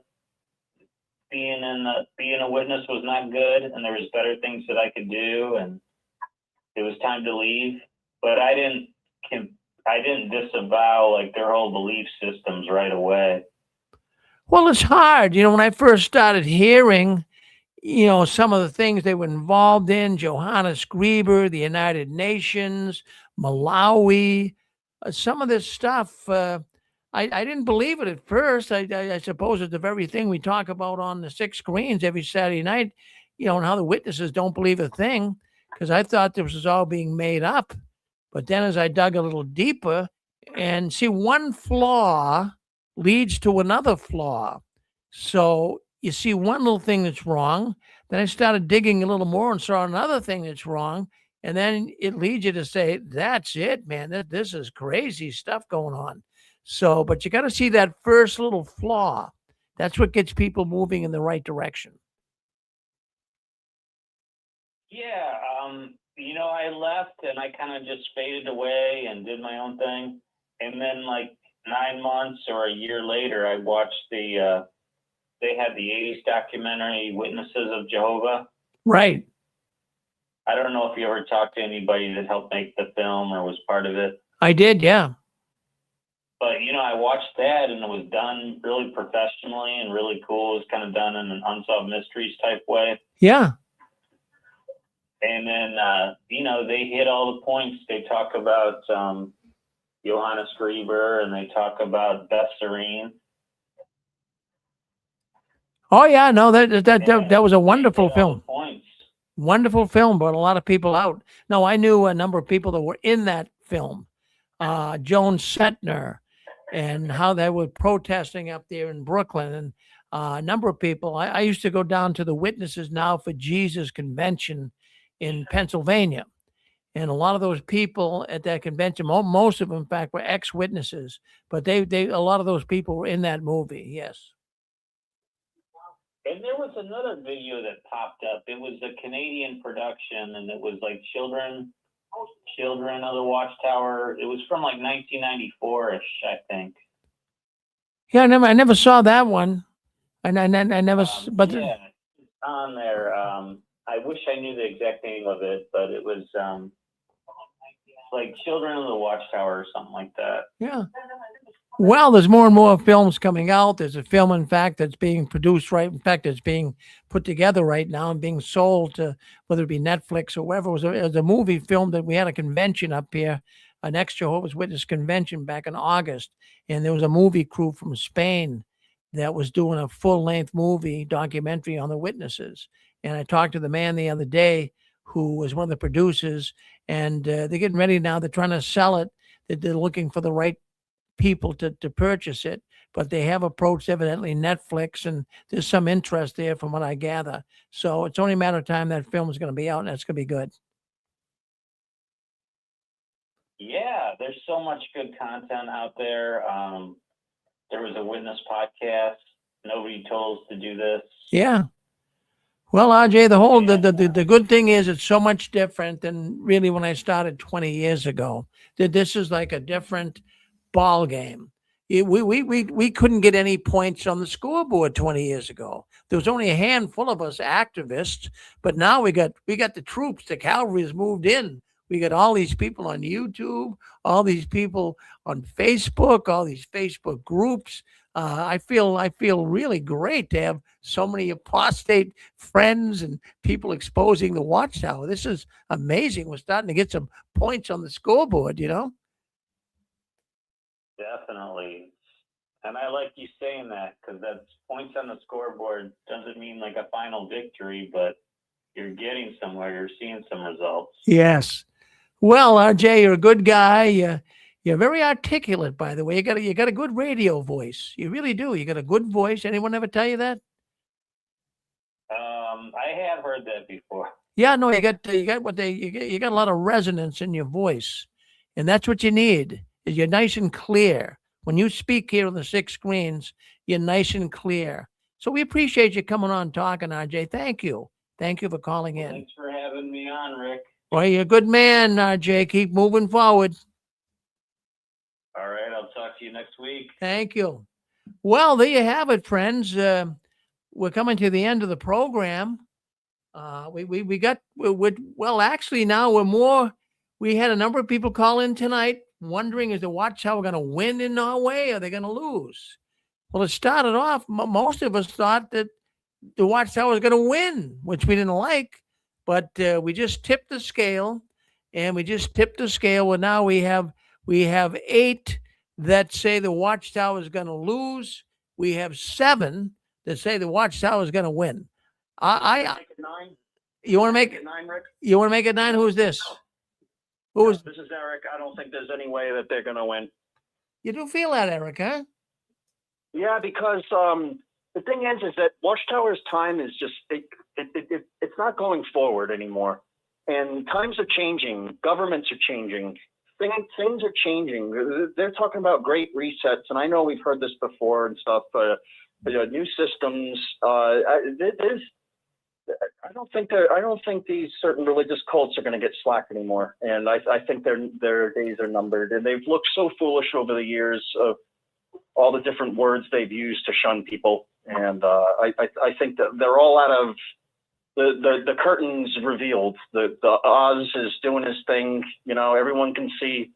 witness was not good, and there was better things that I could do, and it was time to leave. But I didn't disavow like their whole belief systems right away. Well, it's hard. When I first started hearing, some of the things they were involved in, Johannes Grieber, the United Nations, Malawi, some of this stuff. I didn't believe it at first. I suppose it's the very thing we talk about on the 6 screens every Saturday night, and how the witnesses don't believe a thing, because I thought this was all being made up. But then as I dug a little deeper and see, one flaw leads to another flaw. So you see one little thing that's wrong. Then I started digging a little more and saw another thing that's wrong. And then it leads you to say, that's it, man. This is crazy stuff going on. So, but you got to see that first little flaw. That's what gets people moving in the right direction. Yeah, I left and I kind of just faded away and did my own thing. And then like 9 months or a year later, I watched they had the 80s documentary Witnesses of Jehovah. Right. I don't know if you ever talked to anybody that helped make the film or was part of it. I did, yeah. But, I watched that and it was done really professionally and really cool. It was kind of done in an unsolved mysteries type way. Yeah. And then, they hit all the points. They talk about Johannes Grieber and they talk about Beth Serene. Oh yeah, no, that was a wonderful film. Points. Wonderful film, brought a lot of people out. No, I knew a number of people that were in that film. Joan Setner, and how they were protesting up there in Brooklyn, and a number of people. I used to go down to the Witnesses Now for Jesus convention in Pennsylvania. And a lot of those people at that convention, most of them, in fact, were ex-witnesses, but a lot of those people were in that movie. Yes. And there was another video that popped up. It was a Canadian production, and it was like children of the Watchtower. It was from like 1994-ish, I think. Yeah, I never saw that one. I never. But yeah, it's on there. I wish I knew the exact name of it, but it was like Children of the Watchtower or something like that. Yeah. Well, there's more and more films coming out. There's a film, in fact, that's being produced right. In fact, it's being put together right now and being sold to whether it be Netflix or wherever. It was a movie film that we had a convention up here, an ex-Jehovah's Witness convention back in August. And there was a movie crew from Spain that was doing a full-length movie documentary on the witnesses. And I talked to the man the other day who was one of the producers, and they're getting ready now. They're trying to sell it. They're looking for the right people to purchase it, but they have approached evidently Netflix, and there's some interest there from what I gather. So it's only a matter of time that film is going to be out, and it's going to be good. Yeah, there's so much good content out there. There was a witness podcast. Nobody told us to do this. Yeah. Well, RJ, the good thing is it's so much different than really when I started 20 years ago. This is like a different ball game. We couldn't get any points on the scoreboard 20 years ago. There was only a handful of us activists, but now we got the troops. The cavalry has moved in. We got all these people on YouTube, all these people on Facebook, all these Facebook groups. I feel really great to have so many apostate friends and people exposing the Watchtower. This is amazing. We're starting to get some points on the scoreboard, Definitely. And I like you saying that, because that's points on the scoreboard doesn't mean like a final victory, but you're getting somewhere. You're seeing some results. Yes. Well, RJ, you're a good guy. You're very articulate, by the way. You got a good radio voice. You really do. You got a good voice. Anyone ever tell you that? I have heard that before. Yeah, no, you got a lot of resonance in your voice, and that's what you need. Is you're nice and clear. When you speak here on the 6 screens, you're nice and clear. So we appreciate you coming on talking, RJ. Thank you. Thank you for calling in. Thanks for having me on, Rick. Well, you're a good man, RJ. Keep moving forward. All right, I'll talk to you next week. Thank you. Well, there you have it, friends. We're coming to the end of the program. Actually, now we're more. We had a number of people call in tonight wondering, is the Watchtower going to win in Norway or are they going to lose? Well, it started off, most of us thought that the Watchtower is going to win, which we didn't like, but we just tipped the scale, and we just tipped the scale. Well, now we have 8 that say the Watchtower is going to lose. We have 7 that say the Watchtower is going to win. Make it 9. You want to make it 9, Rick? You want to make it 9? Who's this? Who is? This is Eric. I don't think there's any way that they're going to win. You do feel that, Eric, huh? Yeah, because the thing is that Watchtower's time is just it's not going forward anymore, and times are changing. Governments are changing. Things are changing. They're talking about great resets, and I know we've heard this before and stuff. New systems. I don't think these certain religious cults are going to get slack anymore, and I think their days are numbered. And they've looked so foolish over the years of all the different words they've used to shun people, and I think that they're all out of the curtains revealed. The Oz is doing his thing. Everyone can see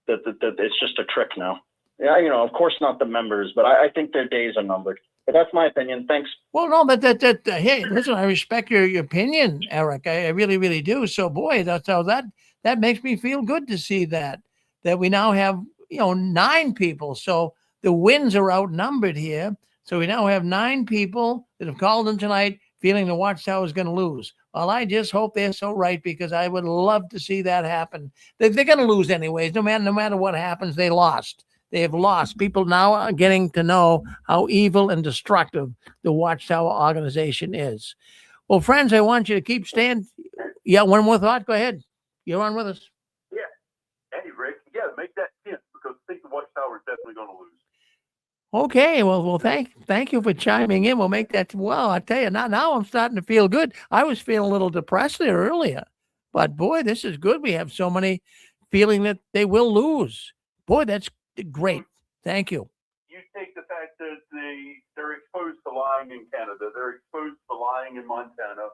that it's just a trick now. Yeah, of course not the members, but I think their days are numbered. But that's my opinion. Thanks. Well, no, but hey, listen, I respect your opinion, Eric. I really, really do. So, boy, that makes me feel good to see that we now have 9 people. So the wins are outnumbered here. So we now have 9 people that have called in tonight, feeling the Watchtower is going to lose. Well, I just hope they're so right, because I would love to see that happen. They're going to lose anyways. No matter what happens, they lost. They have lost. People now are getting to know how evil and destructive the Watchtower organization is. Well, friends, I want you to keep staying. Yeah, one more thought. Go ahead. You're on with us. Yeah. Hey, Rick, you got to make that 10, because I think the Watchtower is definitely going to lose. Okay, well, thank you for chiming in. We'll make that. Well, I tell you, now I'm starting to feel good. I was feeling a little depressed there earlier, but boy, this is good. We have so many feeling that they will lose. Boy, that's great. Thank you. You take the fact that they're exposed to lying in Canada, they're exposed to lying in Montana,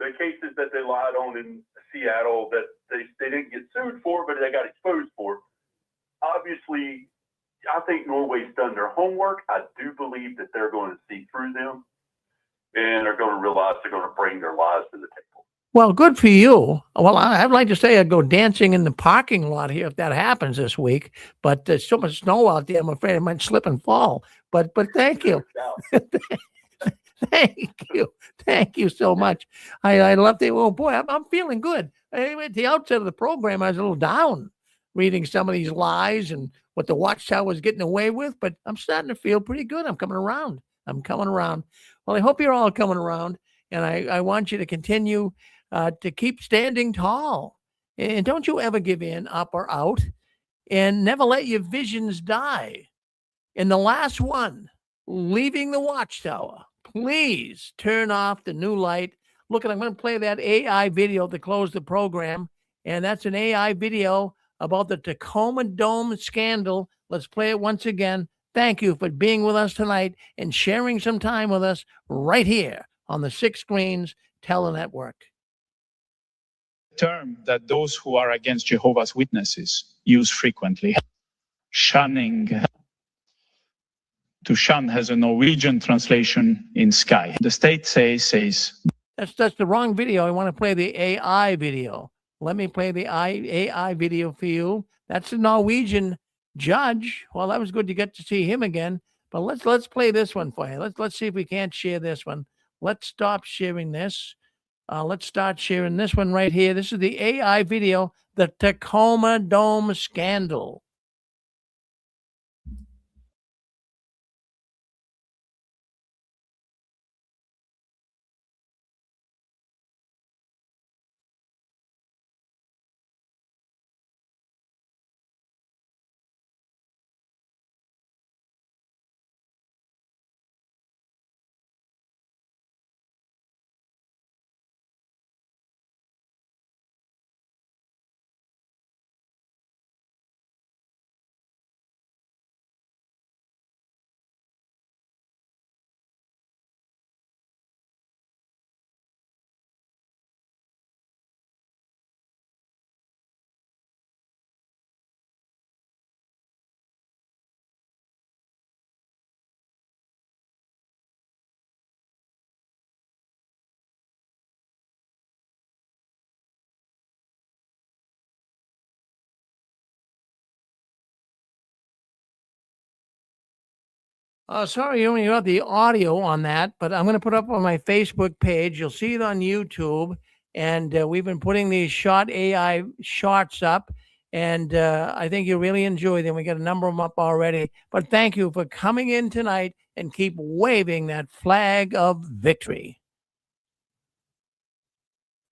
the cases that they lied on in Seattle that they didn't get sued for, but they got exposed for. Obviously, I think Norway's done their homework. I do believe that they're going to see through them and are going to realize they're going to bring their lies to the table. Well, good for you. Well, I'd like to say I'd go dancing in the parking lot here if that happens this week. But there's so much snow out there, I'm afraid I might slip and fall. But thank you. Thank you so much. I love it. Oh boy, I'm feeling good. Anyway, at the outset of the program, I was a little down reading some of these lies and what the Watchtower was getting away with, but I'm starting to feel pretty good. I'm coming around. Well, I hope you're all coming around, and I want you to continue to keep standing tall. And don't you ever give in, up or out, and never let your visions die. And the last one, leaving the Watchtower, please turn off the new light. Look, I'm going to play that AI video to close the program, and that's an AI video about the Tacoma Dome scandal. Let's play it once again. Thank you for being with us tonight and sharing some time with us right here on the 6 Screens Telenetwork. Term that those who are against Jehovah's Witnesses use frequently. Shunning. To shun has a Norwegian translation in sky. The state says. That's the wrong video. I want to play the AI video. Let me play the AI video for you. That's a Norwegian judge. Well, that was good to get to see him again. But let's play this one for you. Let's see if we can't share this one. Let's stop sharing this. Let's start sharing this one right here. This is the AI video, the Tacoma Dome scandal. Sorry, you only got the audio on that, but I'm going to put up on my Facebook page. You'll see it on YouTube. And we've been putting these short AI shots up. And I think you'll really enjoy them. We got a number of them up already. But thank you for coming in tonight and keep waving that flag of victory.